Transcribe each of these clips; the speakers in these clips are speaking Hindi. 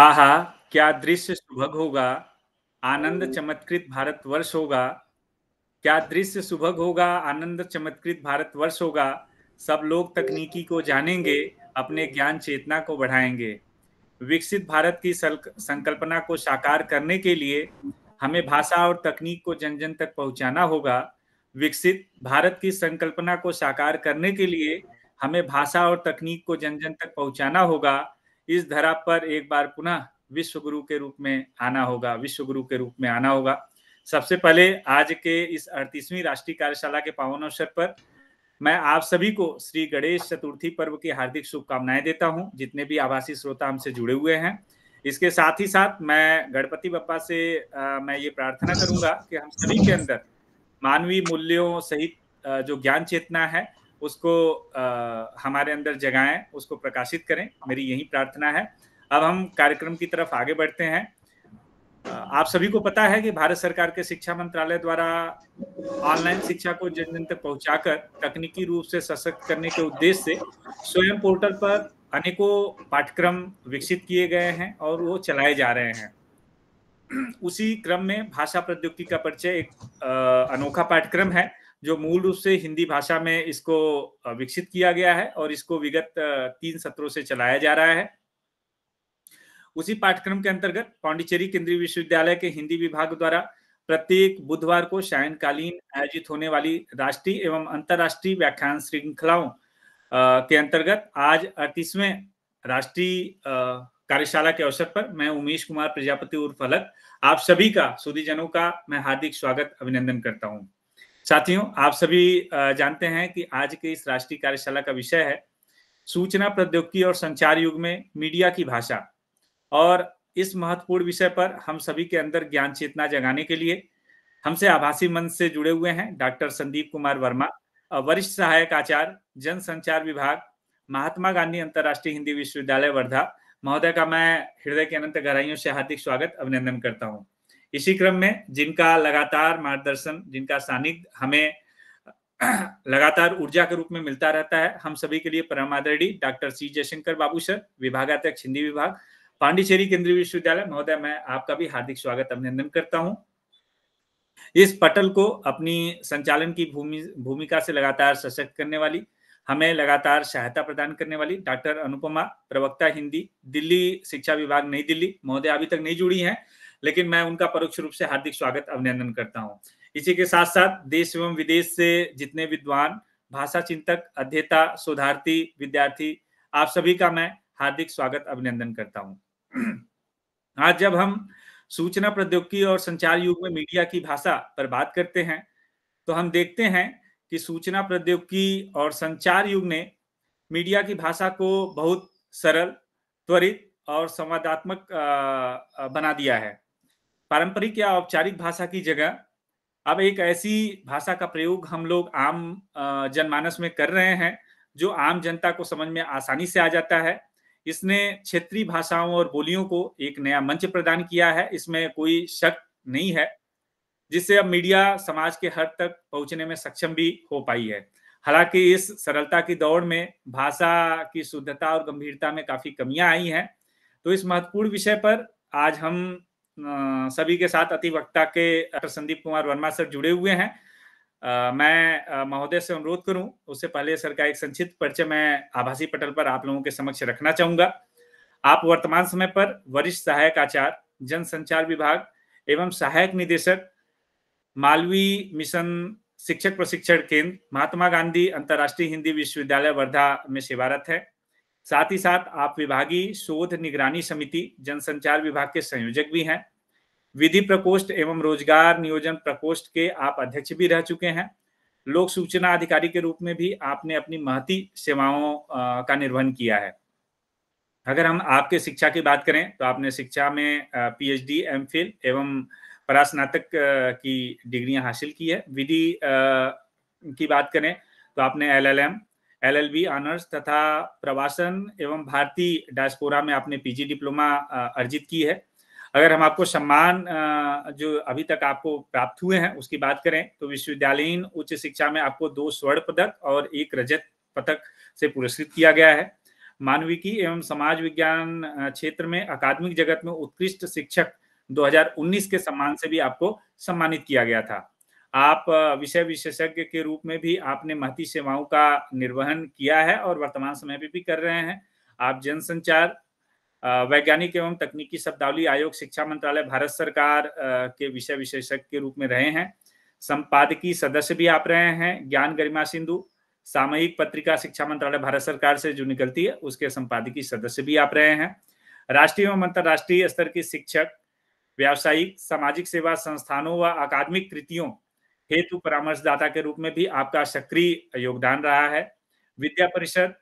आहा! क्या दृश्य सुभग होगा, आनंद चमत्कृत भारतवर्ष होगा। क्या दृश्य सुभग होगा, आनंद चमत्कृत भारतवर्ष होगा। सब लोग तकनीकी को जानेंगे, अपने ज्ञान चेतना को बढ़ाएंगे। विकसित भारत की संकल्पना को साकार करने के लिए हमें भाषा और तकनीक को जन जन तक पहुंचाना होगा। विकसित भारत की संकल्पना को साकार करने के लिए हमें भाषा और तकनीक को जन जन तक पहुंचाना होगा। इस धरा पर एक बार पुनः विश्व गुरु के रूप में आना होगा, विश्व गुरु के रूप में आना होगा। सबसे पहले आज के इस 38वीं राष्ट्रीय कार्यशाला के पावन अवसर पर मैं आप सभी को श्री गणेश चतुर्थी पर्व की हार्दिक शुभकामनाएं देता हूं, जितने भी आभासी श्रोता हमसे जुड़े हुए हैं। इसके साथ ही साथ मैं गणपति बप्पा से मैं ये प्रार्थना करूंगा कि हम सभी के अंदर मानवीय मूल्यों सहित जो ज्ञान चेतना है उसको हमारे अंदर जगाएं, उसको प्रकाशित करें। मेरी यही प्रार्थना है। अब हम कार्यक्रम की तरफ आगे बढ़ते हैं। आप सभी को पता है कि भारत सरकार के शिक्षा मंत्रालय द्वारा ऑनलाइन शिक्षा को जन जन तक पहुंचाकर तकनीकी रूप से सशक्त करने के उद्देश्य से स्वयं पोर्टल पर अनेकों पाठ्यक्रम विकसित किए गए हैं और वो चलाए जा रहे हैं। उसी क्रम में भाषा प्रौद्योगिकी का परिचय एक अनोखा पाठ्यक्रम है जो मूल रूप से हिंदी भाषा में इसको विकसित किया गया है और इसको विगत 3 सत्रों से चलाया जा रहा है। उसी पाठ्यक्रम के अंतर्गत पांडिचेरी केंद्रीय विश्वविद्यालय के हिंदी विभाग द्वारा प्रत्येक बुधवार को सायंकालीन आयोजित होने वाली राष्ट्रीय एवं अंतर्राष्ट्रीय व्याख्यान श्रृंखलाओं के अंतर्गत आज 38वें राष्ट्रीय कार्यशाला के अवसर पर मैं उमेश कुमार प्रजापति उर्फ अलग आप सभी का, सुधीजनों का मैं हार्दिक स्वागत अभिनंदन करता हूं। साथियों, आप सभी जानते हैं कि आज के इस राष्ट्रीय कार्यशाला का विषय है सूचना प्रौद्योगिकी और संचार युग में मीडिया की भाषा। और इस महत्वपूर्ण विषय पर हम सभी के अंदर ज्ञान चेतना जगाने के लिए हमसे आभासी मंच से जुड़े हुए हैं डॉक्टर संदीप कुमार वर्मा, वरिष्ठ सहायक आचार्य जनसंचार विभाग, महात्मा गांधी अंतर्राष्ट्रीय हिंदी विश्वविद्यालय वर्धा। महोदय का मैं हृदय के अनंत गहराइयों से हार्दिक स्वागत अभिनंदन करता हूं। इसी क्रम में जिनका लगातार मार्गदर्शन, जिनका सानिध्य हमें लगातार ऊर्जा के रूप में मिलता रहता है, हम सभी के लिए परम आदरणीय डॉक्टर सी जयशंकर बाबू सर, विभागाध्यक्ष हिंदी विभाग, पांडिचेरी केंद्रीय विश्वविद्यालय। महोदय, मैं आपका भी हार्दिक स्वागत अभिनंदन करता हूं। इस पटल को अपनी संचालन की भूमिका से लगातार सशक्त करने वाली, हमें लगातार सहायता प्रदान करने वाली डॉक्टर अनुपमा, प्रवक्ता हिंदी, दिल्ली शिक्षा विभाग नई दिल्ली। महोदय अभी तक नहीं जुड़ी हैं, लेकिन मैं उनका परोक्ष रूप से हार्दिक स्वागत अभिनंदन करता हूं। इसी के साथ साथ देश एवं विदेश से जितने विद्वान, भाषा चिंतक, अध्येता, शोधार्थी, विद्यार्थी, आप सभी का मैं हार्दिक स्वागत अभिनंदन करता हूं। आज जब हम सूचना प्रौद्योगिकी और संचार युग में मीडिया की भाषा पर बात करते हैं तो हम देखते हैं कि सूचना प्रौद्योगिकी और संचार युग ने मीडिया की भाषा को बहुत सरल, त्वरित और संवादात्मक बना दिया है। पारंपरिक या औपचारिक भाषा की जगह अब एक ऐसी भाषा का प्रयोग हम लोग आम जनमानस में कर रहे हैं जो आम जनता को समझ में आसानी से आ जाता है। इसने क्षेत्रीय भाषाओं और बोलियों को एक नया मंच प्रदान किया है, इसमें कोई शक नहीं है, जिससे अब मीडिया समाज के हर तक पहुंचने में सक्षम भी हो पाई है। हालांकि इस सरलता की दौड़ में भाषा की शुद्धता और गंभीरता में काफी कमियां आई हैं। तो इस महत्वपूर्ण विषय पर आज हम सभी के साथ अतिवक्ता के डॉक्टर संदीप कुमार वर्मा सर जुड़े हुए हैं। मैं महोदय से अनुरोध करूं, उससे पहले सर का एक संक्षिप्त परिचय मैं आभासी पटल पर आप लोगों के समक्ष रखना चाहूंगा। आप वर्तमान समय पर वरिष्ठ सहायक आचार्य जनसंचार विभाग एवं सहायक निदेशक, मालवीय मिशन शिक्षक प्रशिक्षण केंद्र, महात्मा गांधी अंतर्राष्ट्रीय हिंदी विश्वविद्यालय वर्धा में सेवारत है। साथ ही साथ आप विभागीय शोध निगरानी समिति जनसंचार विभाग के संयोजक भी हैं। विधि प्रकोष्ठ एवं रोजगार नियोजन प्रकोष्ठ के आप अध्यक्ष भी रह चुके हैं। लोक सूचना अधिकारी के रूप में भी आपने अपनी महती सेवाओं का निर्वहन किया है। अगर हम आपके शिक्षा की बात करें तो आपने शिक्षा में पीएचडी, एमफिल एवं परास्नातक की डिग्रियां हासिल की है। विधि की बात करें तो आपने एलएलएम, एलएलबी ऑनर्स तथा प्रवासन एवं भारतीय डायस्पोरा में आपने पीजी डिप्लोमा अर्जित की है। अगर हम आपको सम्मान जो अभी तक आपको प्राप्त हुए हैं उसकी बात करें तो विश्वविद्यालयीन उच्च शिक्षा में आपको 2 स्वर्ण पदक और 1 रजत पदक से पुरस्कृत किया गया है। मानविकी एवं समाज विज्ञान क्षेत्र में अकादमिक जगत में उत्कृष्ट शिक्षक 2019 के सम्मान से भी आपको सम्मानित किया गया था। आप विषय विशेषज्ञ के रूप में भी आपने महती सेवाओं का निर्वहन किया है और वर्तमान समय में भी कर रहे हैं। आप जनसंचार वैज्ञानिक एवं तकनीकी शब्दावली आयोग, शिक्षा मंत्रालय, भारत सरकार के विषय विशेषज्ञ के रूप में रहे हैं। संपादकीय सदस्य भी आप रहे हैं। ज्ञान गरिमा सिंधु सामयिक पत्रिका शिक्षा मंत्रालय भारत सरकार से जो निकलती है उसके संपादकीय सदस्य भी आप रहे हैं। राष्ट्रीय एवं अंतर्राष्ट्रीय स्तर के शिक्षक, व्यावसायिक, सामाजिक सेवा संस्थानों व अकादमिक कृतियों हेतु परामर्शदाता के रूप में भी आपका सक्रिय योगदान रहा है। विद्या परिषद,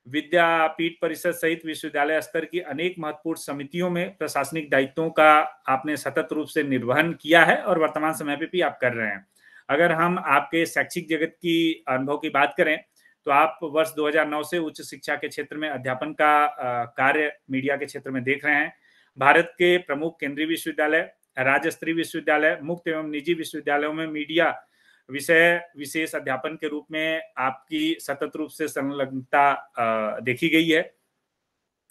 विद्यापीठ परिषद सहित विश्वविद्यालय स्तर की अनेक महत्वपूर्ण समितियों में प्रशासनिक दायित्वों का आपने सतत रूप से निर्वहन किया है और वर्तमान समय पे भी आप कर रहे हैं। अगर हम आपके शैक्षिक जगत की अनुभव की बात करें तो आप वर्ष 2009 से उच्च शिक्षा के क्षेत्र में अध्यापन का कार्य मीडिया के क्षेत्र में देख रहे हैं। भारत के प्रमुख केंद्रीय विश्वविद्यालय, राज्य स्तरीय विश्वविद्यालय, मुक्त एवं निजी विश्वविद्यालयों में मीडिया विषय विशेष अध्यापन के रूप में आपकी सतत रूप से संलग्नता देखी गई है।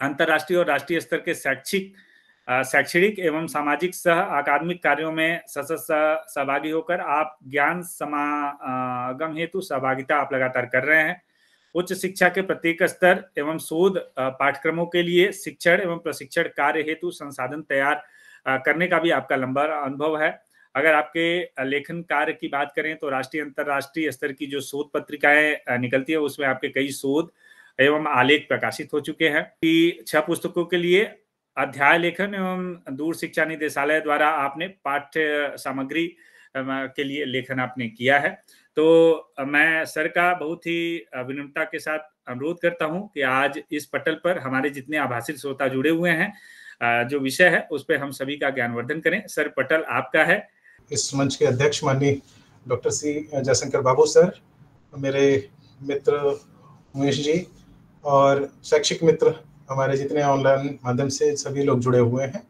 अंतर्राष्ट्रीय और राष्ट्रीय स्तर के शैक्षणिक एवं सामाजिक सह अकादमिक कार्यों में सतत सहभागी होकर आप ज्ञान समागम हेतु सहभागिता आप लगातार कर रहे हैं। उच्च शिक्षा के प्रत्येक स्तर एवं शोध पाठ्यक्रमों के लिए शिक्षण एवं प्रशिक्षण कार्य हेतु संसाधन तैयार करने का भी आपका लंबा अनुभव है। अगर आपके लेखन कार्य की बात करें तो राष्ट्रीय अंतर्राष्ट्रीय स्तर की जो शोध पत्रिकाएं निकलती है उसमें आपके कई शोध एवं आलेख प्रकाशित हो चुके हैं कि 6 पुस्तकों के लिए अध्याय लेखन एवं दूर शिक्षा निदेशालय द्वारा आपने पाठ्य सामग्री के लिए लेखन आपने किया है। तो मैं सर का बहुत ही विनम्रता के साथ अनुरोध करता हूं कि आज इस पटल पर हमारे जितने आभासी श्रोता जुड़े हुए हैं, जो विषय है उस पर हम सभी का ज्ञानवर्धन करें। सर, पटल आपका है। इस मंच के अध्यक्ष माननीय डॉक्टर सी जयशंकर बाबू सर, मेरे मित्र उमेश जी और शैक्षिक मित्र हमारे जितने ऑनलाइन माध्यम से सभी लोग जुड़े हुए हैं,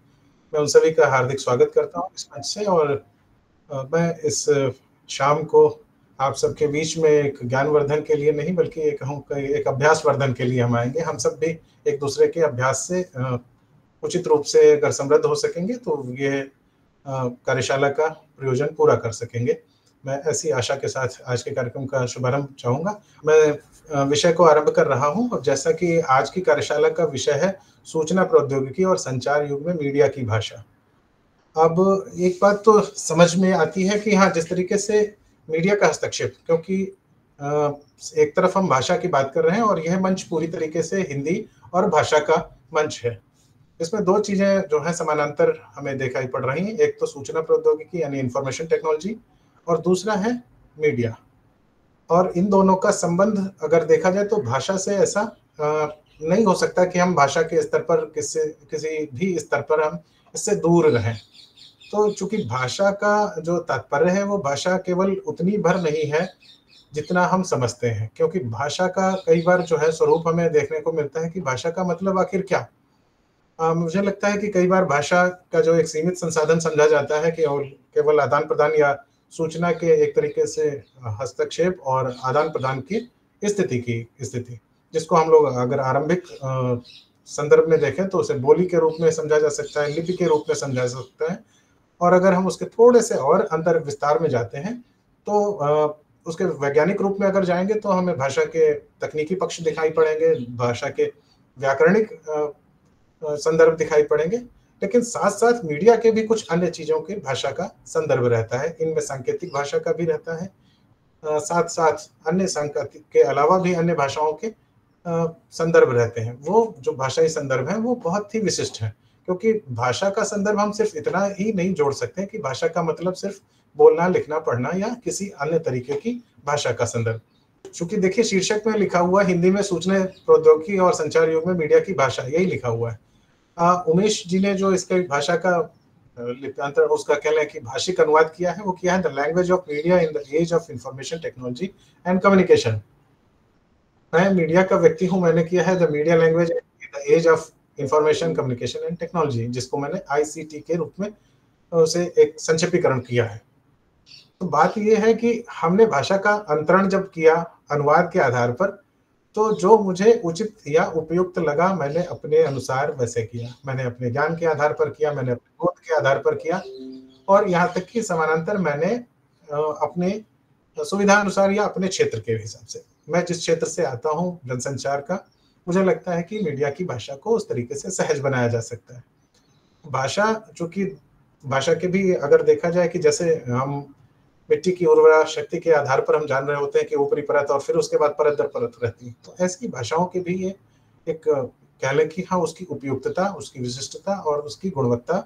मैं उन सभी का हार्दिक स्वागत करता हूं इस मंच से। और मैं इस शाम को आप सबके बीच में एक ज्ञानवर्धन के लिए नहीं बल्कि एक अभ्यास वर्धन के लिए हम आएंगे। हम सब भी एक दूसरे के अभ्यास से उचित रूप से अगर समृद्ध हो सकेंगे तो ये कार्यशाला का प्रयोजन पूरा कर सकेंगे। मैं ऐसी आशा के साथ आज के कार्यक्रम का शुभारंभ चाहूँगा। मैं विषय को आरंभ कर रहा हूँ और जैसा कि आज की कार्यशाला का विषय है सूचना प्रौद्योगिकी और संचार युग में मीडिया की भाषा। अब एक बात तो समझ में आती है कि हाँ, जिस तरीके से मीडिया का हस्तक्षेप, क्योंकि एक तरफ हम भाषा की बात कर रहे हैं और यह मंच पूरी तरीके से हिंदी और भाषा का मंच है। इसमें दो चीजें जो है समानांतर हमें दिखाई पड़ रही हैं, एक तो सूचना प्रौद्योगिकी यानी इंफॉर्मेशन टेक्नोलॉजी और दूसरा है मीडिया। और इन दोनों का संबंध अगर देखा जाए तो भाषा से ऐसा नहीं हो सकता कि हम भाषा के स्तर पर किसी भी स्तर पर हम इससे दूर रहें। तो चूंकि भाषा का जो तात्पर्य है वो भाषा केवल उतनी भर नहीं है जितना हम समझते हैं, क्योंकि भाषा का कई बार जो है स्वरूप हमें देखने को मिलता है कि भाषा का मतलब आखिर क्या। मुझे लगता है कि कई बार भाषा का जो एक सीमित संसाधन समझा जाता है कि केवल आदान प्रदान या सूचना के एक तरीके से हस्तक्षेप और आदान प्रदान की स्थिति जिसको हम लोग अगर आरंभिक संदर्भ में देखें तो उसे बोली के रूप में समझा जा सकता है, लिपि के रूप में समझा जा सकता है। और अगर हम उसके थोड़े से और अंतर विस्तार में जाते हैं तो उसके वैज्ञानिक रूप में अगर जाएंगे तो हमें भाषा के तकनीकी पक्ष दिखाई पड़ेंगे, भाषा के व्याकरणिक संदर्भ दिखाई पड़ेंगे, लेकिन साथ साथ मीडिया के भी कुछ अन्य चीजों के भाषा का संदर्भ रहता है। इनमें सांकेतिक भाषा का भी रहता है, साथ साथ अन्य सांकेतिक के अलावा भी अन्य भाषाओं के संदर्भ रहते हैं। वो जो भाषाई संदर्भ है वो बहुत ही विशिष्ट है, क्योंकि भाषा का संदर्भ हम सिर्फ इतना ही नहीं जोड़ सकते कि भाषा का मतलब सिर्फ बोलना, लिखना, पढ़ना या किसी अन्य तरीके की भाषा का संदर्भ। चूंकि देखिए शीर्षक में लिखा हुआ हिंदी में सूचना प्रौद्योगिकी और संचार युग में मीडिया की भाषा, यही लिखा हुआ है। उमेश जी ने जो इसके भाषा का लिप्यांतर उसका कह लें कि भाषिक अनुवाद किया है, वो किया है the language of media in the age of information technology and communication. मैं मीडिया का व्यक्ति हूं, मैंने किया है the media language in the age of information communication and technology, जिसको मैंने ICT के रूप में उसे एक संक्षेपीकरण किया है। तो बात यह है कि हमने भाषा का अंतरण जब किया अनुवाद के आधार पर, तो जो मुझे उचित या उपयुक्त लगा मैंने अपने अनुसार वैसे किया। मैंने अपने ज्ञान के आधार पर किया, मैंने अपने बोध के आधार पर किया और यहाँ तक कि समानांतर मैंने अपने सुविधा अनुसार या अपने क्षेत्र के हिसाब से, मैं जिस क्षेत्र से आता हूँ जनसंचार का, मुझे लगता है कि मीडिया की भाषा को उस तरीके से सहज बनाया जा सकता है। भाषा चूँकि भाषा के भी अगर देखा जाए कि जैसे हम मिट्टी की उर्वरा शक्ति के आधार पर हम जान रहे होते हैं कि ऊपरी परत और फिर उसके बाद परत दर परत रहती है। तो ऐसी भाषाओं की भी ये एक कह लें कि हाँ, उसकी उपयुक्तता, उसकी विशिष्टता और उसकी गुणवत्ता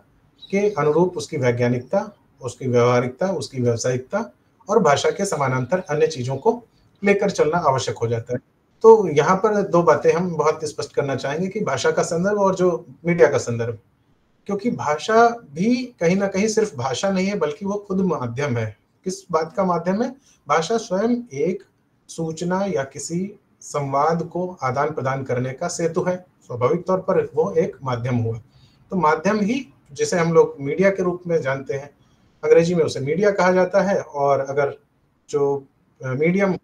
के अनुरूप उसकी वैज्ञानिकता, उसकी व्यावहारिकता, उसकी व्यावसायिकता और भाषा के समानांतर अन्य चीज़ों को लेकर चलना आवश्यक हो जाता है। तो यहाँ पर 2 बातें हम बहुत स्पष्ट करना चाहेंगे कि भाषा का संदर्भ और जो मीडिया का संदर्भ। क्योंकि भाषा भी कहीं न कहीं सिर्फ़ भाषा नहीं है बल्कि वो खुद माध्यम है। किस बात का माध्यम है? भाषा स्वयं एक सूचना या किसी संवाद को आदान-प्रदान करने का सेतु है। स्वाभाविक तौर पर वो एक माध्यम हुआ। तो माध्यम ही जिसे हम लोग मीडिया के रूप में जानते हैं, अंग्रेजी में उसे मीडिया कहा जाता है और अगर जो मीडियम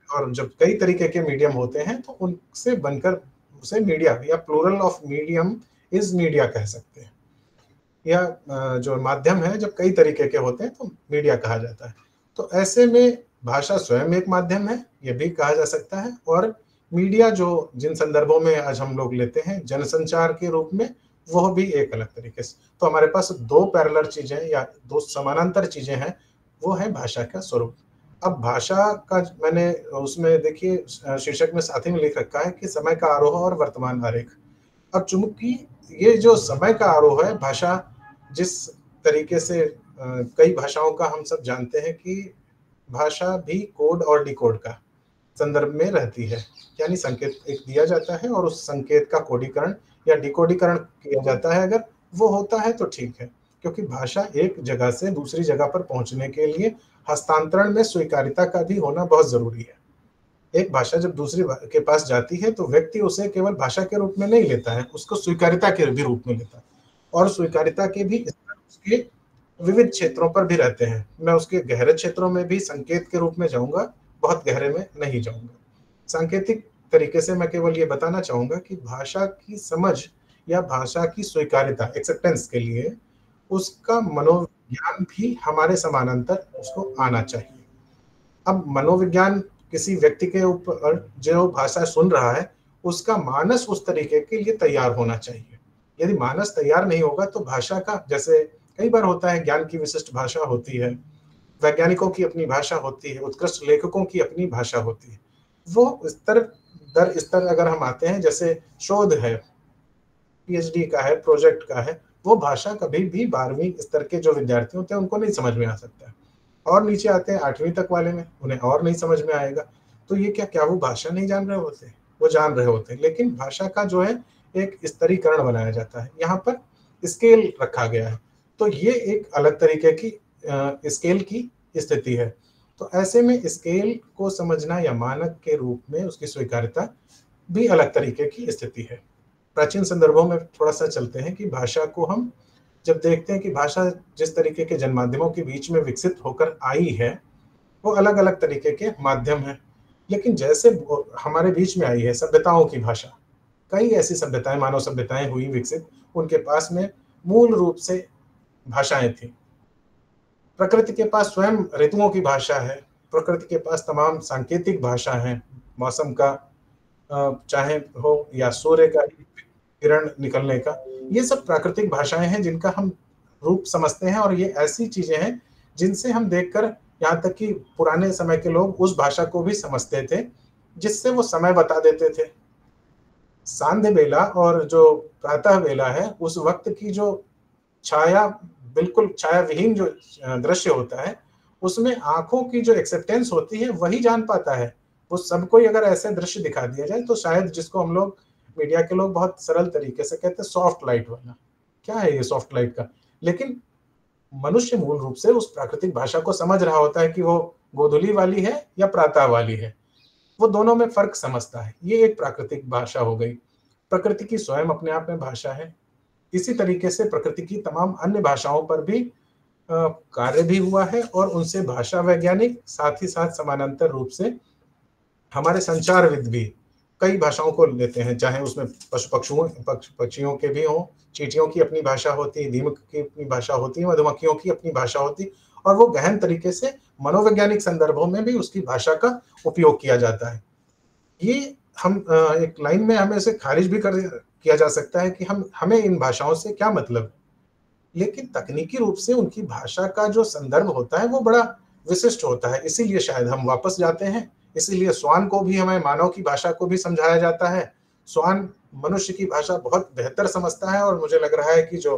और जब कई तरीके के मीडियम होते हैं तो उनसे बनकर उसे मीडिया या plural of medium is media कह सकते हैं। या जो माध्यम है जब कई तरीके के होते हैं तो मीडिया कहा जाता है। तो ऐसे में भाषा स्वयं एक माध्यम है, ये भी कहा जा सकता है और मीडिया जो जिन संदर्भों में आज हम लोग लेते हैं जनसंचार के रूप में, वह भी एक अलग तरीके से। तो हमारे पास 2 पैरेलल चीज़ें या 2 समानांतर चीज़ें हैं, वो है भाषा का स्वरूप। अब भाषा का मैंने उसमें देखिए शीर्षक में साथ ही में लिख रखा है कि समय का आरोह और वर्तमान आरेख। अब चूँकि ये जो समय का आरोह है, भाषा जिस तरीके से कई भाषाओं का हम सब जानते हैं कि भाषा भी कोड और डिकोड का संदर्भ में रहती है। यानी संकेत एक दिया जाता है और उस संकेत का कोडीकरण या डिकोडीकरण किया जाता है अगर वो होता है तो ठीक है। क्योंकि भाषा एक जगह से दूसरी जगह पर पहुँचने के लिए हस्तांतरण में स्वीकार्यता का भी होना बहुत ज़रूरी है। एक भाषा जब दूसरी के पास जाती है तो व्यक्ति उसे केवल भाषा के रूप में नहीं लेता है, उसको स्वीकार्यता के भी रूप में लेता है और स्वीकार्यता के भी स्तर उसके विविध क्षेत्रों पर भी रहते हैं। मैं उसके गहरे क्षेत्रों में भी संकेत के रूप में जाऊँगा, बहुत गहरे में नहीं जाऊँगा। सांकेतिक तरीके से मैं केवल ये बताना चाहूँगा कि भाषा की समझ या भाषा की स्वीकार्यता एक्सेप्टेंस के लिए उसका मनोविज्ञान भी हमारे समानांतर उसको आना चाहिए। अब मनोविज्ञान किसी व्यक्ति के ऊपर जो भाषा सुन रहा है, उसका मानस उस तरीके के लिए तैयार होना चाहिए। यदि मानस तैयार नहीं होगा तो भाषा का जैसे कई बार होता है ज्ञान की विशिष्ट भाषा होती है, वैज्ञानिकों की अपनी भाषा होती है, उत्कृष्ट लेखकों की अपनी भाषा होती है। वो स्तर दर स्तर अगर हम आते हैं जैसे शोध है, पीएचडी का है, प्रोजेक्ट का है, वो भाषा कभी भी 12वीं स्तर के जो विद्यार्थी होते हैं उनको नहीं समझ में आ सकता है। और नीचे आते हैं 8वीं तक वाले में, उन्हें और नहीं समझ में आएगा। तो ये क्या वो भाषा नहीं जान रहे होते? वो जान रहे होते हैं, लेकिन भाषा का जो है एक स्तरीकरण बनाया जाता है। यहाँ पर स्केल रखा गया है। तो ये एक अलग तरीके की स्केल की स्थिति है। तो ऐसे में स्केल को समझना या मानक के रूप में उसकी स्वीकार्यता भी अलग तरीके की स्थिति है। प्राचीन संदर्भों में थोड़ा-सा चलते हैं कि भाषा को हम जब देखते हैं कि भाषा जिस तरीके के जनमाध्यमों के बीच में विकसित होकर आई है, वो अलग-अलग तरीके के माध्यम हैं। लेकिन जैसे वो हमारे बीच में आई है सभ्यताओं की भाषा, कई ऐसी सभ्यताएँ, मानव सभ्यताएँ हुई विकसित, उनके पास में मूल रूप से भाषाएँ थीं। प्रकृति के पास स्वयं ऋतुओं की भाषा है, प्रकृति के पास तमाम सांकेतिक भाषा हैं, मौसम का चाहे हो या सूर्य का किरण निकलने का, ये सब प्राकृतिक भाषाएँ हैं जिनका हम रूप समझते हैं और ये ऐसी चीज़ें हैं जिनसे हम देखकर यहाँ तक कि पुराने समय के लोग उस भाषा को भी समझते थे, जिससे वो समय बता देते थे। सांध्य बेला और जो प्रातः बेला है, उस वक़्त की जो छाया बिल्कुल छाया विहीन जो दृश्य होता है, उसमें आँखों की जो एक्सेप्टेंस होती है, वही जान पाता है। वो सबको ही अगर ऐसे दृश्य दिखा दिया जाए, तो शायद जिसको हम लोग मीडिया के लोग बहुत सरल तरीके से कहते हैं सॉफ्ट लाइट वाला। क्या है ये सॉफ्ट लाइट का? लेकिन मनुष्य मूल रूप से उस प्राकृतिक भाषा को समझ रहा होता है कि वो गोधूली वाली है या प्रातः वाली है। वो दोनों में फ़र्क समझता है। ये एक प्राकृतिक भाषा हो गई। प्रकृति की स्वयं अपने आप में भाषा है। इसी तरीके से प्रकृति की तमाम अन्य भाषाओं पर भी कार्य भी हुआ है और उनसे भाषा वैज्ञानिक साथ ही साथ समानांतर रूप से हमारे संचारविद भी कई भाषाओं को लेते हैं, चाहे उसमें पक्षियों के भी हों, चींटियों की अपनी भाषा होती है, दीमक की अपनी भाषा होती है, मधुमक्खियों की अपनी भाषा होती है, और वो गहन तरीके से मनोवैज्ञानिक संदर्भों में भी उसकी भाषा का उपयोग किया जाता है। ये हम एक लाइन में हमें इसे खारिज भी कर किया जा सकता है कि हमें इन भाषाओं से क्या मतलब, लेकिन तकनीकी रूप से उनकी भाषा का जो संदर्भ होता है वो बड़ा विशिष्ट होता है, इसीलिए शायद हम वापस जाते हैं। इसीलिए स्वान को भी हमें मानव की भाषा को भी समझाया जाता है। स्वान मनुष्य की भाषा बहुत बेहतर समझता है, और मुझे लग रहा है कि जो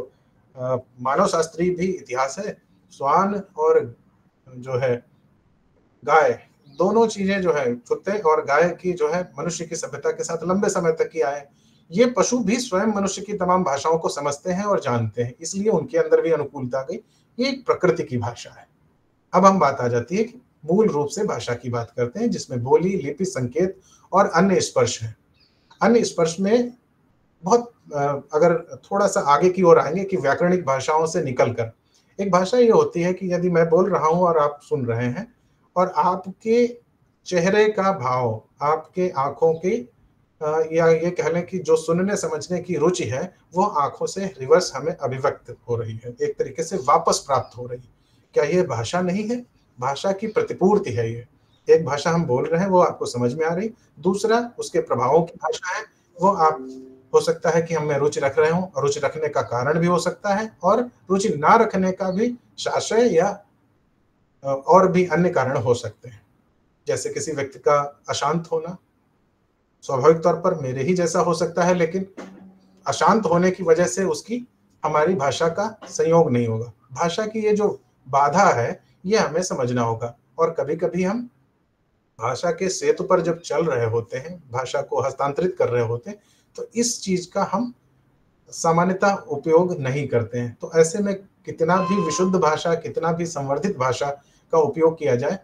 मानव शास्त्री भी इतिहास है, स्वान और जो है गाय, दोनों चीजें जो है, कुत्ते और गाय की जो है मनुष्य की सभ्यता के साथ लंबे समय तक की आए। ये पशु भी स्वयं मनुष्य की तमाम भाषाओं को समझते हैं और जानते हैं, इसलिए उनके अंदर भी अनुकूलता आ गई। ये एक प्रकृति की भाषा है। अब हम बात आ जाती है कि मूल रूप से भाषा की बात करते हैं, जिसमें बोली, लिपि, संकेत और अन्य स्पर्श है। अन्य स्पर्श में बहुत अगर थोड़ा सा आगे की ओर आएंगे कि व्याकरणिक भाषाओं से निकलकर एक भाषा ये होती है कि यदि मैं बोल रहा हूं और आप सुन रहे हैं, और आपके चेहरे का भाव, आपके आंखों की या ये कह लें कि जो सुनने समझने की रुचि है, वो आंखों से रिवर्स हमें अभिव्यक्त हो रही है, एक तरीके से वापस प्राप्त हो रही है। क्या ये भाषा नहीं है? भाषा की प्रतिपूर्ति है ये। एक भाषा हम बोल रहे हैं, वो आपको समझ में आ रही, दूसरा उसके प्रभावों की भाषा है, वो आप हो सकता है कि हम में रुचि रख रहे हों, और रुचि रखने का कारण भी हो सकता है, और रुचि ना रखने का भी शाशय या और भी अन्य कारण हो सकते हैं। जैसे किसी व्यक्ति का अशांत होना, स्वाभाविक तौर पर मेरे ही जैसा हो सकता है, लेकिन अशांत होने की वजह से उसकी हमारी भाषा का संयोग नहीं होगा। भाषा की ये जो बाधा है, ये हमें समझना होगा। और कभी-कभी हम भाषा के सेतु पर जब चल रहे होते हैं, भाषा को हस्तांतरित कर रहे होते हैं, तो इस चीज का हम सामान्यतः उपयोग नहीं करते हैं। तो ऐसे में कितना भी विशुद्ध भाषा, कितना भी संवर्धित भाषा का उपयोग किया जाए,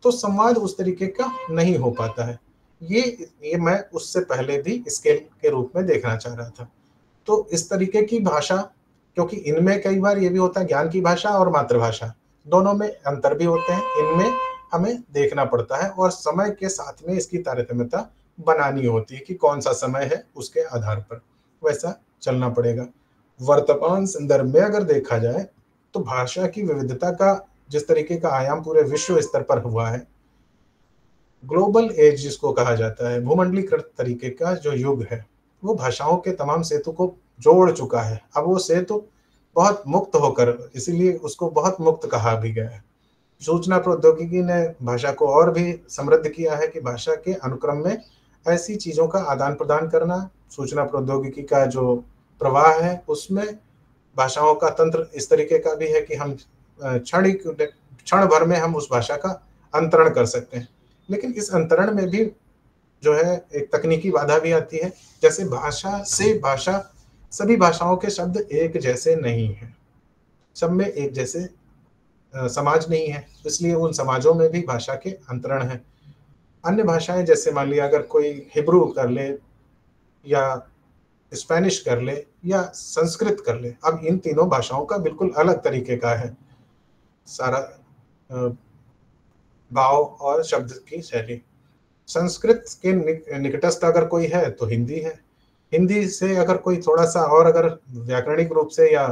तो संवाद उस तरीके का नहीं हो पाता है। ये मैं उससे पहले भी स्केल के रूप में देखना चाह रहा था। तो इस तरीके की भाषा, क्योंकि इनमें कई बार ये भी होता है, ज्ञान की भाषा और मातृभाषा दोनों में अंतर भी होते हैं, इनमें हमें देखना पड़ता है, और समय के साथ में इसकी तारतम्यता बनानी होती है कि कौन सा समय है, उसके आधार पर वैसा चलना पड़ेगा। वर्तमान संदर्भ में अगर देखा जाए, तो भाषा की विविधता का जिस तरीके का आयाम पूरे विश्व स्तर पर हुआ है, ग्लोबल एज जिसको कहा जाता है, भूमंडलीकृत तरीके का जो युग है, वो भाषाओं के तमाम सेतु को जोड़ चुका है। अब वो सेतु बहुत मुक्त होकर, इसीलिए उसको बहुत मुक्त कहा भी गया है। सूचना प्रौद्योगिकी ने भाषा को और भी समृद्ध किया है कि भाषा के अनुक्रम में ऐसी चीज़ों का आदान प्रदान करना, सूचना प्रौद्योगिकी का जो प्रवाह है, उसमें भाषाओं का तंत्र इस तरीके का भी है कि हम क्षण भर में हम उस भाषा का अंतरण कर सकते हैं। लेकिन इस अंतरण में भी जो है एक तकनीकी बाधा भी आती है। जैसे भाषा से भाषा, सभी भाषाओं के शब्द एक जैसे नहीं हैं, सब में एक जैसे समाज नहीं है, इसलिए उन समाजों में भी भाषा के अंतरण हैं। अन्य भाषाएं, जैसे मान लिया अगर कोई हिब्रू कर ले, या स्पेनिश कर ले, या संस्कृत कर ले, अब इन तीनों भाषाओं का बिल्कुल अलग तरीके का है सारा भाव और शब्द की शैली। संस्कृत के निकटस्थ अगर कोई है तो हिंदी है। हिंदी से अगर कोई थोड़ा सा और अगर व्याकरणिक रूप से या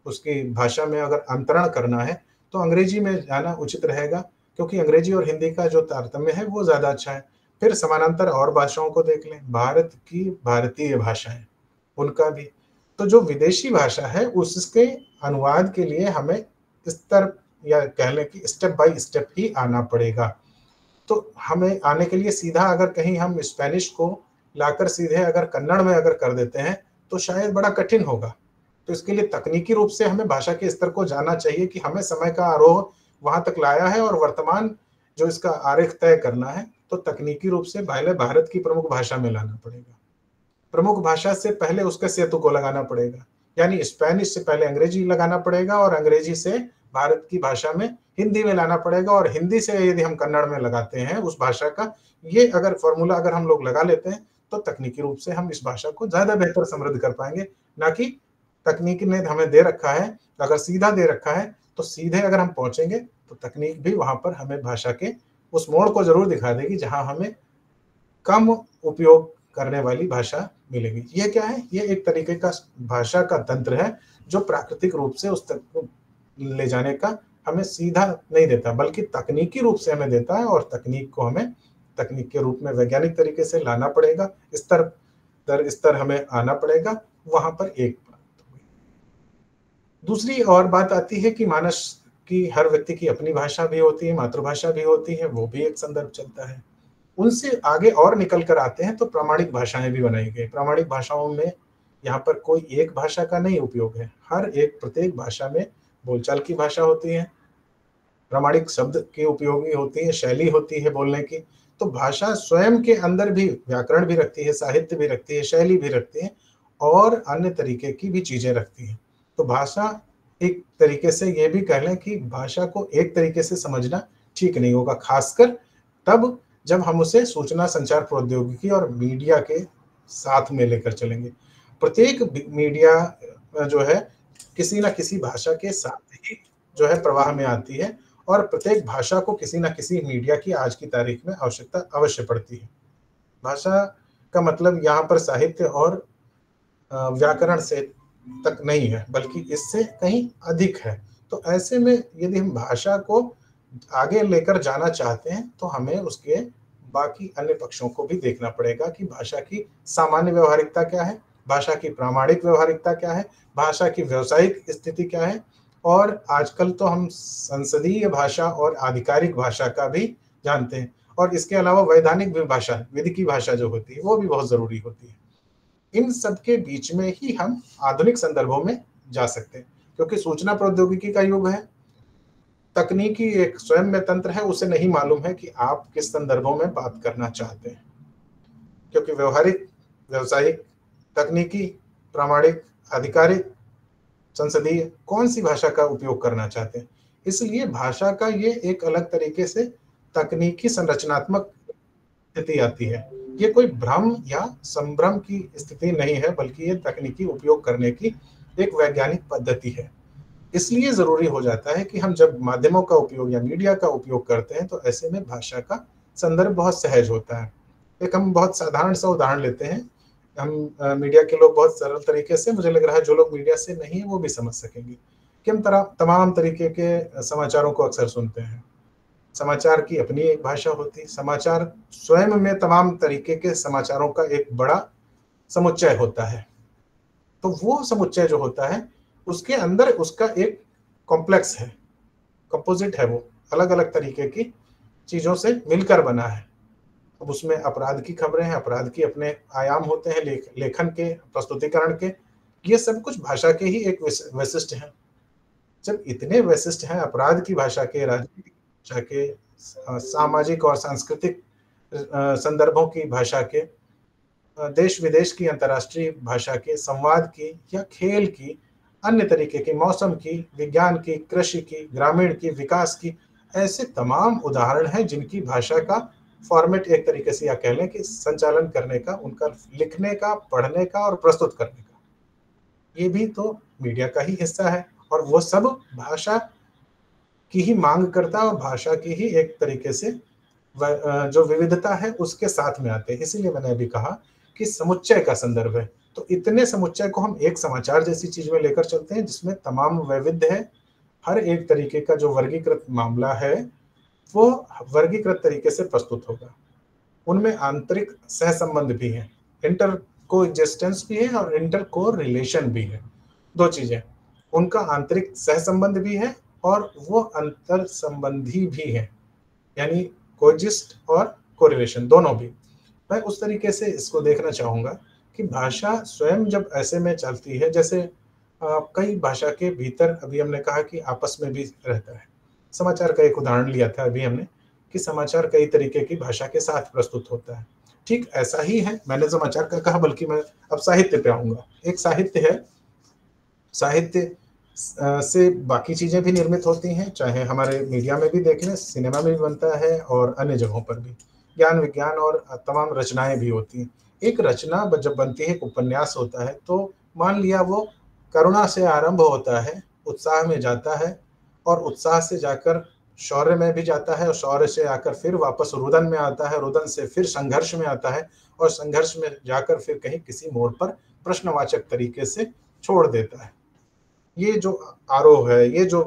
उसकी भाषा में अगर अंतरण करना है, तो अंग्रेजी में जाना उचित रहेगा, क्योंकि अंग्रेजी और हिंदी का जो तारतम्य है वो ज़्यादा अच्छा है। फिर समानांतर और भाषाओं को देख लें, भारत की भारतीय भाषाएं, उनका भी। तो जो विदेशी भाषा है, उसके अनुवाद के लिए हमें स्तर, या कह लें कि स्टेप बाय स्टेप ही आना पड़ेगा। तो हमें आने के लिए सीधा अगर कहीं हम स्पेनिश को लाकर सीधे अगर कन्नड़ में अगर कर देते हैं, तो शायद बड़ा कठिन होगा। तो इसके लिए तकनीकी रूप से हमें भाषा के स्तर को जानना चाहिए कि हमें समय का आरोह वहां तक लाया है, और वर्तमान जो इसका आरेख तय करना है, तो तकनीकी रूप से पहले भारत की प्रमुख भाषा में लाना पड़ेगा। प्रमुख भाषा से पहले उसके सेतु को लगाना पड़ेगा, यानी स्पेनिश से पहले अंग्रेजी लगाना पड़ेगा, और अंग्रेजी से भारत की भाषा में हिंदी में लाना पड़ेगा, और हिंदी से यदि हम कन्नड़ में लगाते हैं उस भाषा का, ये अगर फॉर्मूला अगर हम लोग लगा लेते हैं, तो तकनीकी रूप से हम इस भाषा को ज्यादा बेहतर समृद्ध कर पाएंगे। ना कि तकनीक ने हमें दे रखा है, अगर सीधा दे रखा है, तो सीधे अगर हम पहुंचेंगे, तो तकनीक भी वहां पर हमें भाषा के उस मोड़ को जरूर दिखा देगी जहां हमें कम उपयोग करने वाली भाषा मिलेगी। ये क्या है? ये एक तरीके का भाषा का तंत्र है जो प्राकृतिक रूप से उस तक को ले जाने का हमें सीधा नहीं देता, बल्कि तकनीकी रूप से हमें देता है, और तकनीक को हमें तकनीक के रूप में वैज्ञानिक तरीके से लाना पड़ेगा, स्तर दर स्तर हमें आना पड़ेगा। वहाँ पर एक बात हुई। दूसरी और बात आती है कि मानस की हर व्यक्ति की अपनी भाषा भी होती है, मातृभाषा भी होती है, वो भी एक संदर्भ चलता है। उनसे आगे और निकल कर आते हैं तो प्रामाणिक भाषाएं भी बनाई गई। प्रामाणिक भाषाओं में यहाँ पर कोई एक भाषा का नहीं उपयोग है, हर एक प्रत्येक भाषा में बोलचाल की भाषा होती है, प्रामाणिक शब्द की उपयोगी होती है, शैली होती है बोलने की। तो भाषा स्वयं के अंदर भी व्याकरण भी रखती है, साहित्य भी रखती है, शैली भी रखती है, और अन्य तरीके की भी चीजें रखती है। तो भाषा एक तरीके से ये भी कह लें कि भाषा को एक तरीके से समझना ठीक नहीं होगा, खासकर तब जब हम उसे सूचना संचार प्रौद्योगिकी और मीडिया के साथ में लेकर चलेंगे। प्रत्येक मीडिया जो है किसी न किसी भाषा के साथ ही जो है प्रवाह में आती है, और प्रत्येक भाषा को किसी न किसी मीडिया की आज की तारीख में आवश्यकता अवश्य पड़ती है। भाषा का मतलब यहाँ पर साहित्य और व्याकरण से तक नहीं है, बल्कि इससे कहीं अधिक है। तो ऐसे में यदि हम भाषा को आगे लेकर जाना चाहते हैं तो हमें उसके बाकी अन्य पक्षों को भी देखना पड़ेगा कि भाषा की सामान्य व्यवहारिकता क्या है, भाषा की प्रामाणिक व्यवहारिकता क्या है, भाषा की व्यावसायिक स्थिति क्या है, और आजकल तो हम संसदीय भाषा और आधिकारिक भाषा का भी जानते हैं, और इसके अलावा वैधानिक भी भाषा, विधि की भाषा जो होती है वो भी बहुत जरूरी होती है। इन सब के बीच में ही हम आधुनिक संदर्भों में जा सकते हैं, क्योंकि सूचना प्रौद्योगिकी का युग है। तकनीकी एक स्वयं में तंत्र है, उसे नहीं मालूम है कि आप किस संदर्भों में बात करना चाहते हैं, क्योंकि व्यवहारिक, व्यावसायिक, तकनीकी, प्रामाणिक, आधिकारिक, संसदीय कौन सी भाषा का उपयोग करना चाहते हैं। इसलिए भाषा का ये एक अलग तरीके से तकनीकी संरचनात्मक स्थिति आती है। ये कोई भ्रम या संभ्रम की स्थिति नहीं है, बल्कि ये तकनीकी उपयोग करने की एक वैज्ञानिक पद्धति है। इसलिए जरूरी हो जाता है कि हम जब माध्यमों का उपयोग या मीडिया का उपयोग करते हैं तो ऐसे में भाषा का संदर्भ बहुत सहज होता है। एक हम बहुत साधारण सा उदाहरण लेते हैं। हम मीडिया के लोग बहुत सरल तरीके से, मुझे लग रहा है जो लोग मीडिया से नहीं है वो भी समझ सकेंगे कि हम तमाम तरीके के समाचारों को अक्सर सुनते हैं। समाचार की अपनी एक भाषा होती है, समाचार स्वयं में तमाम तरीके के समाचारों का एक बड़ा समुच्चय होता है। तो वो समुच्चय जो होता है उसके अंदर उसका एक कॉम्प्लेक्स है, कंपोजिट है, वो अलग अलग तरीके की चीजों से मिलकर बना है। अब उसमें अपराध की खबरें हैं, अपराध की अपने आयाम होते हैं, लेखन के, प्रस्तुतिकरण के, ये सब कुछ भाषा के ही एक वैशिष्ट हैं। जब इतने वैशिष्ट हैं अपराध की भाषा के, राजनीतिक भाषा के, सामाजिक और सांस्कृतिक संदर्भों की भाषा के, देश विदेश की, अंतर्राष्ट्रीय भाषा के, संवाद की या खेल की, अन्य तरीके की, मौसम की, विज्ञान की, कृषि की, ग्रामीण की, विकास की, ऐसे तमाम उदाहरण हैं जिनकी भाषा का फॉर्मेट एक तरीके से या कह लें कि संचालन करने का, उनका लिखने का, पढ़ने का और प्रस्तुत करने का, ये भी तो मीडिया का ही हिस्सा है। और वो सब भाषा की ही मांग करता है और भाषा की ही एक तरीके से जो विविधता है उसके साथ में आते हैं। इसीलिए मैंने अभी कहा कि समुच्चय का संदर्भ है। तो इतने समुच्चय को हम एक समाचार जैसी चीज में लेकर चलते हैं जिसमें तमाम वैविध्य है। हर एक तरीके का जो वर्गीकृत मामला है वो वर्गीकृत तरीके से प्रस्तुत होगा। उनमें आंतरिक सहसंबंध भी है, इंटर को एग्जिस्टेंस भी है और इंटर को रिलेशन भी है। दो चीजें, उनका आंतरिक सहसंबंध भी है और वो अंतर संबंधी भी है, यानी कोएग्जिस्ट और कोरिलेशन दोनों भी। मैं उस तरीके से इसको देखना चाहूंगा कि भाषा स्वयं जब ऐसे में चलती है, जैसे कई भाषा के भीतर, अभी हमने कहा कि आपस में भी रहता है। समाचार का एक उदाहरण लिया था अभी हमने कि समाचार कई तरीके की भाषा के साथ प्रस्तुत होता है। ठीक ऐसा ही है, मैंने समाचार का कहा, बल्कि मैं अब साहित्य पे आऊंगा। एक साहित्य है, साहित्य से बाकी चीजें भी निर्मित होती हैं, चाहे हमारे मीडिया में भी देख लें, सिनेमा में भी बनता है और अन्य जगहों पर भी ज्ञान विज्ञान और तमाम रचनाएं भी होती हैं। एक रचना जब बनती है, एक उपन्यास होता है, तो मान लिया वो करुणा से आरंभ होता है, उत्साह में जाता है और उत्साह से जाकर शौर्य में भी जाता है और शौर्य से आकर फिर वापस रुदन में आता है, रुदन से फिर संघर्ष में आता है और संघर्ष में जाकर फिर कहीं किसी मोड़ पर प्रश्नवाचक तरीके से छोड़ देता है। ये जो आरोह है, ये जो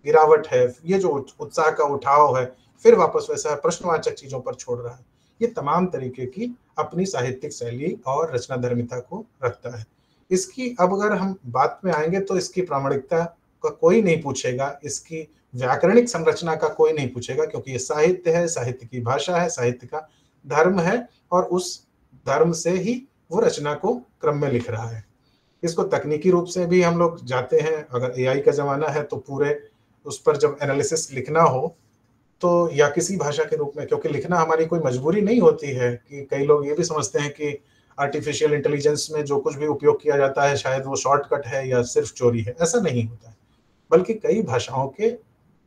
गिरावट है, ये जो उत्साह का उठाव है, फिर वापस वैसा प्रश्नवाचक चीजों पर छोड़ रहा है, ये तमाम तरीके की अपनी साहित्यिक शैली और रचनाधर्मिता को रखता है। इसकी अब अगर हम बात में आएंगे तो इसकी प्रामाणिकता का कोई नहीं पूछेगा, इसकी व्याकरणिक संरचना का कोई नहीं पूछेगा, क्योंकि ये साहित्य है, साहित्य की भाषा है, साहित्य का धर्म है, और उस धर्म से ही वो रचना को क्रम में लिख रहा है। इसको तकनीकी रूप से भी हम लोग जाते हैं, अगर एआई का जमाना है तो पूरे उस पर जब एनालिसिस लिखना हो तो, या किसी भाषा के रूप में, क्योंकि लिखना हमारी कोई मजबूरी नहीं होती है, कि कई लोग ये भी समझते हैं कि आर्टिफिशियल इंटेलिजेंस में जो कुछ भी उपयोग किया जाता है शायद वो शॉर्टकट है या सिर्फ चोरी है। ऐसा नहीं होता है, बल्कि कई भाषाओं के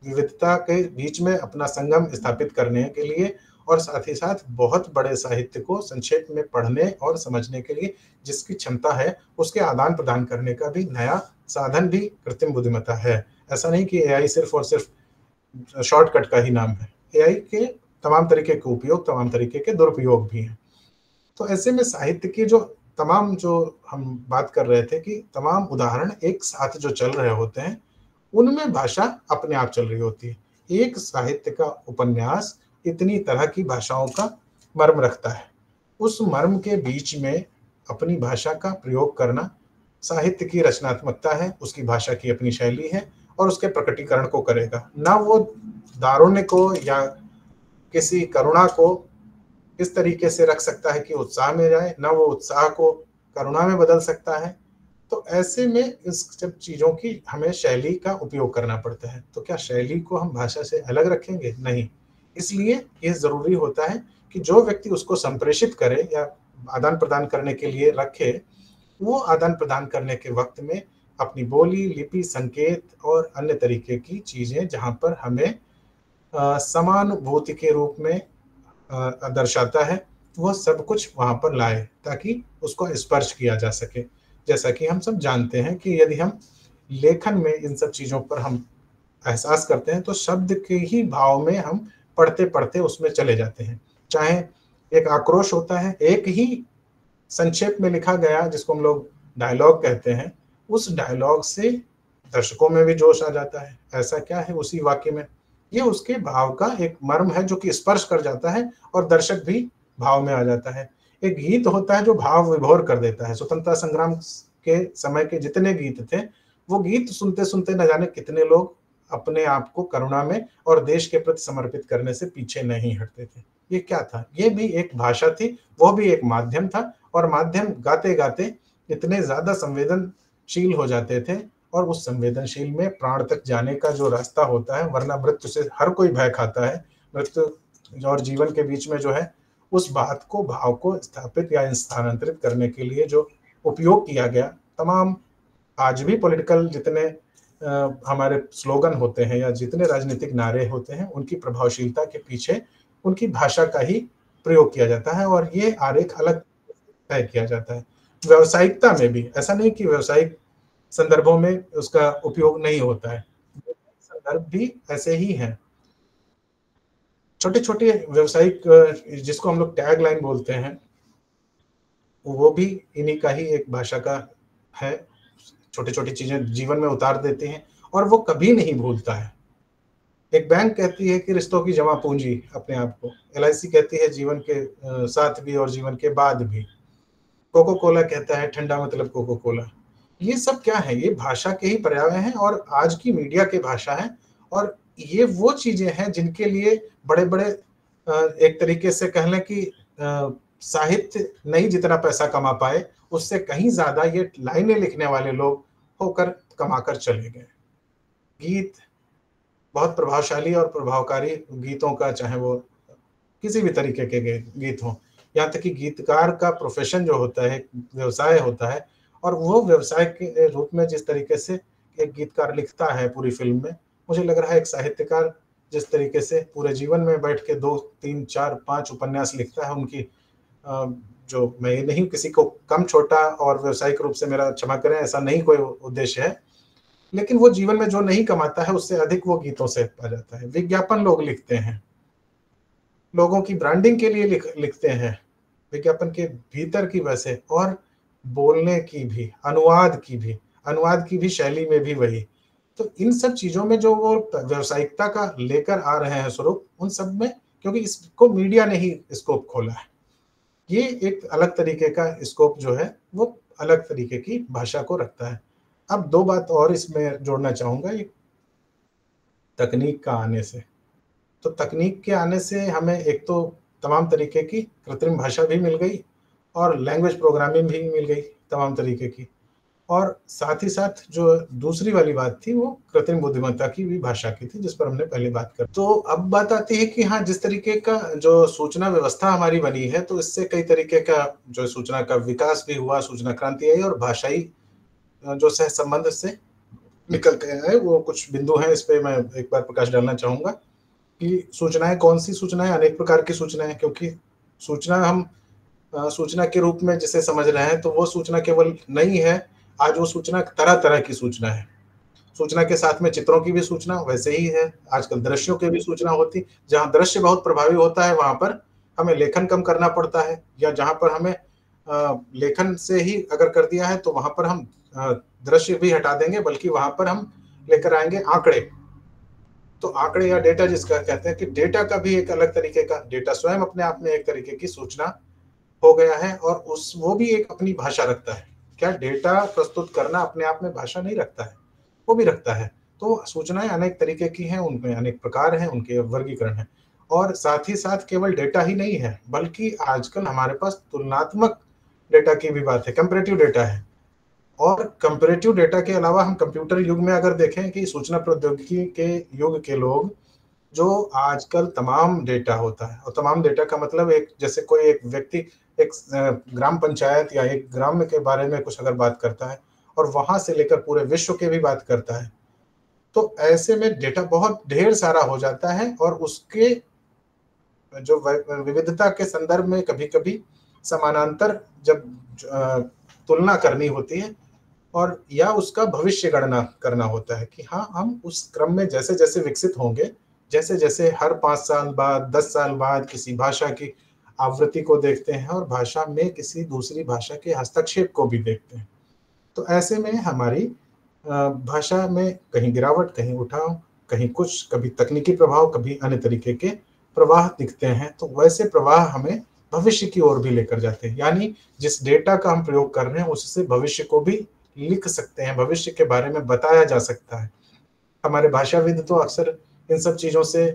विविधता के बीच में अपना संगम स्थापित करने के लिए, और साथ ही साथ बहुत बड़े साहित्य को संक्षेप में पढ़ने और समझने के लिए जिसकी क्षमता है, उसके आदान प्रदान करने का भी नया साधन भी कृत्रिम बुद्धिमत्ता है। ऐसा नहीं कि एआई सिर्फ और सिर्फ शॉर्टकट का ही नाम है। एआई के तमाम तरीके के उपयोग, तमाम तरीके के दुरुपयोग भी हैं। तो ऐसे में साहित्य की जो तमाम, जो हम बात कर रहे थे कि तमाम उदाहरण एक साथ जो चल रहे होते हैं, उनमें भाषा अपने आप चल रही होती है। एक साहित्य का उपन्यास इतनी तरह की भाषाओं का मर्म रखता है, उस मर्म के बीच में अपनी भाषा का प्रयोग करना साहित्य की रचनात्मकता है, उसकी भाषा की अपनी शैली है, और उसके प्रकटीकरण को करेगा। ना वो दारुण्य को या किसी करुणा को इस तरीके से रख सकता है कि उत्साह में जाए, ना वो उत्साह को करुणा में बदल सकता है। तो ऐसे में इस सब चीज़ों की हमें शैली का उपयोग करना पड़ता है। तो क्या शैली को हम भाषा से अलग रखेंगे? नहीं। इसलिए ये ज़रूरी होता है कि जो व्यक्ति उसको संप्रेषित करे या आदान प्रदान करने के लिए रखे, वो आदान प्रदान करने के वक्त में अपनी बोली, लिपि, संकेत और अन्य तरीके की चीज़ें जहाँ पर हमें समानुभूति के रूप में दर्शाता है, वह सब कुछ वहाँ पर लाए, ताकि उसको स्पर्श किया जा सके। जैसा कि हम सब जानते हैं कि यदि हम लेखन में इन सब चीज़ों पर हम एहसास करते हैं, तो शब्द के ही भाव में हम पढ़ते-पढ़ते उसमें चले जाते हैं। चाहे एक आक्रोश होता है, एक ही संक्षेप में लिखा गया जिसको हम लोग डायलॉग कहते हैं, उस डायलॉग से दर्शकों में भी जोश आ जाता है। ऐसा क्या है उसी वाक्य में? ये उसके भाव का एक मर्म है जो कि स्पर्श कर जाता है और दर्शक भी भाव में आ जाता है। एक गीत होता है जो भाव विभोर कर देता है। स्वतंत्रता संग्राम के समय के जितने गीत थे, वो गीत सुनते-सुनते न जाने कितने लोग अपने आप को करुणा में और देश के प्रति समर्पित करने से पीछे नहीं हटते थे। ये क्या था? ये भी एक भाषा थी, वो भी एक माध्यम था, और माध्यम गाते-गाते इतने ज़्यादा संवेदनशील हो जाते थे, और उस संवेदनशील में प्राण तक जाने का जो रास्ता होता है, वरना मृत्यु से हर कोई भय खाता है। मृत्यु और जीवन के बीच में जो है, उस बात को, भाव को स्थापित या स्थानांतरित करने के लिए जो उपयोग किया गया, तमाम आज भी पॉलिटिकल जितने हमारे स्लोगन होते हैं या जितने राजनीतिक नारे होते हैं, उनकी प्रभावशीलता के पीछे उनकी भाषा का ही प्रयोग किया जाता है, और ये आरेख अलग तय किया जाता है। व्यावसायिकता में भी ऐसा नहीं कि व्यावसायिक संदर्भों में उसका उपयोग नहीं होता है, संदर्भ भी ऐसे ही हैं। छोटे-छोटे व्यावसायिक जिसको हम लोग टैग लाइन बोलते हैं, वो भी इन्हीं का ही एक भाषा का है। छोटी-छोटी चीज़ें जीवन में उतार देते हैं और वो कभी नहीं भूलता है। एक बैंक कहती है कि रिश्तों की जमा पूंजी अपने आप को, एलआईसी कहती है जीवन के साथ भी और जीवन के बाद भी, कोको कोला कहता है ठंडा मतलब कोको कोला। ये सब क्या है? ये भाषा के ही पर्याय हैं और आज की मीडिया की भाषा है, और ये वो चीज़ें हैं जिनके लिए बड़े-बड़े एक तरीके से कह लें कि साहित्य नहीं जितना पैसा कमा पाए, उससे कहीं ज़्यादा ये लाइनें लिखने वाले लोग होकर कमाकर चले गए। गीत बहुत प्रभावशाली और प्रभावकारी गीतों का, चाहे वो किसी भी तरीके के गीत हों, यहाँ तक कि गीतकार का प्रोफ़ेशन जो होता है, व्यवसाय होता है, और वो व्यवसाय के रूप में जिस तरीके से एक गीतकार लिखता है पूरी फ़िल्म में, मुझे लग रहा है एक साहित्यकार जिस तरीके से पूरे जीवन में बैठ के 2, 3, 4, 5 उपन्यास लिखता है, उनकी जो, मैं ये नहीं किसी को कम छोटा और व्यावसायिक रूप से, मेरा क्षमा करें, ऐसा नहीं कोई उद्देश्य है, लेकिन वो जीवन में जो नहीं कमाता है उससे अधिक वो गीतों से पा जाता है। विज्ञापन लोग लिखते हैं, लोगों की ब्रांडिंग के लिए लिखते हैं विज्ञापन के भीतर की वैसे, और बोलने की भी, अनुवाद की भी शैली में भी वही। तो इन सब चीज़ों में जो वो व्यावसायिकता का लेकर आ रहे हैं स्वरूप, उन सब में क्योंकि इसको मीडिया ने ही स्कोप खोला है। ये एक अलग तरीके का स्कोप जो है, वो अलग तरीके की भाषा को रखता है। अब 2 बात और इसमें जोड़ना चाहूँगा, ये तकनीक का आने से। तो तकनीक के आने से हमें एक तो तमाम तरीके की कृत्रिम भाषा भी मिल गई और लैंग्वेज प्रोग्रामिंग भी मिल गई तमाम तरीके की। और साथ ही साथ जो दूसरी वाली बात थी, वो कृत्रिम बुद्धिमत्ता की भी भाषा की थी, जिस पर हमने पहले बात कर। तो अब बात आती है कि हाँ, जिस तरीके का जो सूचना व्यवस्था हमारी बनी है, तो इससे कई तरीके का जो सूचना का विकास भी हुआ, सूचना क्रांति आई, और भाषाई जो सहसंबंध से निकल के आए, वो कुछ बिंदु हैं, इस पे मैं एक बार प्रकाश डालना चाहूँगा कि सूचनाएँ, कौन-सी सूचनाएँ, अनेक प्रकार की सूचनाएँ, क्योंकि सूचना हम सूचना के रूप में जिसे समझ रहे हैं, तो वो सूचना केवल नहीं है, आज वो सूचना तरह-तरह की सूचना है। सूचना के साथ में चित्रों की भी सूचना वैसे ही है, आजकल दृश्यों की भी सूचना होती। जहाँ दृश्य बहुत प्रभावी होता है, वहाँ पर हमें लेखन कम करना पड़ता है, या जहाँ पर हमें लेखन से ही अगर कर दिया है, तो वहाँ पर हम दृश्य भी हटा देंगे, बल्कि वहाँ पर हम लेकर आएँगे आँकड़े। तो आँकड़े या डेटा जिसका कहते हैं, कि डेटा का भी एक अलग तरीके का, डेटा स्वयं अपने आप में एक तरीके की सूचना हो गया है, और वो भी एक अपनी भाषा रखता है। क्या डेटा प्रस्तुत करना अपने आप में भाषा नहीं रखता है? वो भी रखता है। तो सूचनाएँ अनेक तरीके की हैं, उनमें अनेक प्रकार हैं, उनके वर्गीकरण हैं। और साथ ही साथ केवल डेटा ही नहीं है, बल्कि आजकल हमारे पास तुलनात्मक डेटा की भी बात है, कंपैरेटिव डेटा है। और कंपैरेटिव डेटा के अलावा हम कंप्यूटर युग में अगर देखें, कि सूचना प्रौद्योगिकी के युग के लोग, जो आजकल तमाम डेटा होता है, और तमाम डेटा का मतलब, एक जैसे कोई एक व्यक्ति एक ग्राम पंचायत या एक ग्राम के बारे में कुछ अगर बात करता है, और वहाँ से लेकर पूरे विश्व की भी बात करता है, तो ऐसे में डेटा बहुत ढेर सारा हो जाता है, और उसके जो विविधता के संदर्भ में कभी-कभी समानांतर जब तुलना करनी होती है, और या उसका भविष्य गणना करना होता है, कि हाँ, हम उस क्रम में जैसे-जैसे विकसित होंगे, जैसे-जैसे हर 5 साल बाद, 10 साल बाद किसी भाषा की आवृत्ति को देखते हैं, और भाषा में किसी दूसरी भाषा के हस्तक्षेप को भी देखते हैं। तो ऐसे में हमारी भाषा में कहीं गिरावट, कहीं उठाव, कहीं कुछ, कभी तकनीकी प्रभाव, कभी अन्य तरीके के प्रवाह दिखते हैं। तो वैसे प्रवाह हमें भविष्य की ओर भी लेकर जाते हैं। यानी जिस डेटा का हम प्रयोग कर रहे हैं, उससे भविष्य को भी लिख सकते हैं, भविष्य के बारे में बताया जा सकता है। हमारे भाषाविद तो अक्सर इन सब चीज़ों से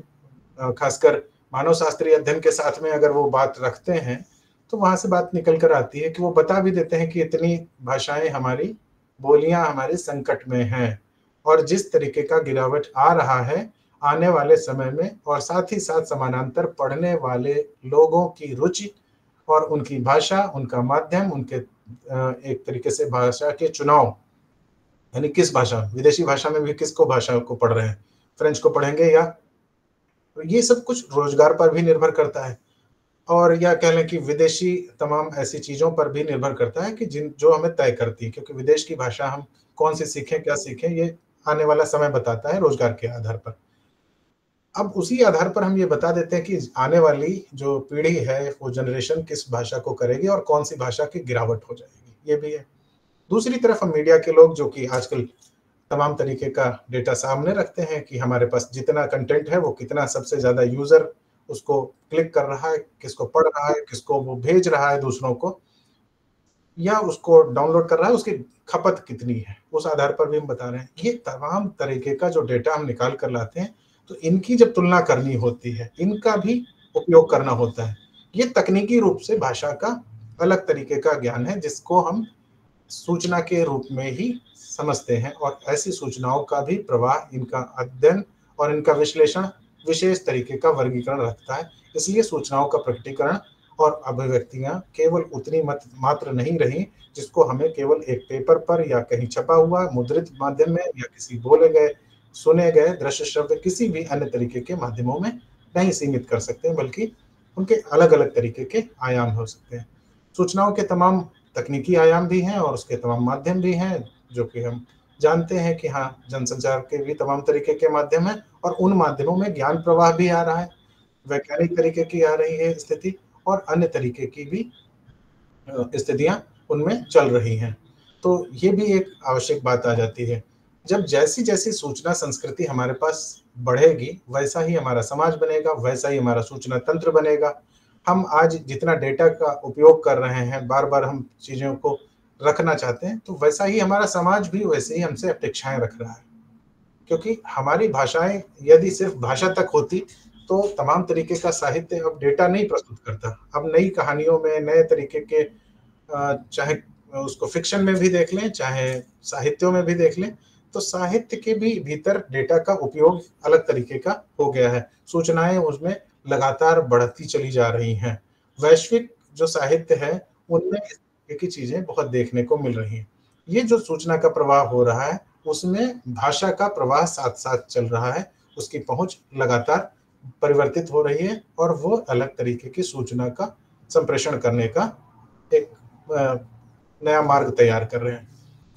खासकर मानव शास्त्रीय अध्ययन के साथ में अगर वो बात रखते हैं, तो वहाँ से बात निकल कर आती है, कि वो बता भी देते हैं कि इतनी भाषाएँ हमारी, बोलियाँ हमारे संकट में हैं, और जिस तरीके का गिरावट आ रहा है आने वाले समय में, और साथ ही साथ समानांतर पढ़ने वाले लोगों की रुचि और उनकी भाषा, उनका माध्यम, उनके एक तरीके से भाषा के चुनाव, यानी किस भाषा, विदेशी भाषा में भी किसको भाषा को पढ़ रहे हैं, फ्रेंच को पढ़ेंगे, या ये सब कुछ रोजगार पर भी निर्भर करता है, और या कह लें कि विदेशी तमाम ऐसी चीज़ों पर भी निर्भर करता है, कि जो हमें तय करती है, क्योंकि विदेश की भाषा हम कौन सी सीखें, क्या सीखें, ये आने वाला समय बताता है रोजगार के आधार पर। अब उसी आधार पर हम ये बता देते हैं कि आने वाली जो पीढ़ी है, वो जनरेशन किस भाषा को करेगी, और कौन सी भाषा की गिरावट हो जाएगी, ये भी है। दूसरी तरफ हम मीडिया के लोग, जो कि आजकल तमाम तरीके का डेटा सामने रखते हैं, कि हमारे पास जितना कंटेंट है, वो कितना सबसे ज़्यादा यूज़र उसको क्लिक कर रहा है, किसको पढ़ रहा है, किसको वो भेज रहा है दूसरों को, या उसको डाउनलोड कर रहा है, उसकी खपत कितनी है, उस आधार पर भी हम बता रहे हैं। ये तमाम तरीके का जो डेटा हम निकाल कर लाते हैं, तो इनकी जब तुलना करनी होती है, इनका भी उपयोग करना होता है। ये तकनीकी रूप से भाषा का अलग तरीके का ज्ञान है, जिसको हम सूचना के रूप में ही समझते हैं, और ऐसी सूचनाओं का भी प्रवाह, इनका अध्ययन और इनका विश्लेषण विशेष तरीके का वर्गीकरण रखता है। इसलिए सूचनाओं का प्रकटीकरण और अभिव्यक्तियां केवल उतनी मात्र नहीं रही, जिसको हमें केवल एक पेपर पर, या कहीं छपा हुआ मुद्रित माध्यम में, या किसी बोले गए, सुने गए दृश्य श्रव्य किसी भी अन्य तरीके के माध्यमों में नहीं सीमित कर सकते हैं, बल्कि उनके अलग-अलग तरीके के आयाम हो सकते हैं। सूचनाओं के तमाम तकनीकी आयाम भी हैं, और उसके तमाम माध्यम भी हैं, जो कि हम जानते हैं कि हाँ, जनसंचार के भी तमाम तरीके के माध्यम हैं, और उन माध्यमों में ज्ञान प्रवाह भी आ रहा है, वैज्ञानिक तरीके की आ रही है स्थिति, और अन्य तरीके की भी स्थितियां उनमें चल रही हैं। तो ये भी एक आवश्यक बात आ जाती है। जब जैसी जैसी सूचना संस्कृति हमारे पास बढ़ेगी, वैसा ही हमारा समाज बनेगा, वैसा ही हमारा सूचना तंत्र बनेगा। हम आज जितना डेटा का उपयोग कर रहे हैं, बार बार हम चीज़ों को रखना चाहते हैं, तो वैसा ही हमारा समाज भी वैसे ही हमसे अपेक्षाएं रख रहा है। क्योंकि हमारी भाषाएं यदि सिर्फ भाषा तक होती, तो तमाम तरीके का साहित्य अब डेटा नहीं प्रस्तुत करता। अब नई कहानियों में नए तरीके के चाहे उसको फिक्शन में भी देख लें, चाहे साहित्यों में भी देख लें, तो साहित्य के भी भीतर डेटा का उपयोग अलग तरीके का हो गया है। सूचनाएं उसमें लगातार बढ़ती चली जा रही हैं। वैश्विक जो साहित्य है, उनमें इस तरीके की चीजें बहुत देखने को मिल रही हैं। ये जो सूचना का प्रवाह हो रहा है, उसमें भाषा का प्रवाह साथ साथ चल रहा है। उसकी पहुंच लगातार परिवर्तित हो रही है और वो अलग तरीके की सूचना का संप्रेषण करने का एक नया मार्ग तैयार कर रहे हैं।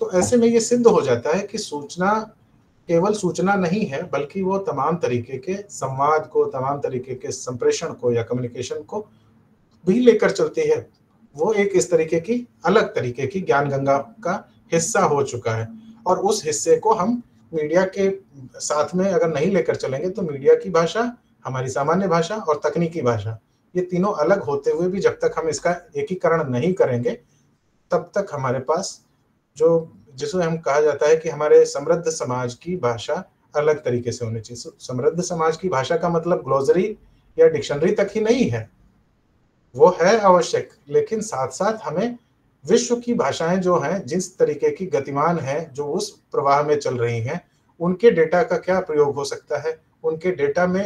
तो ऐसे में ये सिद्ध हो जाता है कि सूचना केवल सूचना नहीं है, बल्कि वो तमाम तरीके के संवाद को, तमाम तरीके के संप्रेषण को या कम्युनिकेशन को भी लेकर चलती है। वो एक इस तरीके की अलग तरीके की ज्ञान गंगा का हिस्सा हो चुका है और उस हिस्से को हम मीडिया के साथ में अगर नहीं लेकर चलेंगे, तो मीडिया की भाषा, हमारी सामान्य भाषा और तकनीकी भाषा, ये तीनों अलग होते हुए भी जब तक हम इसका एकीकरण नहीं करेंगे, तब तक हमारे पास जो जिसे हम कहा जाता है कि हमारे समृद्ध समाज की भाषा अलग तरीके से होनी चाहिए। समृद्ध समाज की भाषा का मतलब ग्लोसरी या डिक्शनरी तक ही नहीं है, वो है आवश्यक, लेकिन साथ साथ हमें विश्व की भाषाएं जो हैं, जिस तरीके की गतिमान है, जो उस प्रवाह में चल रही हैं, उनके डेटा का क्या प्रयोग हो सकता है, उनके डेटा में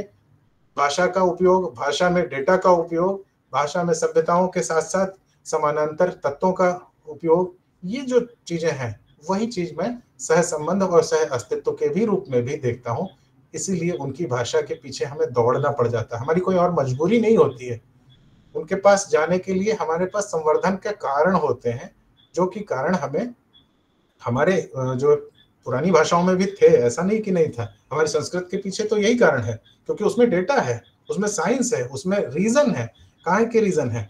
भाषा का उपयोग, भाषा में डेटा का उपयोग, भाषा में सभ्यताओं के साथ साथ समानांतर तत्वों का उपयोग, ये जो चीजें हैं, वही चीज मैं सह संबंध और सह अस्तित्व के भी रूप में भी देखता हूँ। इसीलिए उनकी भाषा के पीछे हमें दौड़ना पड़ जाता है, हमारी कोई और मजबूरी नहीं होती है। उनके पास जाने के लिए हमारे पास संवर्धन के कारण होते हैं, जो कि कारण हमें हमारे जो पुरानी भाषाओं में भी थे, ऐसा नहीं कि नहीं था। हमारी संस्कृत के पीछे तो यही कारण है, क्योंकि उसमें डेटा है, उसमें साइंस है, उसमें रीजन है। काहे के रीजन है?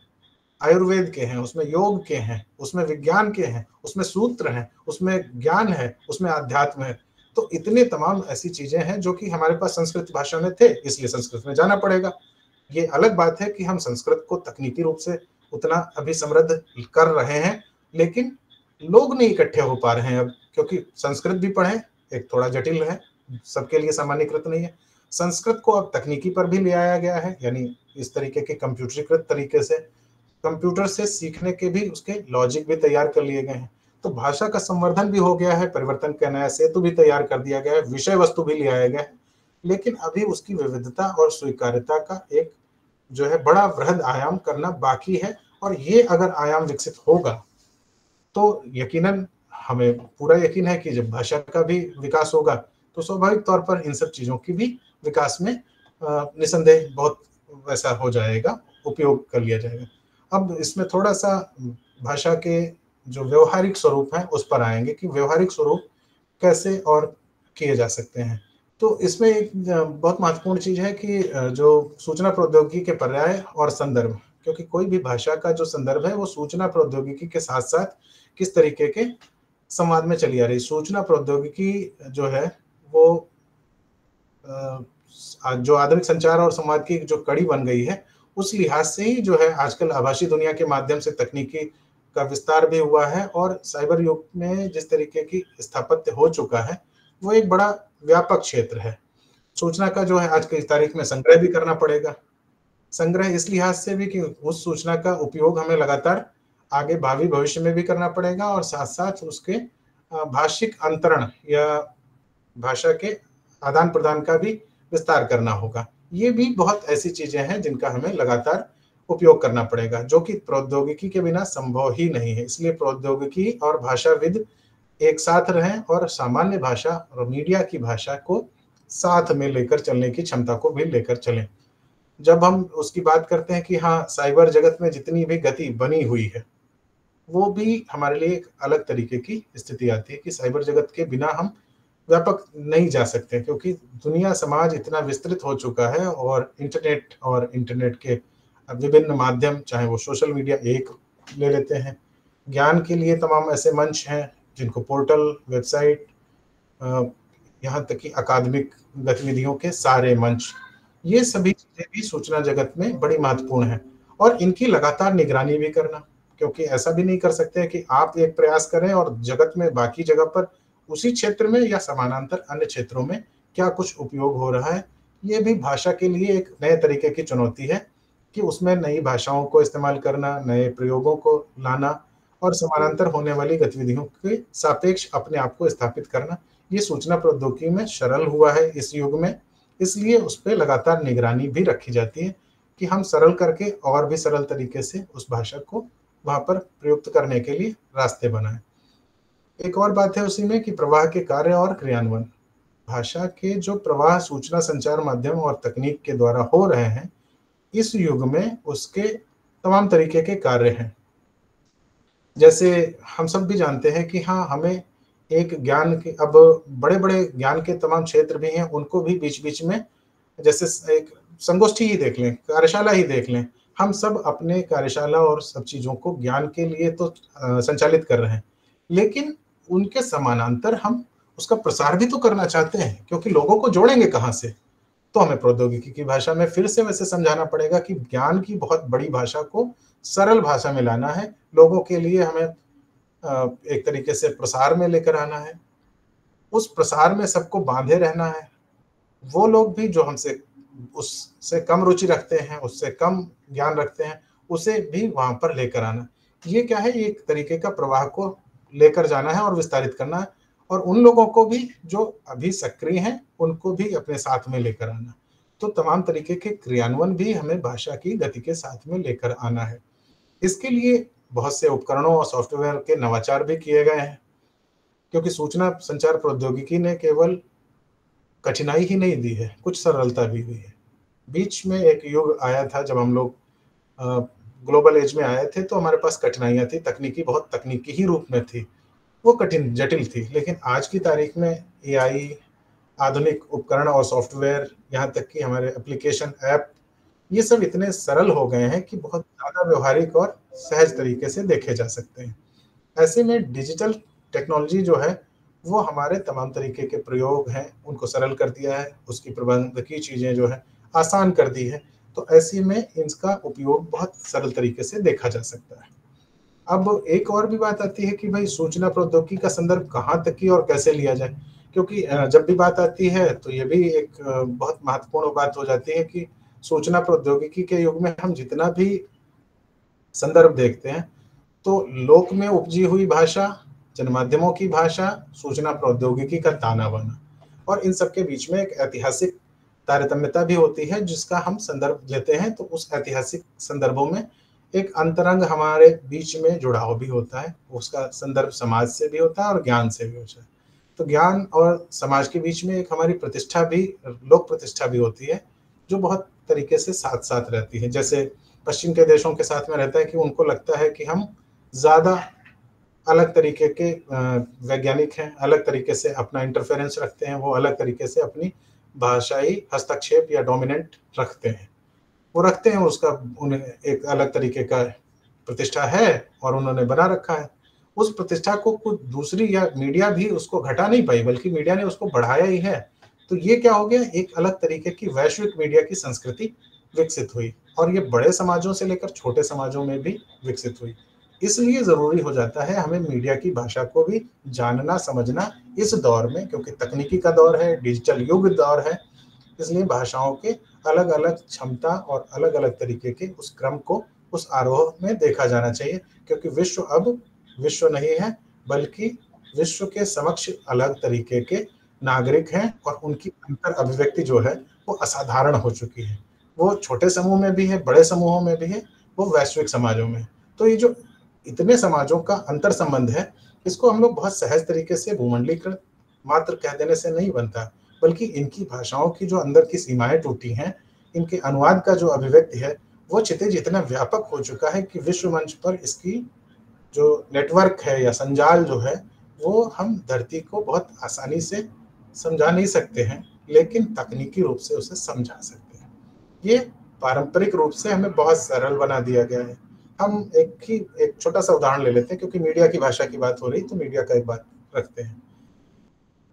आयुर्वेद के हैं, उसमें योग के हैं, उसमें विज्ञान के हैं, उसमें सूत्र हैं, उसमें ज्ञान है, उसमें अध्यात्म है। तो इतने तमाम ऐसी चीजें हैं जो कि हमारे पास संस्कृत भाषा में थे, इसलिए संस्कृत में जाना पड़ेगा। ये अलग बात है कि हम संस्कृत को तकनीकी रूप से उतना अभी समृद्ध कर रहे हैं, लेकिन लोग नहीं इकट्ठे हो पा रहे हैं अब, क्योंकि संस्कृत भी पढ़ें एक थोड़ा जटिल है, सबके लिए सामान्यकृत नहीं है। संस्कृत को अब तकनीकी पर भी ले आया गया है, यानी इस तरीके के कंप्यूटरीकृत तरीके से कंप्यूटर से सीखने के भी उसके लॉजिक भी तैयार कर लिए गए हैं। तो भाषा का संवर्धन भी हो गया है, परिवर्तन का नया सेतु भी तैयार कर दिया गया है, विषय वस्तु भी ले आया गया है, लेकिन अभी उसकी विविधता और स्वीकार्यता का एक जो है बड़ा वृहद आयाम करना बाकी है। और ये अगर आयाम विकसित होगा, तो यकीनन हमें पूरा यकीन है कि जब भाषा का भी विकास होगा, तो स्वाभाविक तौर पर इन सब चीजों की भी विकास में निसंदेह बहुत वैसा हो जाएगा, उपयोग कर लिया जाएगा। अब इसमें थोड़ा सा भाषा के जो व्यवहारिक स्वरूप है उस पर आएंगे कि व्यवहारिक स्वरूप कैसे और किए जा सकते हैं। तो इसमें एक बहुत महत्वपूर्ण चीज है कि जो सूचना प्रौद्योगिकी के पर्याय और संदर्भ, क्योंकि कोई भी भाषा का जो संदर्भ है वो सूचना प्रौद्योगिकी के साथ साथ किस तरीके के संवाद में चली आ रही। सूचना प्रौद्योगिकी जो है वो जो आधुनिक संचार और संवाद की जो कड़ी बन गई है, उस लिहाज से ही जो है आजकल आभासी दुनिया के माध्यम से तकनीकी का विस्तार भी हुआ है और साइबर युग में जिस तरीके की स्थापत्य हो चुका है, वो एक बड़ा व्यापक क्षेत्र है। सूचना का जो है आज की तारीख में संग्रह भी करना पड़ेगा। संग्रह इस लिहाज से भी कि उस सूचना का उपयोग हमें लगातार आगे भावी भविष्य में भी करना पड़ेगा और साथ साथ उसके भाषिक अंतरण या भाषा के आदान प्रदान का भी विस्तार करना होगा। ये भी बहुत ऐसी चीजें हैं जिनका हमें लगातार उपयोग करना पड़ेगा, जो कि प्रौद्योगिकी के बिना संभव ही नहीं है। इसलिए प्रौद्योगिकी और भाषाविद एक साथ रहें और सामान्य भाषा और मीडिया की भाषा को साथ में लेकर चलने की क्षमता को भी लेकर चलें। जब हम उसकी बात करते हैं कि हाँ, साइबर जगत में जितनी भी गति बनी हुई है, वो भी हमारे लिए एक अलग तरीके की स्थिति आती है कि साइबर जगत के बिना हम व्यापक नहीं जा सकते, क्योंकि दुनिया समाज इतना विस्तृत हो चुका है और इंटरनेट के विभिन्न माध्यम, चाहे वो सोशल मीडिया एक ले लेते हैं। ज्ञान के लिए तमाम ऐसे मंच हैं जिनको पोर्टल, वेबसाइट, यहाँ तक कि अकादमिक गतिविधियों के सारे मंच, ये सभी चीज़ें भी सूचना जगत में बड़ी महत्वपूर्ण हैं और इनकी लगातार निगरानी भी करना, क्योंकि ऐसा भी नहीं कर सकते हैं कि आप एक प्रयास करें और जगत में बाकी जगह पर उसी क्षेत्र में या समानांतर अन्य क्षेत्रों में क्या कुछ उपयोग हो रहा है। ये भी भाषा के लिए एक नए तरीके की चुनौती है कि उसमें नई भाषाओं को इस्तेमाल करना, नए प्रयोगों को लाना और समानांतर होने वाली गतिविधियों के सापेक्ष अपने आप को स्थापित करना। ये सूचना प्रौद्योगिकी में सरल हुआ है इस युग में, इसलिए उस पे लगातार निगरानी भी रखी जाती है कि हम सरल करके और भी सरल तरीके से उस भाषा को वहाँ पर प्रयुक्त करने के लिए रास्ते बनाएँ। एक और बात है उसी में कि प्रवाह के कार्य और क्रियान्वयन। भाषा के जो प्रवाह सूचना संचार माध्यम और तकनीक के द्वारा हो रहे हैं, इस युग में उसके तमाम तरीके के कार्य हैं। जैसे हम सब भी जानते हैं कि हाँ, हमें एक ज्ञान के अब बड़े-बड़े ज्ञान के तमाम क्षेत्र भी हैं, उनको भी बीच-बीच में जैसे एक संगोष्ठी ही देख लें, कार्यशाला ही देख लें। हम सब अपने कार्यशाला और सब चीज़ों को ज्ञान के लिए तो संचालित कर रहे हैं, लेकिन उनके समानांतर हम उसका प्रसार भी तो करना चाहते हैं, क्योंकि लोगों को जोड़ेंगे कहाँ से? तो हमें प्रौद्योगिकी की भाषा में फिर से वैसे समझाना पड़ेगा कि ज्ञान की बहुत बड़ी भाषा को सरल भाषा में लाना है, लोगों के लिए हमें एक तरीके से प्रसार में लेकर आना है। उस प्रसार में सबको बाँधे रहना है। वो लोग भी जो हमसे उससे कम रुचि रखते हैं, उससे कम ज्ञान रखते हैं, उसे भी वहाँ पर लेकर आना। ये क्या है, एक तरीके का प्रवाह को लेकर जाना है और विस्तारित करना है और उन लोगों को भी जो अभी सक्रिय हैं, उनको भी अपने साथ में लेकर आना। तो तमाम तरीके के क्रियान्वयन भी हमें भाषा की गति के साथ में लेकर आना है। इसके लिए बहुत से उपकरणों और सॉफ्टवेयर के नवाचार भी किए गए हैं, क्योंकि सूचना संचार प्रौद्योगिकी ने केवल कठिनाई ही नहीं दी है, कुछ सरलता भी दी है। बीच में एक युग आया था जब हम लोग अ, ग्लोबल एज में आए थे, तो हमारे पास कठिनाइयाँ थी, तकनीकी बहुत तकनीकी ही रूप में थी। वो कठिन, जटिल थी, लेकिन आज की तारीख में एआई, आधुनिक उपकरण और सॉफ्टवेयर, यहाँ तक कि हमारे एप्लीकेशन, ऐप, ये सब इतने सरल हो गए हैं कि बहुत ज़्यादा व्यवहारिक और सहज तरीके से देखे जा सकते हैं। ऐसे में डिजिटल टेक्नोलॉजी जो है, वो हमारे तमाम तरीके के प्रयोग हैं, उनको सरल कर दिया है, उसकी प्रबंधकीय चीज़ें जो हैं, आसान कर दी है। तो ऐसे में इनका उपयोग बहुत सरल तरीके से देखा जा सकता है। अब एक और भी बात आती है कि भाई सूचना प्रौद्योगिकी का संदर्भ कहाँ तक की और कैसे लिया जाए? क्योंकि जब भी बात आती है तो ये भी एक बहुत महत्वपूर्ण बात हो जाती है कि सूचना प्रौद्योगिकी के युग में हम जितना भी संदर्भ देखते हैं, तो लोक में उपजी हुई भाषा, जनमाध्यमों की भाषा, सूचना प्रौद्योगिकी का ताना-बाना और इन सब के बीच में एक ऐतिहासिक तारतम्यता भी होती है, जिसका हम संदर्भ लेते हैं, तो उस ऐतिहासिक संदर्भों में एक अंतरंग हमारे बीच में जुड़ाव भी होता है। उसका संदर्भ समाज से भी होता है और ज्ञान से भी होता है। तो ज्ञान और समाज के बीच में एक हमारी प्रतिष्ठा भी, लोक प्रतिष्ठा भी होती है, जो बहुत तरीके से साथ-साथ रहती है। जैसे पश्चिम के देशों के साथ में रहता है कि उनको लगता है कि हम ज़्यादा अलग तरीके के वैज्ञानिक हैं, अलग तरीके से अपना इंटरफेरेंस रखते हैं, वो अलग तरीके से अपनी भाषाई हस्तक्षेप या डोमिनेंट रखते हैं। वो रखते हैं, उसका उन्हें एक अलग तरीके का प्रतिष्ठा है और उन्होंने बना रखा है। उस प्रतिष्ठा को कुछ दूसरी या मीडिया भी उसको घटा नहीं पाई, बल्कि मीडिया ने उसको बढ़ाया ही है। तो ये क्या हो गया, एक अलग तरीके की वैश्विक मीडिया की संस्कृति विकसित हुई और ये बड़े समाजों से लेकर छोटे समाजों में भी विकसित हुई। इसलिए ज़रूरी हो जाता है हमें मीडिया की भाषा को भी जानना, समझना इस दौर में, क्योंकि तकनीकी का दौर है, डिजिटल युग दौर है, इसलिए भाषाओं के अलग-अलग क्षमता और अलग-अलग तरीके के उस क्रम को उस आरोह में देखा जाना चाहिए, क्योंकि विश्व अब विश्व नहीं है, बल्कि विश्व के समक्ष अलग तरीके के नागरिक हैं और उनकी अंतर अभिव्यक्ति जो है, वो असाधारण हो चुकी है। वो छोटे समूह में भी है, बड़े समूहों में भी है, वो वैश्विक समाजों में है। तो ये जो इतने समाजों का अंतर संबंध है, इसको हम लोग बहुत सहज तरीके से भूमंडलीकृत मात्र कह देने से नहीं बनता, बल्कि इनकी भाषाओं की जो अंदर की सीमाएँ टूटी हैं, इनके अनुवाद का जो अभिव्यक्ति है, वो क्षितिज इतना व्यापक हो चुका है कि विश्व मंच पर इसकी जो नेटवर्क है या संजाल जो है, वो हम धरती को बहुत आसानी से समझा नहीं सकते हैं, लेकिन तकनीकी रूप से उसे समझा सकते हैं। ये पारंपरिक रूप से हमें बहुत सरल बना दिया गया है। हम एक छोटा सा उदाहरण ले लेते हैं, क्योंकि मीडिया की भाषा की बात हो रही, तो मीडिया का एक बात रखते हैं।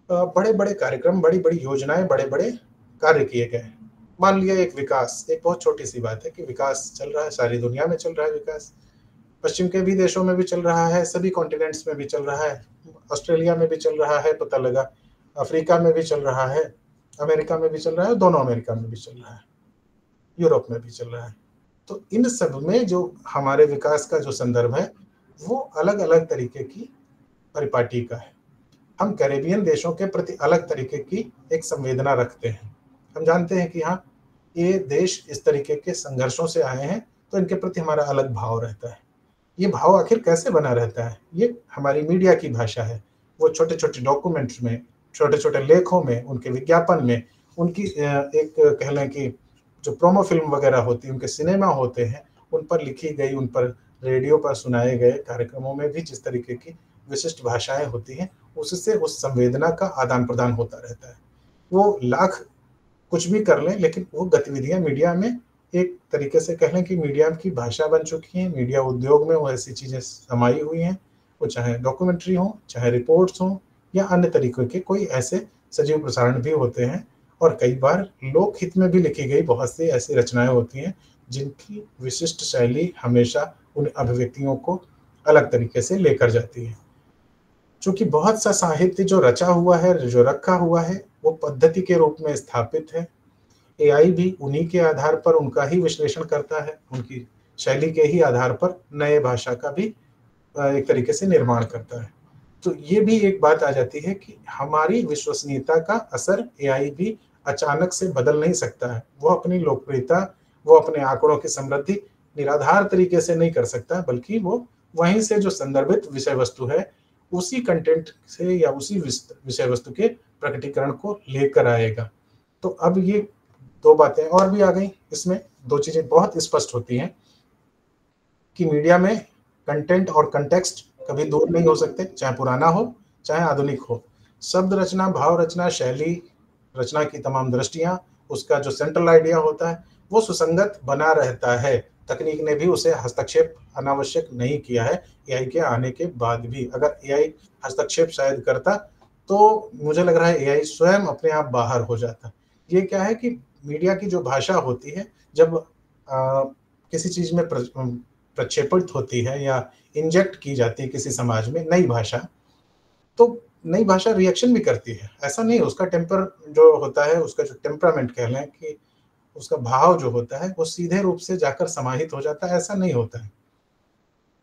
बड़े-बड़े कार्यक्रम, बड़ी-बड़ी योजनाएँ, बड़े-बड़े कार्य किए गए। मान लिया एक विकास, एक बहुत छोटी-सी बात है कि विकास चल रहा है, सारी दुनिया में चल रहा है विकास। पश्चिम के भी देशों में भी चल रहा है, सभी कॉन्टिनेंट्स में भी चल रहा है, ऑस्ट्रेलिया में भी चल रहा है, पता लगा, अफ्रीका में भी चल रहा है, अमेरिका में भी चल रहा है, दोनों अमेरिका में भी चल रहा है, यूरोप में भी चल रहा है। तो इन सब में जो हमारे विकास का जो संदर्भ है, वो अलग-अलग तरीके की परिपाटी का है। हम कैरेबियन देशों के प्रति अलग तरीके की एक संवेदना रखते हैं। हम जानते हैं कि हाँ, ये देश इस तरीके के संघर्षों से आए हैं, तो इनके प्रति हमारा अलग भाव रहता है। ये भाव आखिर कैसे बना रहता है? ये हमारी मीडिया की भाषा है। वो छोटे-छोटे डॉक्यूमेंट्स में, छोटे-छोटे लेखों में, उनके विज्ञापन में, उनकी एक कह लें कि जो प्रोमो फ़िल्म वगैरह होती है, उनके सिनेमा होते हैं, उन पर लिखी गई, उन पर रेडियो पर सुनाए गए कार्यक्रमों में भी जिस तरीके की विशिष्ट भाषाएँ होती हैं, उससे उस संवेदना का आदान-प्रदान होता रहता है। वो लाख कुछ भी कर लें, लेकिन वो गतिविधियाँ मीडिया में एक तरीके से कह लें कि मीडिया की भाषा बन चुकी हैं। मीडिया उद्योग में वो ऐसी चीज़ें समाई हुई हैं, वो चाहे डॉक्यूमेंट्री हो, चाहे रिपोर्ट्स हों या अन्य तरीकों के कोई ऐसे सजीव प्रसारण भी होते हैं, और कई बार लोकहित में भी लिखी गई बहुत सी ऐसी रचनाएँ होती हैं, जिनकी विशिष्ट शैली हमेशा उन अभिव्यक्तियों को अलग तरीके से लेकर जाती है। चूँकि बहुत सा साहित्य जो रचा हुआ है, जो रखा हुआ है, वो पद्धति के रूप में स्थापित है। एआई भी उन्हीं के आधार पर उनका ही विश्लेषण करता है, उनकी शैली के ही आधार पर नए भाषा का भी एक तरीके से निर्माण करता है। तो ये भी एक बात आ जाती है कि हमारी विश्वसनीयता का असर एआई भी अचानक से बदल नहीं सकता है। वो अपनी लोकप्रियता, वो अपने आँकड़ों की समृद्धि निराधार तरीके से नहीं कर सकता, बल्कि वो वहीं से जो संदर्भित विषय वस्तु है, उसी कंटेंट से या उसी विषय वस्तु के प्रकटीकरण को लेकर आएगा। तो अब ये 2 बातें और भी आ गई इसमें, 2 चीज़ें बहुत स्पष्ट होती हैं कि मीडिया में कंटेंट और कॉन्टेक्स्ट कभी दूर नहीं हो सकते, चाहे पुराना हो, चाहे आधुनिक हो। शब्द रचना, भाव रचना, शैली रचना की तमाम दृष्टियाँ, उसका जो सेंट्रल आइडिया होता है, वो सुसंगत बना रहता है। तकनीक ने भी उसे हस्तक्षेप अनावश्यक नहीं किया है, एआई के आने के बाद भी। अगर एआई हस्तक्षेप शायद करता, तो मुझे लग रहा है एआई स्वयं अपने आप बाहर हो जाता। ये क्या है कि मीडिया की जो भाषा होती है, जब किसी चीज़ में प्रक्षेपित होती है या इंजेक्ट की जाती है किसी समाज में नई भाषा, तो नई भाषा रिएक्शन भी करती है। ऐसा नहीं है, उसका टेम्पर जो होता है, उसका जो टेम्परामेंट कह लें कि उसका भाव जो होता है, वो सीधे रूप से जाकर समाहित हो जाता है, ऐसा नहीं होता है।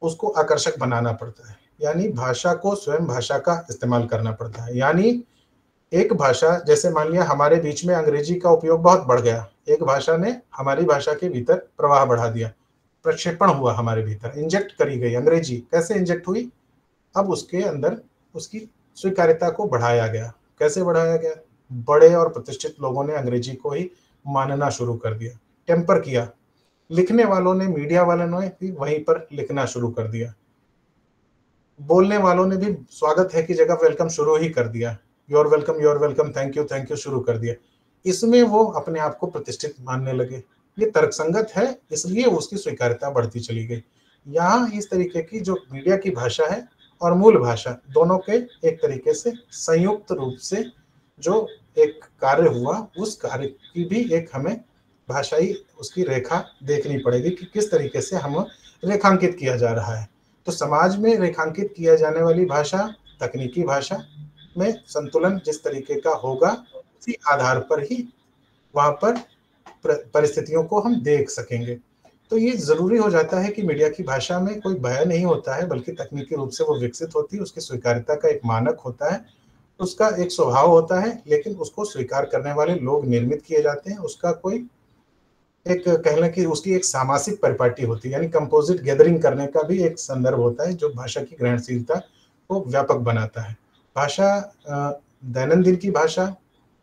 उसको आकर्षक बनाना पड़ता है। यानी भाषा को स्वयं भाषा का इस्तेमाल करना पड़ता है। यानी एक भाषा, जैसे मान लिया हमारे बीच में अंग्रेजी का उपयोग बहुत बढ़ गया। एक भाषा ने हमारी भाषा के भीतर प्रवाह बढ़ा दिया। प्रक्षेपण हुआ हमारे भीतर, इंजेक्ट करी गई अंग्रेजी। कैसे इंजेक्ट हुई? अब उसके अंदर उसकी स्वीकार्यता को बढ़ाया गया। कैसे बढ़ाया गया? बड़े और प्रतिष्ठित लोगों ने अंग्रेजी को ही मानना शुरू कर दिया, टेम्पर किया। लिखने वालों ने, मीडिया वालों ने भी वहीं पर लिखना शुरू कर दिया। बोलने वालों ने भी स्वागत है की जगह वेलकम शुरू ही कर दिया। योर वेलकम, थैंक यू शुरू कर दिया। इसमें वो अपने आप को प्रतिष्ठित मानने लगे। ये तर्कसंगत है, इसलिए उसकी स्वीकार्यता बढ़ती चली गई। यहाँ इस तरीके की जो मीडिया की भाषा है और मूल भाषा, दोनों के एक तरीके से संयुक्त रूप से जो एक कार्य हुआ, उस कार्य की भी एक हमें भाषाई उसकी रेखा देखनी पड़ेगी कि किस तरीके से हम रेखांकित किया जा रहा है। तो समाज में रेखांकित किया जाने वाली भाषा, तकनीकी भाषा में संतुलन जिस तरीके का होगा, उसी आधार पर ही वहाँ पर परिस्थितियों को हम देख सकेंगे। तो ये ज़रूरी हो जाता है कि मीडिया की भाषा में कोई भय नहीं होता है, बल्कि तकनीकी रूप से वो विकसित होती है, उसकी स्वीकार्यता का एक मानक होता है, उसका एक स्वभाव होता है, लेकिन उसको स्वीकार करने वाले लोग निर्मित किए जाते हैं। उसका कोई एक कह लें कि उसकी एक सामासिक परिपाटी होती है, यानी कंपोजिट गैदरिंग करने का भी एक संदर्भ होता है, जो भाषा की ग्रहणशीलता को व्यापक बनाता है। भाषा दैनंदिन की भाषा,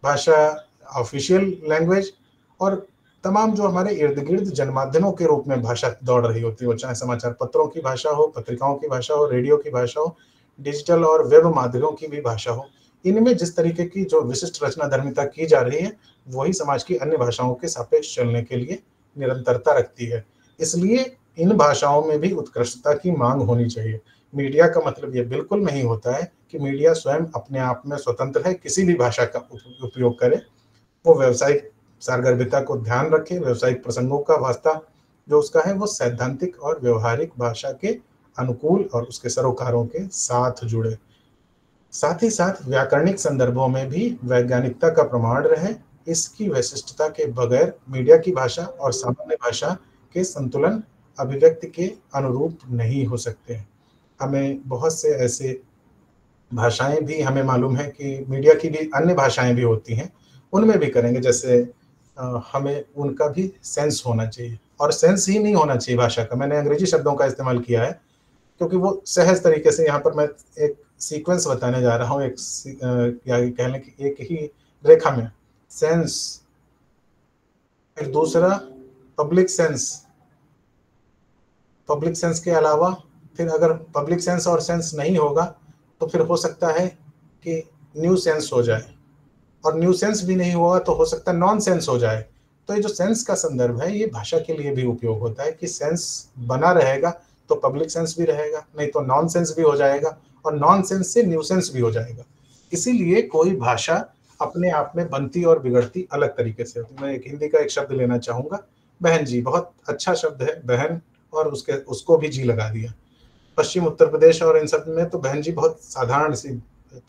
भाषा ऑफ़िशियल लैंग्वेज और तमाम जो हमारे इर्द-गिर्द जनमाध्यमों के रूप में भाषा दौड़ रही होती है, वो चाहे समाचार पत्रों की भाषा हो, पत्रिकाओं की भाषा हो, रेडियो की भाषा हो, डिजिटल और वेब माध्यमों की भी भाषा हो। इनमें जिस तरीके की जो विशिष्ट रचनाधर्मिता की जा रही है, वही समाज की अन्य भाषाओं के सापेक्ष चलने के लिए निरंतरता रखती है। इसलिए इन भाषाओं में भी उत्कृष्टता की मांग होनी चाहिए। मीडिया का मतलब ये बिल्कुल नहीं होता है कि मीडिया स्वयं अपने आप में स्वतंत्र है, किसी भी भाषा का उपयोग करे। वो व्यावसायिक सारगर्भिता को ध्यान रखे, व्यावसायिक प्रसंगों का वास्ता जो उसका है वो सैद्धांतिक और व्यवहारिक भाषा के अनुकूल और उसके सरोकारों के साथ जुड़े। साथ ही साथ व्याकरणिक संदर्भों में भी वैज्ञानिकता का प्रमाण रहे। इसकी विशिष्टता के बगैर मीडिया की भाषा और सामान्य भाषा के संतुलन अभिव्यक्ति के अनुरूप नहीं हो सकते हैं। हमें बहुत से ऐसे भाषाएं भी हमें मालूम है कि मीडिया की भी अन्य भाषाएं भी होती हैं, उनमें भी करेंगे। जैसे हमें उनका भी सेंस होना चाहिए, और सेंस ही नहीं होना चाहिए भाषा का। मैंने अंग्रेजी शब्दों का इस्तेमाल किया है क्योंकि वो सहज तरीके से, यहाँ पर मैं एक सीक्वेंस बताने जा रहा हूँ, या कह लें कि एक ही रेखा में सेंस, फिर दूसरा पब्लिक सेंस, पब्लिक सेंस के अलावा फिर अगर पब्लिक सेंस और सेंस नहीं होगा तो फिर हो सकता है कि न्यू सेंस हो जाए, और न्यू सेंस भी नहीं होगा तो हो सकता है नॉन सेंस हो जाए। तो ये जो सेंस का संदर्भ है ये भाषा के लिए भी उपयोग होता है कि सेंस बना रहेगा तो पब्लिक सेंस भी रहेगा, नहीं तो नॉन सेंस भी हो जाएगा, और नॉन सेंस से न्यू सेंस भी हो जाएगा। इसीलिए कोई भाषा अपने आप में बनती और बिगड़ती अलग तरीके से होती है। मैं एक हिंदी का एक शब्द लेना चाहूंगा, बहन जी, बहुत अच्छा शब्द है बहन, और उसको भी जी लगा दिया। पश्चिम उत्तर प्रदेश और इन सब में तो बहन जी बहुत साधारण सी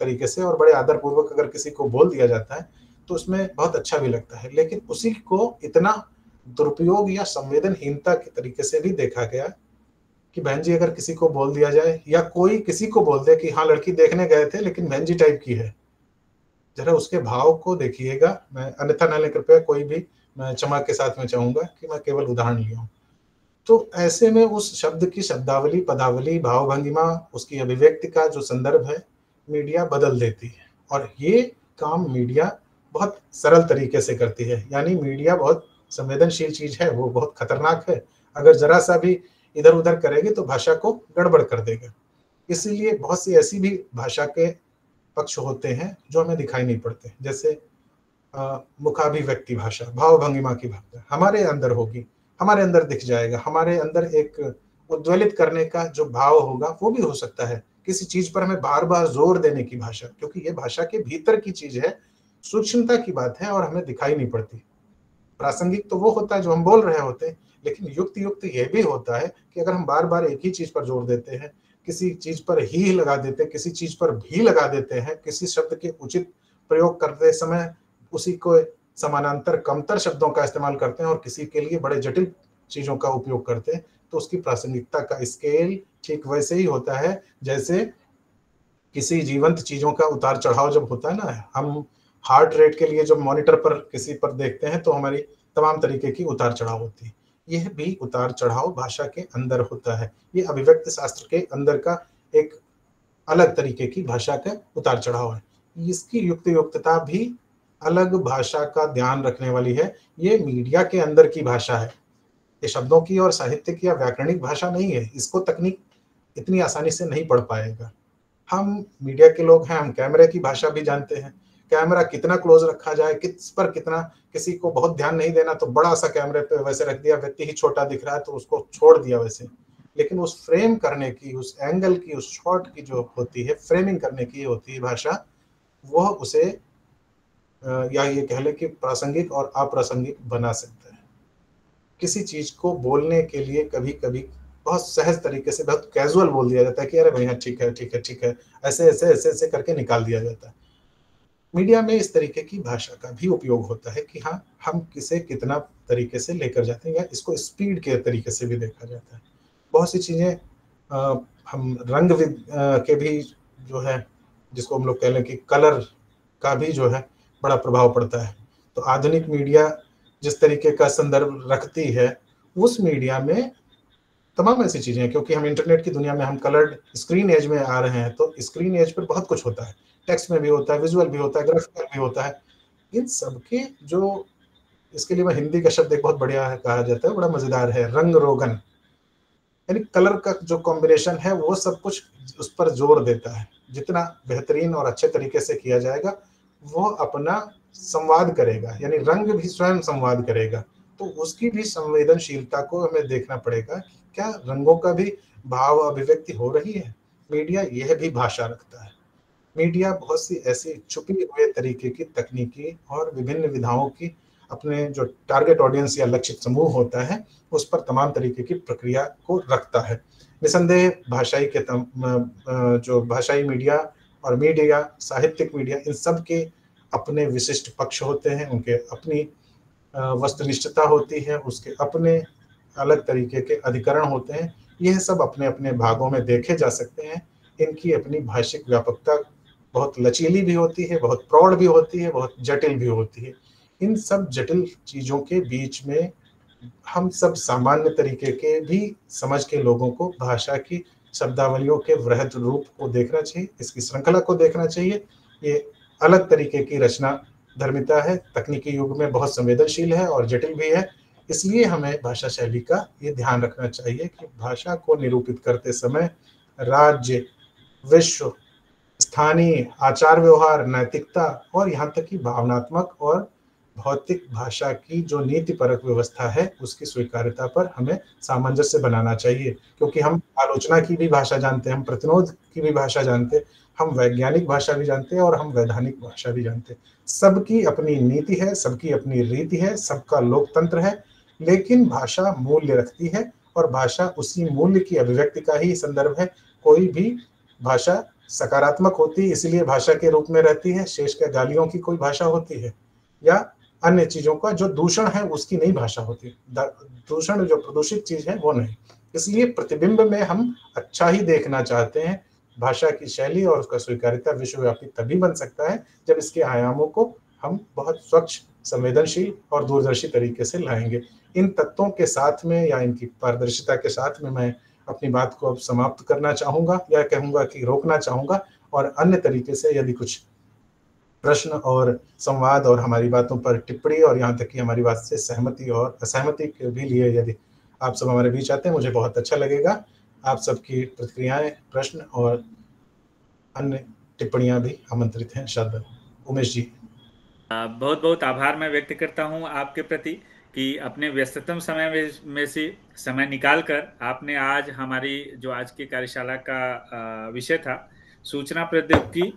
तरीके से और बड़े आदर पूर्वक अगर किसी को बोल दिया जाता है तो उसमें बहुत अच्छा भी लगता है। लेकिन उसी को इतना दुरुपयोग या संवेदनहीनता के तरीके से भी देखा गया कि बहन जी अगर किसी को बोल दिया जाए, या कोई किसी को बोल दे कि हाँ लड़की देखने गए थे लेकिन बहन जी टाइप की है, जरा उसके भाव को देखिएगा। मैं अन्यथा न ले, कृपया कोई भी, मैं क्षमा के साथ में चाहूंगा कि मैं केवल उदाहरण लिया हूँ। तो ऐसे में उस शब्द की शब्दावली, पदावली, भाव-भंगिमा, उसकी अभिव्यक्ति का जो संदर्भ है, मीडिया बदल देती है, और ये काम मीडिया बहुत सरल तरीके से करती है। यानी मीडिया बहुत संवेदनशील चीज़ है, वो बहुत खतरनाक है। अगर ज़रा-सा भी इधर-उधर करेगी तो भाषा को गड़बड़ कर देगा। इसीलिए बहुत सी ऐसी भी भाषा के पक्ष होते हैं जो हमें दिखाई नहीं पड़ते। जैसे मुखाभिव्यक्ति भाषा, भाव-भंगिमा की भाषा हमारे अंदर होगी, हमारे अंदर दिख जाएगा, हमारे अंदर एक उद्वेलित करने का जो भाव होगा वो भी हो सकता है। किसी चीज़ पर हमें बार-बार ज़ोर देने की भाषा, क्योंकि ये भाषा के भीतर की चीज़ है, सूक्ष्मता की बात है और हमें दिखाई नहीं पड़ती। प्रासंगिक तो वो होता है जो हम बोल रहे होते हैं, लेकिन युक्त ये भी होता है कि अगर हम बार-बार एक ही चीज़ पर जोर देते हैं, किसी चीज़ पर ही लगा देते हैं, किसी चीज़ पर भी लगा देते हैं, किसी शब्द के उचित प्रयोग करते समय उसी को समानांतर कमतर शब्दों का इस्तेमाल करते हैं और किसी के लिए बड़े जटिल चीज़ों का उपयोग करते हैं, तो उसकी प्रासंगिकता का स्केल ठीक वैसे ही होता है जैसे किसी जीवंत चीज़ों का उतार-चढ़ाव जब होता है ना, हम हार्ट रेट के लिए जब मॉनिटर पर किसी पर देखते हैं तो हमारी तमाम तरीके की उतार-चढ़ाव होती है। यह भी उतार-चढ़ाव भाषा के अंदर होता है। ये अभिव्यक्ति शास्त्र के अंदर का एक अलग तरीके की भाषा का उतार-चढ़ाव है। इसकी युक्तियुक्तता भी अलग भाषा का ध्यान रखने वाली है। ये मीडिया के अंदर की भाषा है। ये शब्दों की और साहित्य की या व्याकरणिक भाषा नहीं है। इसको तकनीक इतनी आसानी से नहीं पढ़ पाएगा। हम मीडिया के लोग हैं, हम कैमरे की भाषा भी जानते हैं। कैमरा कितना क्लोज रखा जाए, किस पर कितना, किसी को बहुत ध्यान नहीं देना तो बड़ा-सा कैमरे पे वैसे रख दिया, व्यक्ति ही छोटा दिख रहा है तो उसको छोड़ दिया वैसे। लेकिन उस फ्रेम करने की, उस एंगल की, उस शॉट की जो होती है, फ्रेमिंग करने की होती है भाषा, वह उसे या ये कह लें कि प्रासंगिक और अप्रासंगिक बना सकता है। किसी चीज़ को बोलने के लिए कभी-कभी बहुत सहज तरीके से, बहुत कैज़ुअल बोल दिया जाता है कि अरे भैया ठीक है, ठीक है, ठीक है। ऐसे करके निकाल दिया जाता है। मीडिया में इस तरीके की भाषा का भी उपयोग होता है कि हाँ, हम किसे कितना तरीके से लेकर जाते हैं, या इसको स्पीड के तरीके से भी देखा जाता है। बहुत सी चीज़ें हम के भी जो है, जिसको हम लोग कह लें कि कलर का भी जो है बड़ा प्रभाव पड़ता है। तो आधुनिक मीडिया जिस तरीके का संदर्भ रखती है, उस मीडिया में तमाम ऐसी चीज़ें हैं, क्योंकि हम इंटरनेट की दुनिया में, हम कलर्ड स्क्रीन एज में आ रहे हैं, तो स्क्रीन एज पर बहुत कुछ होता है। टेक्स्ट में भी होता है, विजुअल भी होता है, ग्राफिकल भी होता है। इन सब के जो, इसके लिए मैं हिंदी का शब्द एक बहुत बढ़िया है, कहा जाता है, बड़ा मज़ेदार है, रंग-रोगन। यानी कलर का जो कॉम्बिनेशन है वो सब कुछ उस पर जोर देता है। जितना बेहतरीन और अच्छे तरीके से किया जाएगा, वो अपना संवाद करेगा, यानी रंग भी स्वयं संवाद करेगा। तो उसकी भी संवेदनशीलता को हमें देखना पड़ेगा क्या रंगों का भी भाव अभिव्यक्ति हो रही है? मीडिया यह भी भाषा रखता है। मीडिया बहुत सी ऐसी छुपी हुए तरीके की तकनीकी और विभिन्न विधाओं की अपने जो टारगेट ऑडियंस या लक्षित समूह होता है, उस पर तमाम तरीके की प्रक्रिया को रखता है। निसंदेह भाषाई के जो भाषाई मीडिया और मीडिया, साहित्यिक मीडिया, इन सब के अपने विशिष्ट पक्ष होते हैं, उनके अपनी वस्तुनिष्ठता होती है, उसके अपने अलग तरीके के अधिकरण होते हैं। यह सब अपने-अपने भागों में देखे जा सकते हैं। इनकी अपनी भाषिक व्यापकता बहुत लचीली भी होती है, बहुत प्रौढ़ भी होती है, बहुत जटिल भी होती है। इन सब जटिल चीज़ों के बीच में हम सब सामान्य तरीके के भी समझ के लोगों को भाषा की शब्दावलियों के वृहद रूप को देखना चाहिए, इसकी श्रृंखला को देखना चाहिए। ये अलग तरीके की रचना धर्मिता है, तकनीकी युग में बहुत संवेदनशील है और जटिल भी है। इसलिए हमें भाषा शैली का ये ध्यान रखना चाहिए कि भाषा को निरूपित करते समय राज्य, विश्व, स्थानीय आचार व्यवहार, नैतिकता और यहाँ तक कि भावनात्मक और भौतिक भाषा की जो नीतिपरक व्यवस्था है, उसकी स्वीकार्यता पर हमें सामंजस्य बनाना चाहिए। क्योंकि हम आलोचना की भी भाषा जानते हैं, हम प्रतिरोध की भी भाषा जानते हैं, हम वैज्ञानिक भाषा भी जानते हैं और हम वैधानिक भाषा भी जानते हैं। सबकी अपनी नीति है, सबकी अपनी रीति है, सबका लोकतंत्र है, लेकिन भाषा मूल्य रखती है और भाषा उसी मूल्य की अभिव्यक्ति का ही संदर्भ है। कोई भी भाषा सकारात्मक होती है, इसलिए भाषा के रूप में रहती है, शेष क्या गालियों की कोई भाषा होती है? या अन्य चीज़ों का जो दूषण है उसकी नहीं भाषा होती। दूषण जो प्रदूषित चीज़ है वो नहीं। इसलिए प्रतिबिंब में हम अच्छा ही देखना चाहते हैं। भाषा की शैली और उसका स्वीकार्यता विश्वव्यापी तभी बन सकता है जब इसके आयामों को हम बहुत स्वच्छ, संवेदनशील और दूरदर्शी तरीके से लाएँगे। इन तत्वों के साथ में या इनकी पारदर्शिता के साथ में मैं अपनी बात को अब समाप्त करना चाहूँगा या कहूँगा कि रोकना चाहूँगा, और अन्य तरीके से यदि कुछ प्रश्न और संवाद और हमारी बातों पर टिप्पणी और यहाँ तक कि हमारी बात से सहमति और असहमति के भी लिए यदि आप सब हमारे बीच आते हैं, मुझे बहुत अच्छा लगेगा। आप सबकी प्रतिक्रियाएँ, प्रश्न और अन्य टिप्पणियाँ भी आमंत्रित हैं। शायद उमेश जी। बहुत-बहुत आभार मैं व्यक्त करता हूँ आपके प्रति कि अपने व्यस्ततम समय में से समय निकाल कर आपने आज हमारी जो आज की कार्यशाला का विषय था, सूचना प्रौद्योगिकी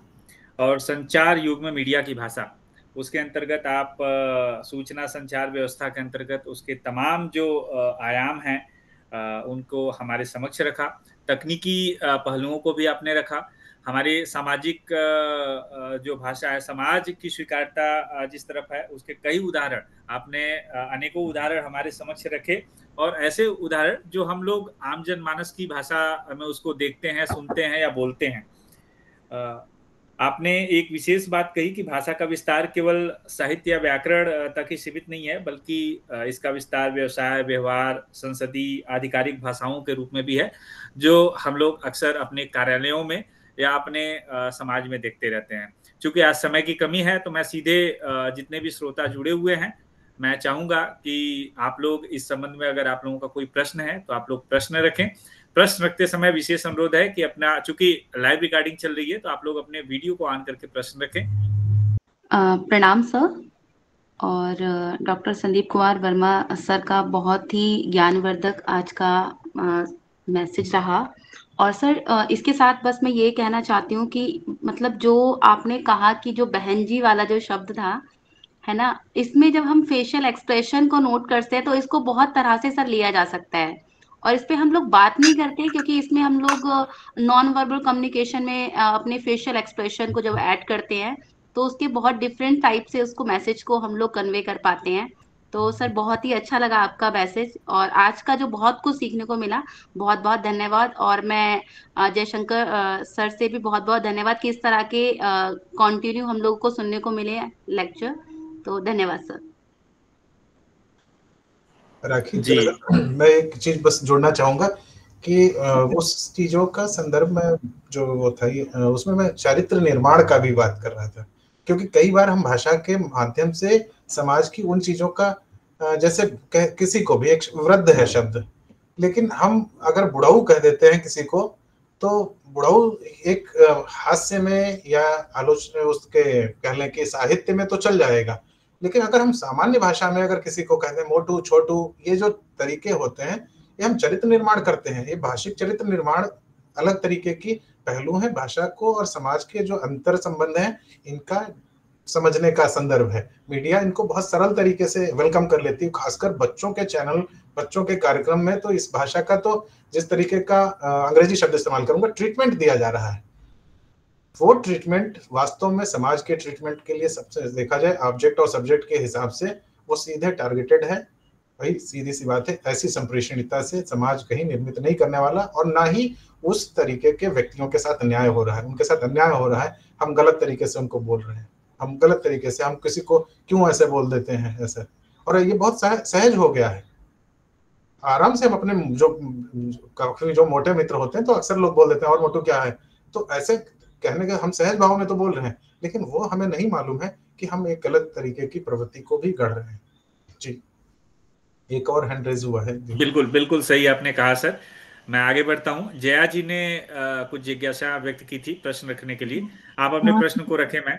और संचार युग में मीडिया की भाषा, उसके अंतर्गत आप सूचना संचार व्यवस्था के अंतर्गत उसके तमाम जो आयाम हैं उनको हमारे समक्ष रखा। तकनीकी पहलुओं को भी आपने रखा। हमारी सामाजिक जो भाषा है, समाज की स्वीकार्यता जिस तरफ है, उसके कई उदाहरण आपने अनेकों उदाहरण हमारे समक्ष रखे और ऐसे उदाहरण जो हम लोग आम जनमानस की भाषा में उसको देखते हैं, सुनते हैं या बोलते हैं। आपने एक विशेष बात कही कि भाषा का विस्तार केवल साहित्य या व्याकरण तक ही सीमित नहीं है, बल्कि इसका विस्तार व्यवसाय, व्यवहार, संसदीय, आधिकारिक भाषाओं के रूप में भी है, जो हम लोग अक्सर अपने कार्यालयों में या अपने समाज में देखते रहते हैं। चूँकि आज समय की कमी है, तो मैं सीधे जितने भी श्रोता जुड़े हुए हैं, मैं चाहूँगा कि आप लोग इस संबंध में अगर आप लोगों का कोई प्रश्न है, तो आप लोग प्रश्न रखें। प्रश्न रखते समय विशेष अनुरोध है कि अपना, चूँकि लाइव रिकॉर्डिंग चल रही है, तो आप लोग अपने वीडियो को ऑन करके प्रश्न रखें। प्रणाम सर, और डॉक्टर संदीप कुमार वर्मा सर का बहुत ही ज्ञानवर्धक आज का मैसेज रहा। और सर इसके साथ बस मैं ये कहना चाहती हूँ कि मतलब जो आपने कहा कि जो बहन जी वाला जो शब्द था, है ना, इसमें जब हम फेशियल एक्सप्रेशन को नोट करते हैं तो इसको बहुत तरह से सर लिया जा सकता है, और इस पे हम लोग बात नहीं करते क्योंकि इसमें हम लोग नॉन वर्बल कम्युनिकेशन में अपने फेशियल एक्सप्रेशन को जब ऐड करते हैं तो उसके बहुत डिफरेंट टाइप से उसको मैसेज को हम लोग कन्वे कर पाते हैं। तो सर बहुत ही अच्छा लगा आपका मैसेज, और आज का जो बहुत कुछ सीखने को मिला, बहुत बहुत धन्यवाद। और मैं जयशंकर सर से भी बहुत बहुत धन्यवाद कि इस तरह के कंटिन्यू हम लोग को सुनने को मिले लेक्चर। तो धन्यवाद सर। राखी, मैं एक चीज बस जोड़ना चाहूंगा कि उस चीजों का संदर्भ में जो वो था, उसमें मैं चारित्र निर्माण का भी बात कर रहा था, क्योंकि कई बार हम भाषा के माध्यम से समाज की उन चीजों का, जैसे किसी को भी, एक वृद्ध है शब्द, लेकिन हम अगर बुढ़ऊ कह देते हैं किसी को, तो बुढ़ऊ एक हास्य में या आलोचना उसके कह लें कि साहित्य में तो चल जाएगा, लेकिन अगर हम सामान्य भाषा में अगर किसी को कहते हैं मोटू, छोटू, ये जो तरीके होते हैं, ये हम चरित्र निर्माण करते हैं। ये भाषिक चरित्र निर्माण अलग तरीके की पहलू है। भाषा को और समाज के जो अंतर संबंध हैं, इनका समझने का संदर्भ है। मीडिया इनको बहुत सरल तरीके से वेलकम कर लेती है, खासकर बच्चों के चैनल, बच्चों के कार्यक्रम में तो इस भाषा का तो जिस तरीके का अंग्रेजी शब्द इस्तेमाल करूंगा, ट्रीटमेंट दिया जा रहा है, वो ट्रीटमेंट वास्तव में समाज के ट्रीटमेंट के लिए सबसे देखा जाए ऑब्जेक्ट और सब्जेक्ट के हिसाब से वो सीधे टारगेटेड है। भाई सीधी सी बात है, ऐसी संप्रेषणीयता से समाज कहीं निर्मित नहीं करने वाला, और ना ही उस तरीके के व्यक्तियों के साथ अन्याय हो रहा है। उनके साथ अन्याय हो रहा है, हम गलत तरीके से उनको बोल रहे हैं, हम गलत तरीके से हम किसी को क्यों ऐसे बोल देते हैं ऐसे, और ये बहुत सहज हो गया है। आराम से हम अपने जो मोटे मित्र होते हैं तो अक्सर लोग बोल देते हैं और मोटू क्या है, तो ऐसे कहने के हम सहज भाव में तो बोल रहे हैं, लेकिन वो हमें नहीं मालूम है कि हम एक गलत तरीके की प्रवृत्ति को भी गढ़ रहे हैं। जी, एक और हैंड रेज हुआ है। बिल्कुल बिल्कुल सही आपने कहा सर। मैं आगे बढ़ता हूँ। जया जी ने कुछ जिज्ञासा व्यक्त की थी प्रश्न रखने के लिए, आप अपने प्रश्न को रखें। मैं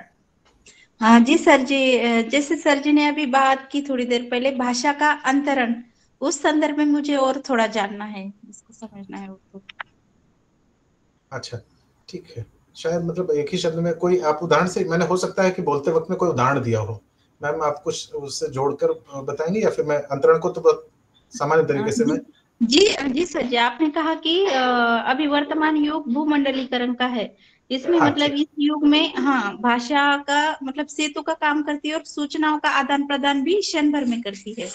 हाँ जी सर जी, जैसे सर जी ने अभी बात की थोड़ी देर पहले भाषा का अंतरण, उस संदर्भ में मुझे और थोड़ा जानना है, इसको समझना है। अच्छा ठीक है, शायद मतलब एक ही शब्द में कोई आप उदाहरण से, मैंने हो सकता है कि बोलते वक्त में कोई उदाहरण दिया हो, मैम आप कुछ उससे जोड़कर बताएंगे, या फिर मैं अंतरण को तो बहुत सामान्य तरीके से मैं जी सर जी, आपने कहा कि अभी वर्तमान युग भूमंडलीकरण का है, इसमें हाँ, मतलब इस युग में हाँ भाषा का मतलब सेतु का काम करती है और सूचनाओं का आदान प्रदान भी क्षण भर में करती है।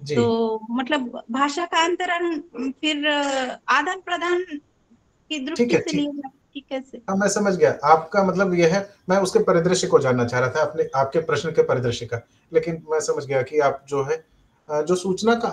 जी। तो मतलब भाषा का अंतरण फिर आदान प्रदान की दृष्टि से लिया कैसे? हाँ, मैं समझ गया आपका मतलब यह है, मैं उसके परिदृश्य को जानना चाह रहा था, अपने आपके प्रश्न के परिदृश्य का, लेकिन मैं समझ गया कि आप जो है जो सूचना का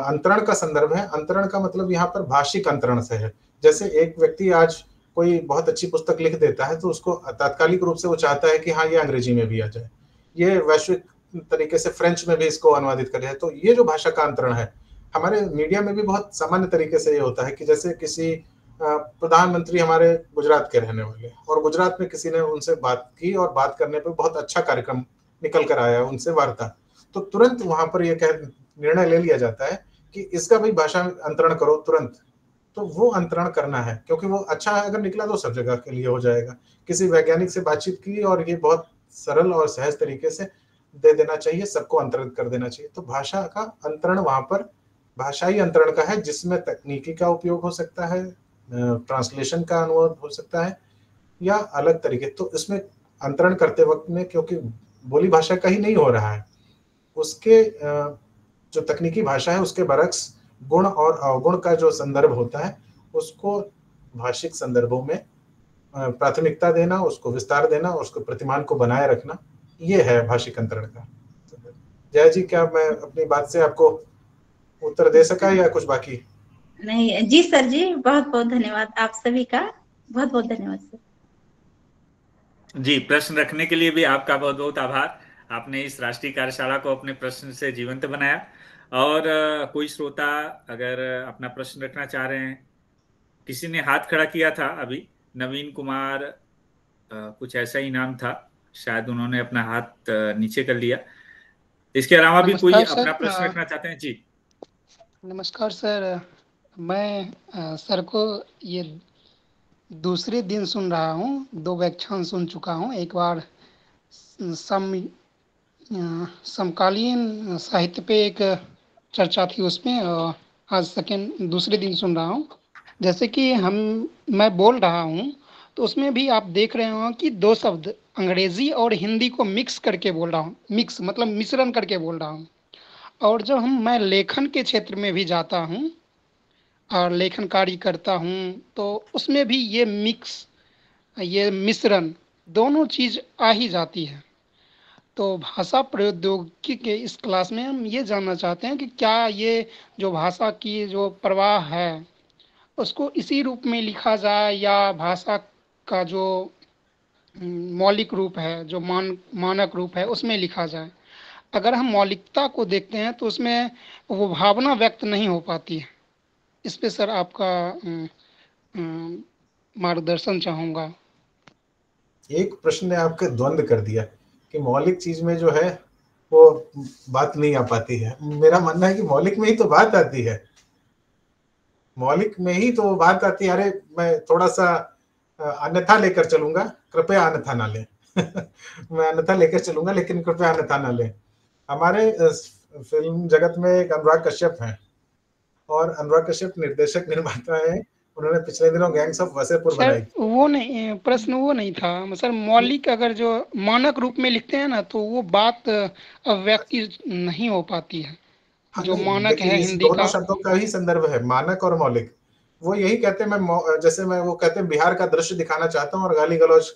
अंतरण का संदर्भ है, अंतरण का मतलब यहाँ पर भाषिक अंतरण से है। जैसे एक व्यक्ति आज कोई बहुत अच्छी पुस्तक लिख देता है तो उसको तात्कालिक रूप से वो चाहता है कि हाँ ये अंग्रेजी में भी आ जाए, ये वैश्विक तरीके से फ्रेंच में भी इसको अनुवादित कर जाए। तो ये जो भाषा का अंतरण है, हमारे मीडिया में भी बहुत सामान्य तरीके से ये होता है कि जैसे किसी प्रधानमंत्री हमारे गुजरात के रहने वाले, और गुजरात में किसी ने उनसे बात की और बात करने पे बहुत अच्छा कार्यक्रम निकल कर आया, उनसे वार्ता, तो तुरंत वहां पर यह निर्णय ले लिया जाता है कि इसका भी भाषा अंतरण करो तुरंत। तो वो अंतरण करना है, क्योंकि वो अच्छा है, अगर निकला तो सब जगह के लिए हो जाएगा। किसी वैज्ञानिक से बातचीत की और ये बहुत सरल और सहज तरीके से दे देना चाहिए, सबको अंतरित कर देना चाहिए। तो भाषा का अंतरण वहां पर भाषाई अंतरण का है, जिसमें तकनीकी का उपयोग हो सकता है, ट्रांसलेशन का अनुवाद हो सकता है, या अलग तरीके। तो इसमें अंतरण करते वक्त में, क्योंकि बोली भाषा का ही नहीं हो रहा है, उसके जो तकनीकी भाषा है उसके बरक्स गुण और अवगुण का जो संदर्भ होता है, उसको भाषिक संदर्भों में प्राथमिकता देना, उसको विस्तार देना, उसको प्रतिमान को बनाए रखना, ये है भाषिक अंतरण का। जय जी, क्या मैं अपनी बात से आपको उत्तर दे सका या कुछ बाकी? नहीं जी सर जी, बहुत बहुत धन्यवाद आप सभी का, बहुत बहुत धन्यवाद सर जी। प्रश्न रखने के लिए भी आपका बहुत बहुत आभार। आपने इस राष्ट्रीय कार्यशाला को अपने प्रश्न से जीवंत बनाया। और कोई श्रोता अगर अपना प्रश्न रखना चाह रहे हैं, किसी ने हाथ खड़ा किया था अभी, नवीन कुमार कुछ ऐसा ही नाम था, शायद उन्होंने अपना हाथ नीचे कर लिया। इसके अलावा भी कोई अपना प्रश्न रखना चाहते हैं? जी नमस्कार सर, मैं सर को ये दूसरे दिन सुन रहा हूँ, 2 व्याख्यान सुन चुका हूँ। एक बार समकालीन साहित्य पे एक चर्चा थी उसमें, और आज दूसरे दिन सुन रहा हूँ। जैसे कि मैं बोल रहा हूँ तो उसमें भी आप देख रहे हो कि 2 शब्द अंग्रेजी और हिंदी को मिक्स करके बोल रहा हूँ, मिक्स मतलब मिश्रण करके बोल रहा हूँ। और जब मैं लेखन के क्षेत्र में भी जाता हूँ और लेखन कार्य करता हूँ, तो उसमें भी ये मिश्रण दोनों चीज़ आ ही जाती है। तो भाषा प्रौद्योगिकी के इस क्लास में हम ये जानना चाहते हैं कि क्या ये जो भाषा की जो प्रवाह है उसको इसी रूप में लिखा जाए, या भाषा का जो मौलिक रूप है, जो मानक रूप है, उसमें लिखा जाए। अगर हम मौलिकता को देखते हैं तो उसमें वो भावना व्यक्त नहीं हो पाती है। इस पे सर आपका मार्गदर्शन चाहूँगा। एक प्रश्न ने आपके द्वंद्व कर दिया कि मौलिक चीज में जो है वो बात नहीं आ पाती है। मेरा मानना है कि मौलिक में ही तो बात आती है। मौलिक में ही तो बात आती है, अरे मैं थोड़ा सा अन्यथा लेकर चलूंगा, कृपया अन्यथा ना लें। मैं अन्यथा लेकर चलूंगा लेकिन कृपया अन्यथा ना लें। हमारे फिल्म जगत में एक अनुराग कश्यप हैं, और अनुराग कश्यप निर्देशक निर्माता हैं। उन्होंने पिछले दिनों गैंग्स ऑफ वासेपुर सर बनाई। वो नहीं, प्रश्न वो नहीं था सर। मौलिक अगर जो मानक रूप में लिखते हैं ना, तो वो बात व्यक्ति नहीं हो पाती है। हाँ, जो नहीं, मानक देखिए है इस हिंदी दोनों का, शब्दों का ही संदर्भ है, मानक और मौलिक। वो यही कहते हैं, जैसे मैं वो कहते हैं बिहार का दृश्य दिखाना चाहता हूँ, और गाली गलौज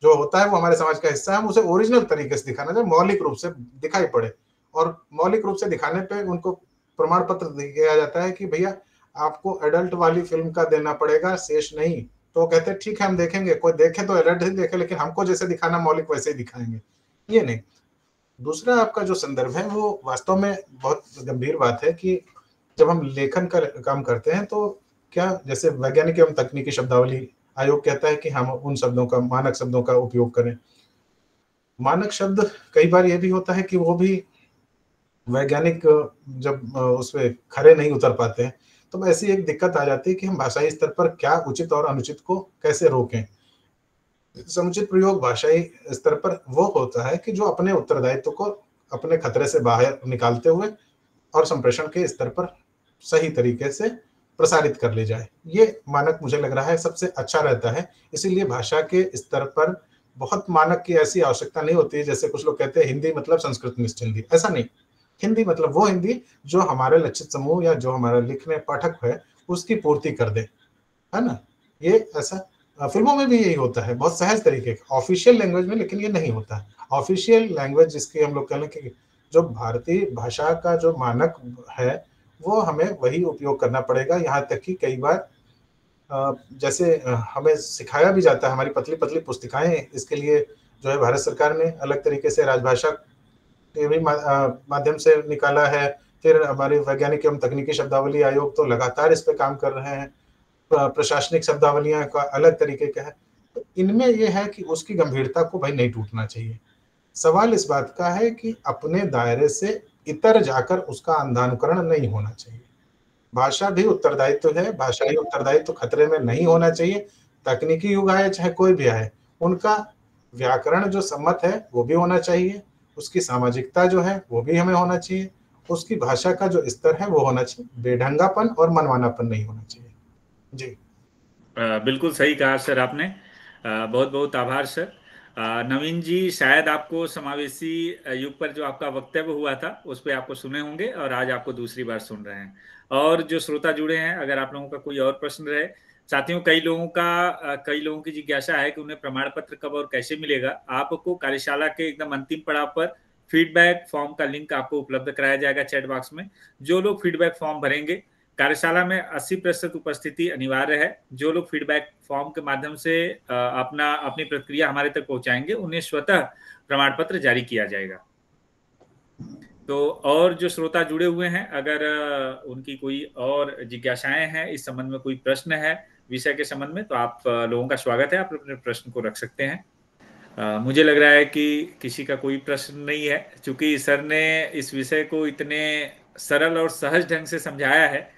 जो होता है वो हमारे समाज का हिस्सा है, हम उसे ओरिजिनल तरीके से दिखाना चाहिए, मौलिक रूप से दिखाई पड़े। और मौलिक रूप से दिखाने पे उनको प्रमाण पत्र दिया जाता है कि भैया आपको एडल्ट वाली फिल्म का देना पड़ेगा, शेष नहीं। तो वो कहते हैं ठीक है हम देखेंगे, कोई देखे तो एडल्ट ही देखे, लेकिन हमको जैसे दिखाना मौलिक वैसे ही दिखाएंगे। ये नहीं। दूसरा आपका जो संदर्भ है वो वास्तव में बहुत गंभीर बात है कि जब हम लेखन का काम करते हैं तो क्या, जैसे वैज्ञानिक एवं तकनीकी शब्दावली आयोग कहता है कि हम उन शब्दों का, मानक शब्दों का उपयोग करें। मानक शब्द कई बार ये भी होता है कि वो भी वैज्ञानिक जब उसमें खरे नहीं उतर पाते हैं, तो ऐसी एक दिक्कत आ जाती है कि हम भाषाई स्तर पर क्या उचित और अनुचित को कैसे रोकें। समुचित प्रयोग भाषाई स्तर पर वो होता है कि जो अपने उत्तरदायित्व को अपने खतरे से बाहर निकालते हुए और संप्रेषण के स्तर पर सही तरीके से प्रसारित कर ले जाए। ये मानक मुझे लग रहा है सबसे अच्छा रहता है। इसीलिए भाषा के स्तर पर बहुत मानक की ऐसी आवश्यकता नहीं होती है, जैसे कुछ लोग कहते हैं हिंदी मतलब संस्कृत मिश्र हिंदी। ऐसा नहीं। हिंदी मतलब वो हिंदी जो हमारे लक्षित समूह या जो हमारा लिखने पाठक है उसकी पूर्ति कर दे, है ना। ये ऐसा फिल्मों में भी यही होता है, बहुत सहज तरीके का, ऑफिशियल लैंग्वेज में लेकिन ये नहीं होता है। ऑफिशियल लैंग्वेज जिसकी हम लोग कह लें कि जो भारतीय भाषा का जो मानक है वो हमें वही उपयोग करना पड़ेगा। यहाँ तक कि कई बार जैसे हमें सिखाया भी जाता है, हमारी पतली पतली पुस्तिकाएं इसके लिए जो है भारत सरकार ने अलग तरीके से राजभाषा के भी माध्यम से निकाला है। फिर हमारे वैज्ञानिक एवं तकनीकी शब्दावली आयोग तो लगातार इस पे काम कर रहे हैं। प्रशासनिक शब्दावलियां का अलग तरीके का है। तो इनमें यह है कि उसकी गंभीरता को भाई नहीं टूटना चाहिए। सवाल इस बात का है कि अपने दायरे से इतर जाकर उसका अंधानुकरण नहीं होना चाहिए। भाषा भी उत्तरदायित्व है, भाषाई उत्तरदायित्व खतरे में नहीं होना चाहिए। तकनीकी युग आए चाहे कोई भी आए, उनका व्याकरण जो सम्मत है वो भी होना चाहिए, उसकी सामाजिकता जो है वो भी हमें होना चाहिए, उसकी भाषा का जो स्तर है वो होना चाहिए, बेढंगापन और मनमानापन नहीं होना चाहिए। जी बिल्कुल सही कहा सर आपने। बहुत बहुत आभार सर। नवीन जी, शायद आपको समावेशी युग पर जो आपका वक्तव्य हुआ था उस पर आपको सुने होंगे और आज आपको दूसरी बार सुन रहे हैं। और जो श्रोता जुड़े हैं, अगर आप लोगों का कोई और प्रश्न रहे, साथियों, कई लोगों की जिज्ञासा है कि उन्हें प्रमाण पत्र कब और कैसे मिलेगा। आपको कार्यशाला के एकदम अंतिम पड़ाव पर फीडबैक फॉर्म का लिंक आपको उपलब्ध कराया जाएगा चैट बॉक्स में। जो लोग फीडबैक फॉर्म भरेंगे, कार्यशाला में 80% उपस्थिति अनिवार्य है। जो लोग फीडबैक फॉर्म के माध्यम से अपनी प्रतिक्रिया हमारे तक पहुंचाएंगे, उन्हें स्वतः प्रमाण पत्र जारी किया जाएगा। तो और जो श्रोता जुड़े हुए हैं, अगर उनकी कोई और जिज्ञासाएं हैं, इस संबंध में कोई प्रश्न है विषय के संबंध में, तो आप लोगों का स्वागत है, आप अपने प्रश्न को रख सकते हैं। मुझे लग रहा है कि किसी का कोई प्रश्न नहीं है, क्योंकि सर ने इस विषय को इतने सरल और सहज ढंग से समझाया है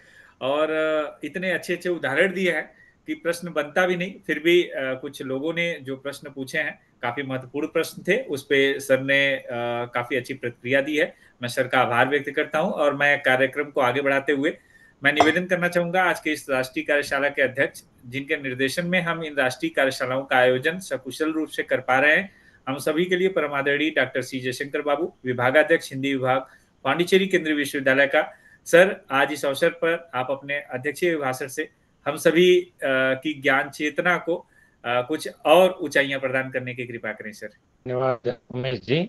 और इतने अच्छे अच्छे उदाहरण दिए हैं कि प्रश्न बनता भी नहीं। फिर भी कुछ लोगों ने जो प्रश्न पूछे हैं, काफी महत्वपूर्ण प्रश्न थे, उस पे सर ने काफी अच्छी प्रतिक्रिया दी है। मैं सर का आभार व्यक्त करता हूं और मैं कार्यक्रम को आगे बढ़ाते हुए मैं निवेदन करना चाहूंगा आज के इस राष्ट्रीय कार्यशाला के अध्यक्ष, जिनके निर्देशन में हम इन राष्ट्रीय कार्यशालाओं का आयोजन सकुशल रूप से कर पा रहे हैं, हम सभी के लिए परमादरणीय डॉक्टर सी जयशंकर बाबू, विभागाध्यक्ष हिंदी विभाग, पांडिचेरी केंद्रीय विश्वविद्यालय का। सर, आज इस अवसर पर आप अपने अध्यक्षीय भाषण से हम सभी की ज्ञान चेतना को कुछ और ऊंचाइयां प्रदान करने की कृपा करें सर। धन्यवाद उमेश जी।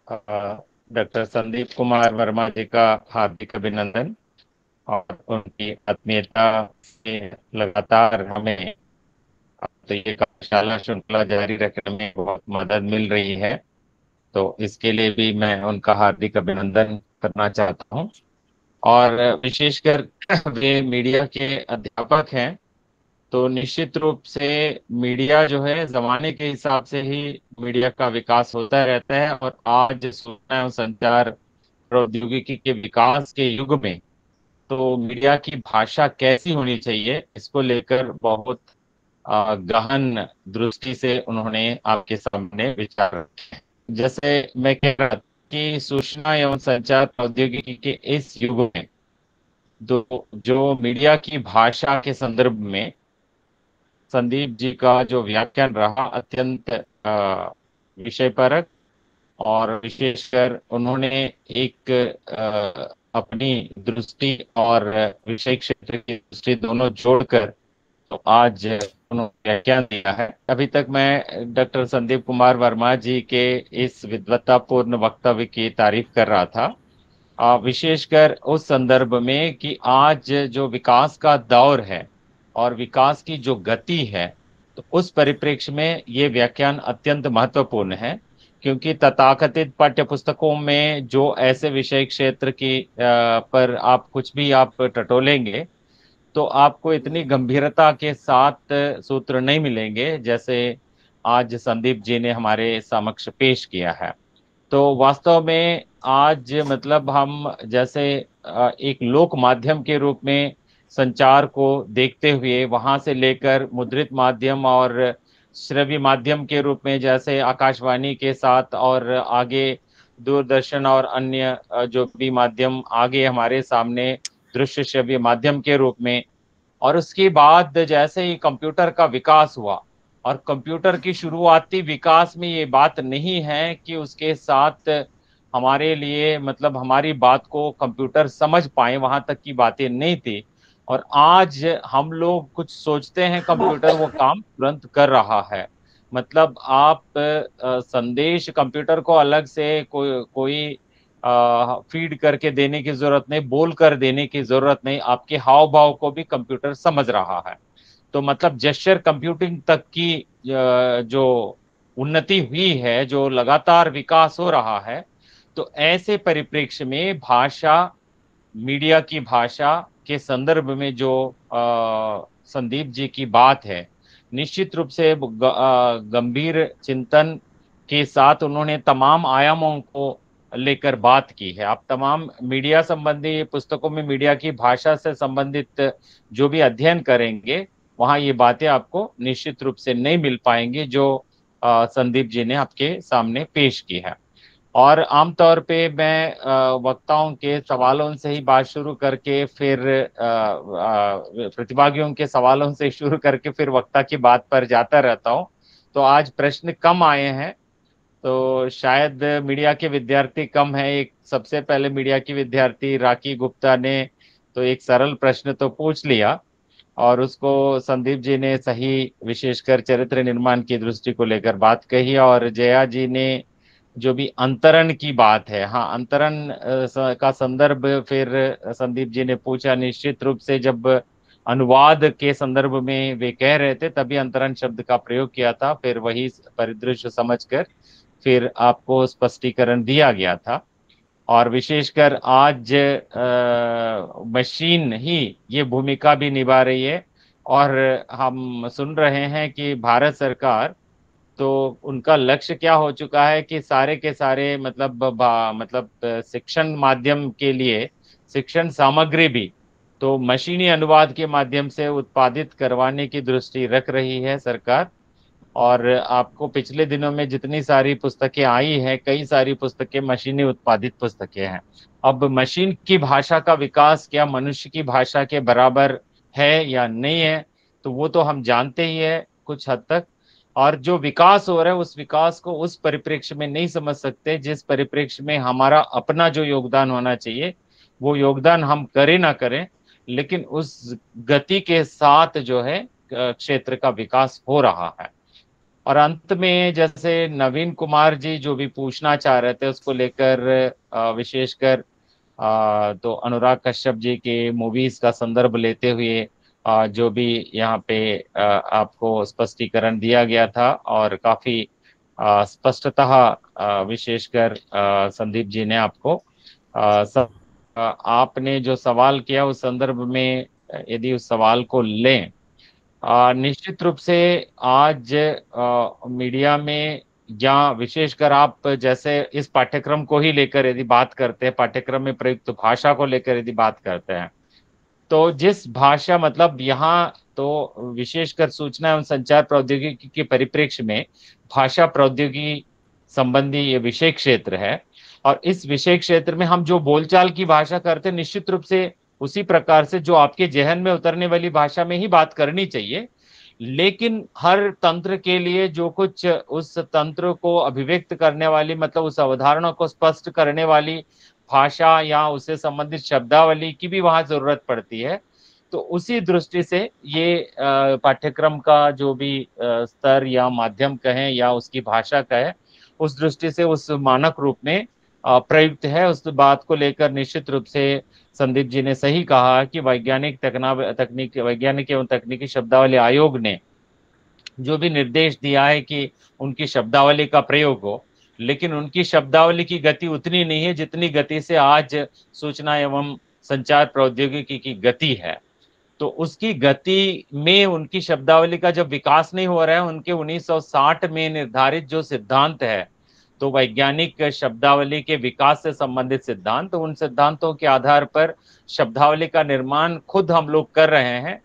डॉक्टर संदीप कुमार वर्मा जी का हार्दिक अभिनंदन, और उनकी आत्मीयता से लगातार हमें तो ये कार्यशाला श्रृंखला जारी रखने में बहुत मदद मिल रही है, तो इसके लिए भी मैं उनका हार्दिक अभिनंदन करना चाहता हूँ। और विशेषकर वे मीडिया के अध्यापक हैं, तो निश्चित रूप से मीडिया जो है जमाने के हिसाब से ही मीडिया का विकास होता रहता है, और आज सूचना एवं संचार प्रौद्योगिकी के विकास के युग में तो मीडिया की भाषा कैसी होनी चाहिए, इसको लेकर बहुत गहन दृष्टि से उन्होंने आपके सामने विचार रखे। जैसे मैं कह रहा था कि सूचना एवं संचार प्रौद्योगिकी के इस युग में जो मीडिया की भाषा के संदर्भ में संदीप जी का जो व्याख्यान रहा, अत्यंत विषयपरक, और विशेषकर उन्होंने एक अपनी दृष्टि और विषय क्षेत्र की दृष्टि दोनों जोड़कर तो आज उन्होंने व्याख्यान दिया है। अभी तक मैं डॉक्टर संदीप कुमार वर्मा जी के इस विद्वत्तापूर्ण वक्तव्य की तारीफ कर रहा था, विशेषकर उस संदर्भ में कि आज जो विकास का दौर है और विकास की जो गति है, तो उस परिप्रेक्ष्य में ये व्याख्यान अत्यंत महत्वपूर्ण है, क्योंकि तथाकथित पाठ्य पुस्तकों में जो ऐसे विषय क्षेत्र की पर आप कुछ भी आप टटोलेंगे तो आपको इतनी गंभीरता के साथ सूत्र नहीं मिलेंगे जैसे आज संदीप जी ने हमारे समक्ष पेश किया है। तो वास्तव में आज मतलब हम जैसे एक लोक माध्यम के रूप में संचार को देखते हुए वहां से लेकर मुद्रित माध्यम और श्रव्य माध्यम के रूप में जैसे आकाशवाणी के साथ और आगे दूरदर्शन और अन्य जो भी माध्यम आगे हमारे सामने दृश्य श्रव्य माध्यम के रूप में, और उसके बाद जैसे ही कंप्यूटर का विकास हुआ, और कंप्यूटर की शुरुआती विकास में ये बात नहीं है कि उसके साथ हमारे लिए मतलब हमारी बात को कंप्यूटर समझ पाए, वहां तक की बातें नहीं थी। और आज हम लोग कुछ सोचते हैं कंप्यूटर वो काम तुरंत कर रहा है। मतलब आप संदेश कंप्यूटर को अलग से कोई फीड करके देने की जरूरत नहीं, बोल कर देने की जरूरत नहीं, आपके हाव भाव को भी कंप्यूटर समझ रहा है। तो मतलब जेस्चर कंप्यूटिंग तक की जो उन्नति हुई है, जो लगातार विकास हो रहा है, तो ऐसे परिप्रेक्ष्य में भाषा, मीडिया की भाषा के संदर्भ में जो संदीप जी की बात है, निश्चित रूप से गंभीर चिंतन के साथ उन्होंने तमाम आयामों को लेकर बात की है। आप तमाम मीडिया संबंधी पुस्तकों में मीडिया की भाषा से संबंधित जो भी अध्ययन करेंगे, वहां ये बातें आपको निश्चित रूप से नहीं मिल पाएंगी जो संदीप जी ने आपके सामने पेश की है। और आमतौर पे मैं वक्ताओं के सवालों से ही बात शुरू करके फिर प्रतिभागियों के सवालों से शुरू करके फिर वक्ता की बात पर जाता रहता हूँ। तो आज प्रश्न कम आए हैं, तो शायद मीडिया के विद्यार्थी कम है। एक सबसे पहले मीडिया की विद्यार्थी राखी गुप्ता ने तो एक सरल प्रश्न तो पूछ लिया, और उसको संदीप जी ने सही विशेषकर चरित्र निर्माण की दृष्टि को लेकर बात कही, और जया जी ने जो भी अंतरण की बात है, हाँ अंतरण का संदर्भ फिर संदीप जी ने पूछा। निश्चित रूप से जब अनुवाद के संदर्भ में वे कह रहे थे तभी अंतरण शब्द का प्रयोग किया था, फिर वही परिदृश्य समझकर फिर आपको स्पष्टीकरण दिया गया था। और विशेषकर आज मशीन ही ये भूमिका भी निभा रही है, और हम सुन रहे हैं कि भारत सरकार तो उनका लक्ष्य क्या हो चुका है कि सारे के सारे मतलब शिक्षण माध्यम के लिए शिक्षण सामग्री भी तो मशीनी अनुवाद के माध्यम से उत्पादित करवाने की दृष्टि रख रही है सरकार। और आपको पिछले दिनों में जितनी सारी पुस्तकें आई हैं, कई सारी पुस्तकें मशीनी उत्पादित पुस्तकें हैं। अब मशीन की भाषा का विकास क्या मनुष्य की भाषा के बराबर है या नहीं है, तो वो तो हम जानते ही है कुछ हद तक। और जो विकास हो रहा है उस विकास को उस परिप्रेक्ष्य में नहीं समझ सकते जिस परिप्रेक्ष्य में हमारा अपना जो योगदान होना चाहिए, वो योगदान हम करें ना करें, लेकिन उस गति के साथ जो है क्षेत्र का विकास हो रहा है। और अंत में जैसे नवीन कुमार जी जो भी पूछना चाह रहे थे उसको लेकर विशेषकर तो अनुराग कश्यप जी के मूवीज का संदर्भ लेते हुए जो भी यहाँ पे आपको स्पष्टीकरण दिया गया था, और काफी स्पष्टतः विशेषकर संदीप जी ने आपको आपने जो सवाल किया उस संदर्भ में यदि उस सवाल को लें, निश्चित रूप से आज मीडिया में या विशेषकर आप जैसे इस पाठ्यक्रम को ही लेकर यदि बात करते हैं, पाठ्यक्रम में प्रयुक्त भाषा को लेकर यदि बात करते हैं, तो जिस भाषा मतलब यहाँ तो विशेषकर सूचना एवं संचार प्रौद्योगिकी के परिप्रेक्ष्य में भाषा प्रौद्योगिकी संबंधी ये विषय क्षेत्र है। और इस विषय क्षेत्र में हम जो बोलचाल की भाषा करते हैं, निश्चित रूप से उसी प्रकार से जो आपके जहन में उतरने वाली भाषा में ही बात करनी चाहिए। लेकिन हर तंत्र के लिए जो कुछ उस तंत्र को अभिव्यक्त करने वाली, मतलब उस अवधारणा को स्पष्ट करने वाली भाषा या उससे संबंधित शब्दावली की भी वहां जरूरत पड़ती है। तो उसी दृष्टि से ये पाठ्यक्रम का जो भी स्तर या माध्यम कहें या उसकी भाषा कहें, उस दृष्टि से उस मानक रूप में प्रयुक्त है। उस बात को लेकर निश्चित रूप से संदीप जी ने सही कहा कि वैज्ञानिक एवं तकनीकी शब्दावली आयोग ने जो भी निर्देश दिया है कि उनकी शब्दावली का प्रयोग हो, लेकिन उनकी शब्दावली की गति उतनी नहीं है जितनी गति से आज सूचना एवं संचार प्रौद्योगिकी की गति है। तो उसकी गति में उनकी शब्दावली का जब विकास नहीं हो रहा है, उनके 1960 में निर्धारित जो सिद्धांत है, तो वैज्ञानिक शब्दावली के विकास से संबंधित सिद्धांत, तो उन सिद्धांतों के आधार पर शब्दावली का निर्माण खुद हम लोग कर रहे हैं।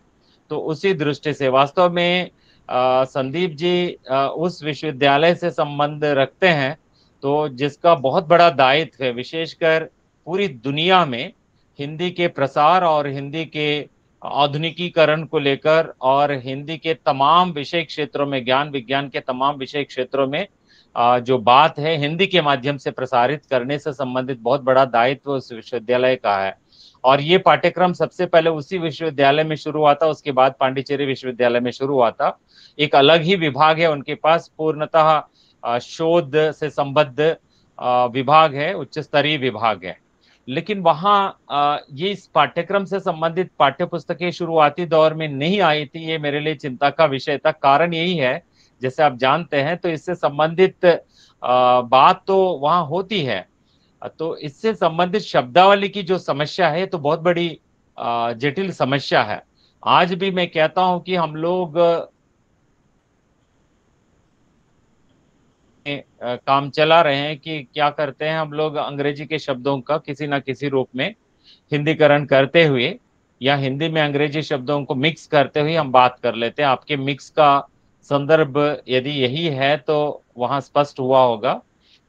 तो उसी दृष्टि से वास्तव में संदीप जी उस विश्वविद्यालय से संबंध रखते हैं, तो जिसका बहुत बड़ा दायित्व है विशेषकर पूरी दुनिया में हिंदी के प्रसार और हिंदी के आधुनिकीकरण को लेकर, और हिंदी के तमाम विषय क्षेत्रों में, ज्ञान विज्ञान के तमाम विषय क्षेत्रों में जो बात है हिंदी के माध्यम से प्रसारित करने से संबंधित बहुत बड़ा दायित्व उस विश्वविद्यालय का है। और ये पाठ्यक्रम सबसे पहले उसी विश्वविद्यालय में शुरू हुआ था, उसके बाद पांडिचेरी विश्वविद्यालय में शुरू हुआ था। एक अलग ही विभाग है उनके पास, पूर्णतः शोध से संबद्ध विभाग है, उच्च स्तरीय विभाग है। लेकिन वहाँ ये इस पाठ्यक्रम से संबंधित पाठ्य पुस्तकें शुरुआती दौर में नहीं आई थी। ये मेरे लिए चिंता का विषय था। कारण यही है, जैसे आप जानते हैं, तो इससे संबंधित बात तो वहाँ होती है, तो इससे संबंधित शब्दावली की जो समस्या है तो बहुत बड़ी जटिल समस्या है। आज भी मैं कहता हूं कि हम लोग काम चला रहे हैं कि क्या करते हैं, हम लोग अंग्रेजी के शब्दों का किसी ना किसी रूप में हिंदीकरण करते हुए या हिंदी में अंग्रेजी शब्दों को मिक्स करते हुए हम बात कर लेते हैं। आपके मिक्स का संदर्भ यदि यही है तो वहां स्पष्ट हुआ होगा।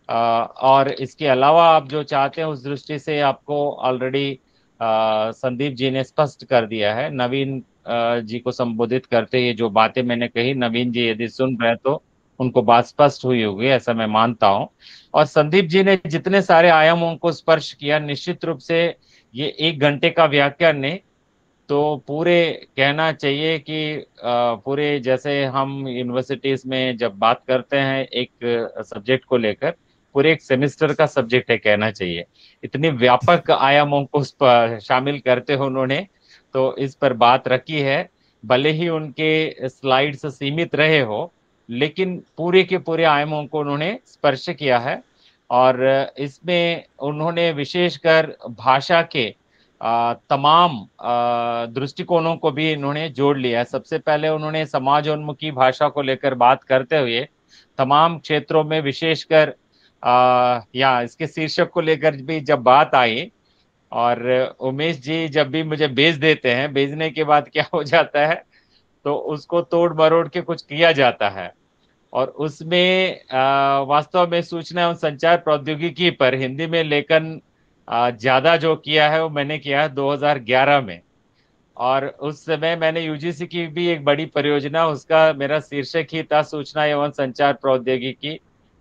और इसके अलावा आप जो चाहते हैं उस दृष्टि से आपको ऑलरेडी संदीप जी ने स्पष्ट कर दिया है। नवीन जी को संबोधित करते ये जो बातें मैंने कही, नवीन जी यदि सुन रहे तो उनको बात स्पष्ट हुई होगी, ऐसा मैं मानता हूं। और संदीप जी ने जितने सारे आयामों को स्पर्श किया, निश्चित रूप से ये 1 घंटे का व्याख्यान नहीं, तो पूरे कहना चाहिए कि पूरे, जैसे हम यूनिवर्सिटीज में जब बात करते हैं एक सब्जेक्ट को लेकर, पूरे एक सेमेस्टर का सब्जेक्ट है कहना चाहिए। इतनी व्यापक आयामों को शामिल करते हो उन्होंने, तो इस पर बात रखी है। भले ही उनके स्लाइड्स सीमित रहे हो, लेकिन पूरे के पूरे आयामों को उन्होंने स्पर्श किया है। और इसमें उन्होंने विशेषकर भाषा के तमाम दृष्टिकोणों को भी इन्होंने जोड़ लिया है। सबसे पहले उन्होंने समाजोन्मुखी भाषा को लेकर बात करते हुए तमाम क्षेत्रों में, विशेषकर या इसके शीर्षक को लेकर भी जब बात आई, और उमेश जी जब भी मुझे भेज देते हैं, भेजने के बाद क्या हो जाता है तो उसको तोड़ मरोड़ के कुछ किया जाता है। और उसमें वास्तव में सूचना एवं संचार प्रौद्योगिकी पर हिंदी में लेखन ज्यादा जो किया है वो मैंने किया है 2011 में। और उस समय मैंने यूजीसी की भी एक बड़ी परियोजना, उसका मेरा शीर्षक ही था सूचना एवं संचार प्रौद्योगिकी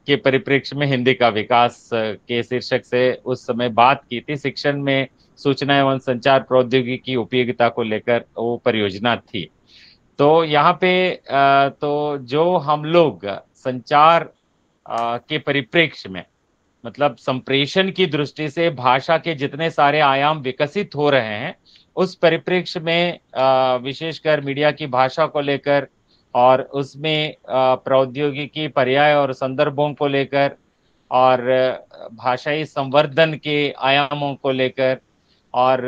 के परिप्रेक्ष्य में हिंदी का विकास के शीर्षक से उस समय बात की थी। शिक्षण में सूचना एवं संचार प्रौद्योगिकी की उपयोगिता को लेकर वो परियोजना थी। तो यहाँ पे तो जो हम लोग संचार के परिप्रेक्ष्य में, मतलब संप्रेषण की दृष्टि से भाषा के जितने सारे आयाम विकसित हो रहे हैं, उस परिप्रेक्ष्य में विशेषकर मीडिया की भाषा को लेकर और उसमें प्रौद्योगिकी पर्याय और संदर्भों को लेकर और भाषाई संवर्धन के आयामों को लेकर, और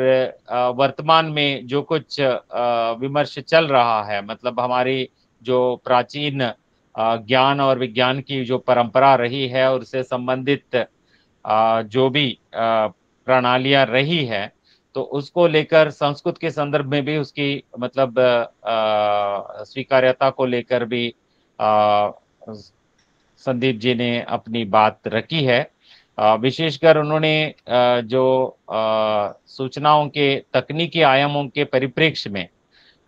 वर्तमान में जो कुछ विमर्श चल रहा है, मतलब हमारी जो प्राचीन ज्ञान और विज्ञान की जो परंपरा रही है और उससे संबंधित जो भी प्रणालियां रही है, तो उसको लेकर संस्कृत के संदर्भ में भी उसकी मतलब स्वीकार्यता को लेकर भी संदीप जी ने अपनी बात रखी है। विशेषकर उन्होंने जो सूचनाओं के तकनीकी आयामों के परिप्रेक्ष्य में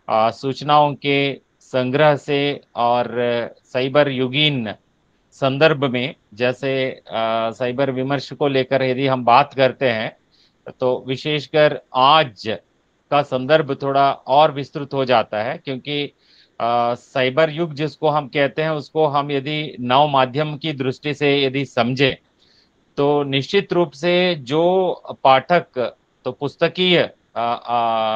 सूचनाओं के संग्रह से और साइबर युगीन संदर्भ में, जैसे साइबर विमर्श को लेकर यदि हम बात करते हैं तो विशेषकर आज का संदर्भ थोड़ा और विस्तृत हो जाता है, क्योंकि साइबर युग जिसको हम कहते हैं उसको हम यदि नव माध्यम की दृष्टि से यदि समझे तो निश्चित रूप से जो पाठक तो पुस्तकीय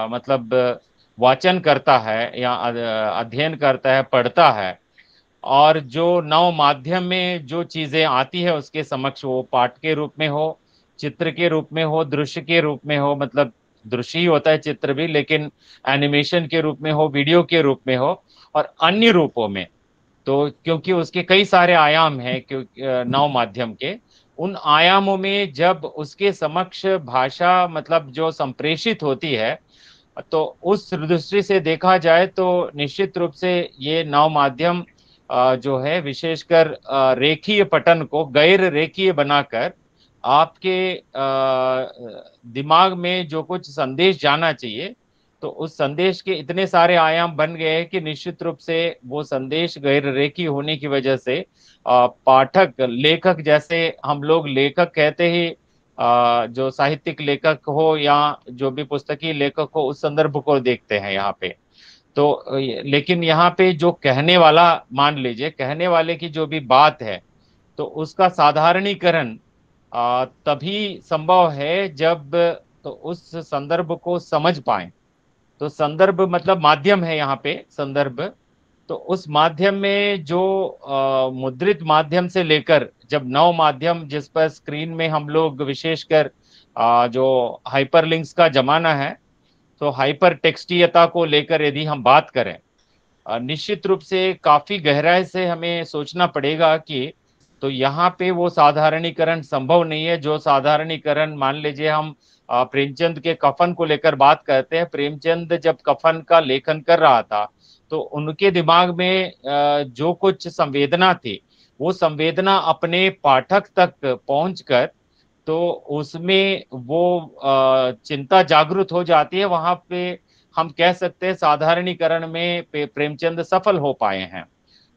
मतलब वाचन करता है या अध्ययन करता है, पढ़ता है, और जो नव माध्यम में जो चीजें आती है उसके समक्ष, वो पाठ के रूप में हो, चित्र के रूप में हो, दृश्य के रूप में हो, मतलब दृश्य ही होता है चित्र भी, लेकिन एनिमेशन के रूप में हो, वीडियो के रूप में हो और अन्य रूपों में, तो क्योंकि उसके कई सारे आयाम हैं क्योंकि नव माध्यम के, उन आयामों में जब उसके समक्ष भाषा मतलब जो संप्रेषित होती है, तो उस दृष्टि से देखा जाए तो निश्चित रूप से ये नव माध्यम जो है विशेषकर रेखीय पठन को गैर रेखीय बनाकर आपके दिमाग में जो कुछ संदेश जाना चाहिए, तो उस संदेश के इतने सारे आयाम बन गए हैं कि निश्चित रूप से वो संदेश गैर रेखीय होने की वजह से पाठक, लेखक, जैसे हम लोग लेखक कहते ही जो साहित्यिक लेखक हो या जो भी पुस्तकीय लेखक हो उस संदर्भ को देखते हैं यहाँ पे, तो लेकिन यहाँ पे जो कहने वाला, मान लीजिए कहने वाले की जो भी बात है, तो उसका साधारणीकरण तभी संभव है जब तो उस संदर्भ को समझ पाए। तो संदर्भ मतलब माध्यम है यहाँ पे संदर्भ, तो उस माध्यम में जो मुद्रित माध्यम से लेकर जब नव माध्यम जिस पर स्क्रीन में हम लोग विशेषकर जो हाइपरलिंक्स का जमाना है, तो हाइपर टेक्स्टीयता को लेकर यदि हम बात करें, निश्चित रूप से काफी गहराई से हमें सोचना पड़ेगा कि तो यहाँ पे वो साधारणीकरण संभव नहीं है। जो साधारणीकरण, मान लीजिए हम प्रेमचंद के कफन को लेकर बात करते हैं, प्रेमचंद जब कफन का लेखन कर रहा था तो उनके दिमाग में जो कुछ संवेदना थी, वो संवेदना अपने पाठक तक पहुंचकर तो उसमें वो चिंता जागृत हो जाती है। वहां पे हम कह सकते हैं साधारणीकरण में प्रेमचंद सफल हो पाए हैं।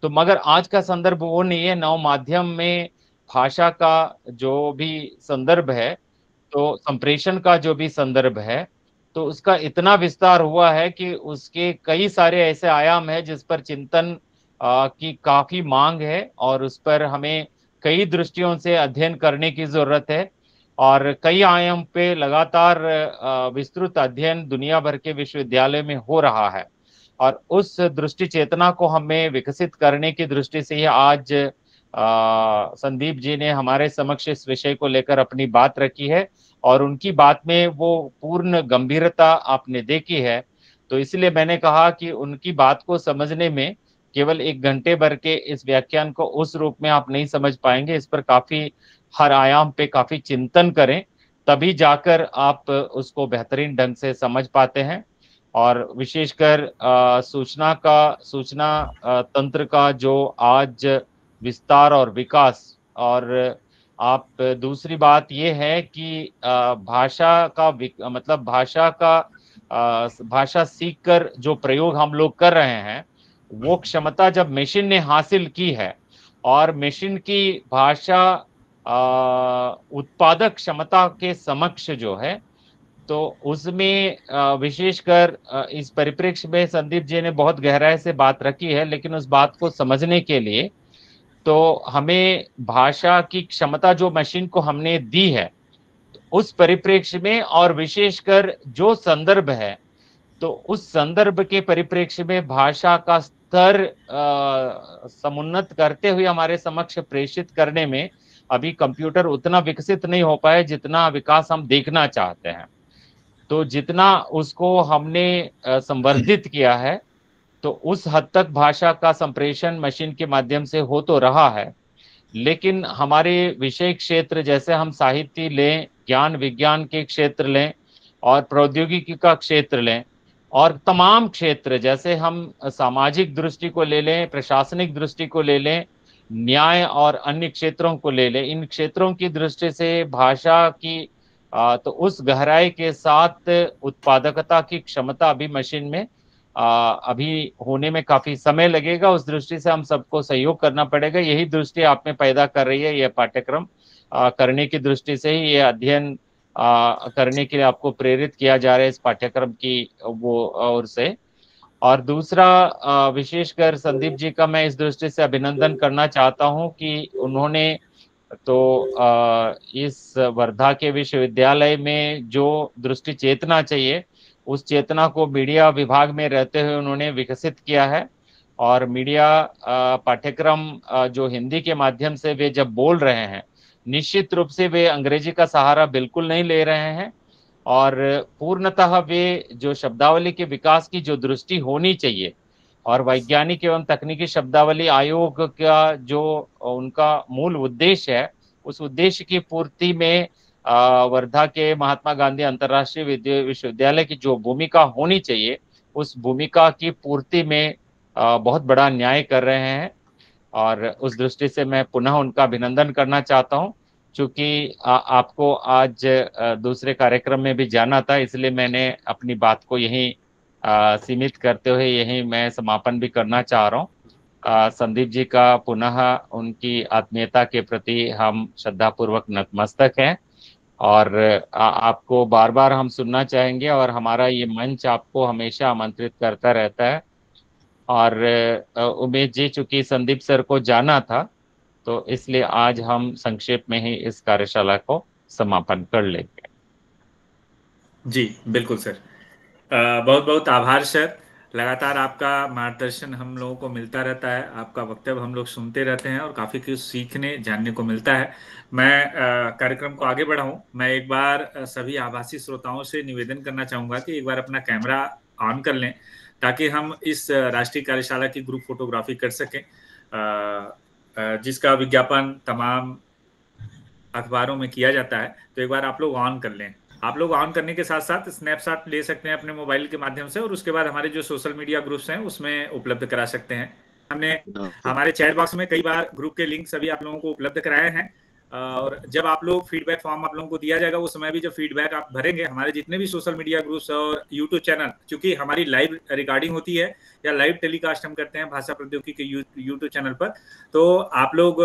तो मगर आज का संदर्भ वो नहीं है। नव माध्यम में भाषा का जो भी संदर्भ है, तो संप्रेषण का जो भी संदर्भ है, तो उसका इतना विस्तार हुआ है कि उसके कई सारे ऐसे आयाम है जिस पर चिंतन की काफी मांग है और उस पर हमें कई दृष्टियों से अध्ययन करने की जरूरत है। और कई आयाम पे लगातार विस्तृत अध्ययन दुनिया भर के विश्वविद्यालय में हो रहा है, और उस दृष्टि चेतना को हमें विकसित करने की दृष्टि से ही आज संदीप जी ने हमारे समक्ष इस विषय को लेकर अपनी बात रखी है, और उनकी बात में वो पूर्ण गंभीरता आपने देखी है। तो इसलिए मैंने कहा कि उनकी बात को समझने में केवल 1 घंटे भर के इस व्याख्यान को उस रूप में आप नहीं समझ पाएंगे। इस पर काफी हर आयाम पे काफी चिंतन करें, तभी जाकर आप उसको बेहतरीन ढंग से समझ पाते हैं। और विशेषकर सूचना तंत्र का जो आज विस्तार और विकास, और आप दूसरी बात ये है कि भाषा का मतलब भाषा सीखकर जो प्रयोग हम लोग कर रहे हैं, वो क्षमता जब मशीन ने हासिल की है और मशीन की भाषा उत्पादक क्षमता के समक्ष जो है, तो उसमें विशेषकर इस परिप्रेक्ष्य में संदीप जी ने बहुत गहराई से बात रखी है। लेकिन उस बात को समझने के लिए तो हमें भाषा की क्षमता जो मशीन को हमने दी है, उस परिप्रेक्ष्य में और विशेषकर जो संदर्भ है, तो उस संदर्भ के परिप्रेक्ष्य में भाषा का स्तर समुन्नत करते हुए हमारे समक्ष प्रेषित करने में अभी कंप्यूटर उतना विकसित नहीं हो पाया जितना विकास हम देखना चाहते हैं। तो जितना उसको हमने संवर्धित किया है, तो उस हद तक भाषा का संप्रेषण मशीन के माध्यम से हो तो रहा है। लेकिन हमारे विषय क्षेत्र, जैसे हम साहित्य लें, ज्ञान विज्ञान के क्षेत्र लें, और प्रौद्योगिकी का क्षेत्र लें और तमाम क्षेत्र, जैसे हम सामाजिक दृष्टि को ले लें, प्रशासनिक दृष्टि को ले लें, न्याय और अन्य क्षेत्रों को ले लें, इन क्षेत्रों की दृष्टि से भाषा की तो उस गहराई के साथ उत्पादकता की क्षमता अभी मशीन में अभी होने में काफी समय लगेगा। उस दृष्टि से हम सबको सहयोग करना पड़ेगा। यही दृष्टि आप में पैदा कर रही है। यह पाठ्यक्रम करने की दृष्टि से ही ये अध्ययन करने के लिए आपको प्रेरित किया जा रहा है इस पाठ्यक्रम की वो ओर से। और दूसरा विशेषकर संदीप जी का मैं इस दृष्टि से अभिनंदन करना चाहता हूं कि उन्होंने तो इस वर्धा के विश्वविद्यालय में जो दृष्टि चेतना चाहिए उस चेतना को मीडिया विभाग में रहते हुए उन्होंने विकसित किया है। और मीडिया पाठ्यक्रम जो हिंदी के माध्यम से वे जब बोल रहे हैं, निश्चित रूप से वे अंग्रेजी का सहारा बिल्कुल नहीं ले रहे हैं और पूर्णतः वे जो शब्दावली के विकास की जो दृष्टि होनी चाहिए और वैज्ञानिक एवं तकनीकी शब्दावली आयोग का जो उनका मूल उद्देश्य है, उस उद्देश्य की पूर्ति में वर्धा के महात्मा गांधी अंतर्राष्ट्रीय विश्वविद्यालय की जो भूमिका होनी चाहिए उस भूमिका की पूर्ति में बहुत बड़ा न्याय कर रहे हैं। और उस दृष्टि से मैं पुनः उनका अभिनंदन करना चाहता हूं। चूंकि आपको आज दूसरे कार्यक्रम में भी जाना था, इसलिए मैंने अपनी बात को यहीं सीमित करते हुए यहीं मैं समापन भी करना चाह रहा हूँ। संदीप जी का पुनः उनकी आत्मीयता के प्रति हम श्रद्धापूर्वक नतमस्तक हैं और आपको बार बार हम सुनना चाहेंगे और हमारा ये मंच आपको हमेशा आमंत्रित करता रहता है। और उमेश जी, चूंकि संदीप सर को जाना था तो इसलिए आज हम संक्षेप में ही इस कार्यशाला को समापन कर लेंगे। जी बिल्कुल सर, बहुत बहुत आभार सर। लगातार आपका मार्गदर्शन हम लोगों को मिलता रहता है, आपका वक्तव्य हम लोग सुनते रहते हैं और काफ़ी कुछ सीखने जानने को मिलता है। मैं कार्यक्रम को आगे बढ़ाऊं, मैं एक बार सभी आभासी श्रोताओं से निवेदन करना चाहूँगा कि एक बार अपना कैमरा ऑन कर लें ताकि हम इस राष्ट्रीय कार्यशाला की ग्रुप फोटोग्राफी कर सकें, जिसका विज्ञापन तमाम अखबारों में किया जाता है। तो एक बार आप लोग ऑन कर लें। आप लोग ऑन करने के साथ साथ स्नैपशॉट ले सकते हैं अपने मोबाइल के माध्यम से और उसके बाद हमारे जो सोशल मीडिया ग्रुप्स हैं उसमें उपलब्ध करा सकते हैं। हमने हमारे चैट बॉक्स में कई बार ग्रुप के लिंक सभी आप लोगों को उपलब्ध कराए हैं और जब आप लोग फीडबैक फॉर्म आप लोगों को दिया जाएगा, उस समय भी जब फीडबैक आप भरेंगे हमारे जितने भी सोशल मीडिया ग्रुप्स और यूट्यूब चैनल, क्योंकि हमारी लाइव रिकॉर्डिंग होती है या लाइव टेलीकास्ट हम करते हैं भाषा प्रौद्योगिकी के यूट्यूब चैनल पर, तो आप लोग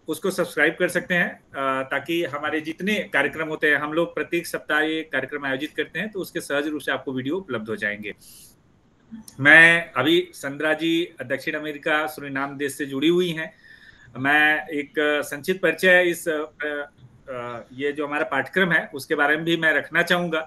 उसको सब्सक्राइब कर सकते हैं ताकि हमारे जितने कार्यक्रम होते हैं, हम लोग प्रत्येक सप्ताह ये कार्यक्रम आयोजित करते हैं, तो उसके सहज रूप से आपको वीडियो उपलब्ध हो जाएंगे। मैं अभी संद्रा जी दक्षिण अमेरिका सुरिनाम देश से जुड़ी हुई हैं। मैं एक संक्षिप्त परिचय इस ये जो हमारा पाठ्यक्रम है उसके बारे में भी मैं रखना चाहूँगा,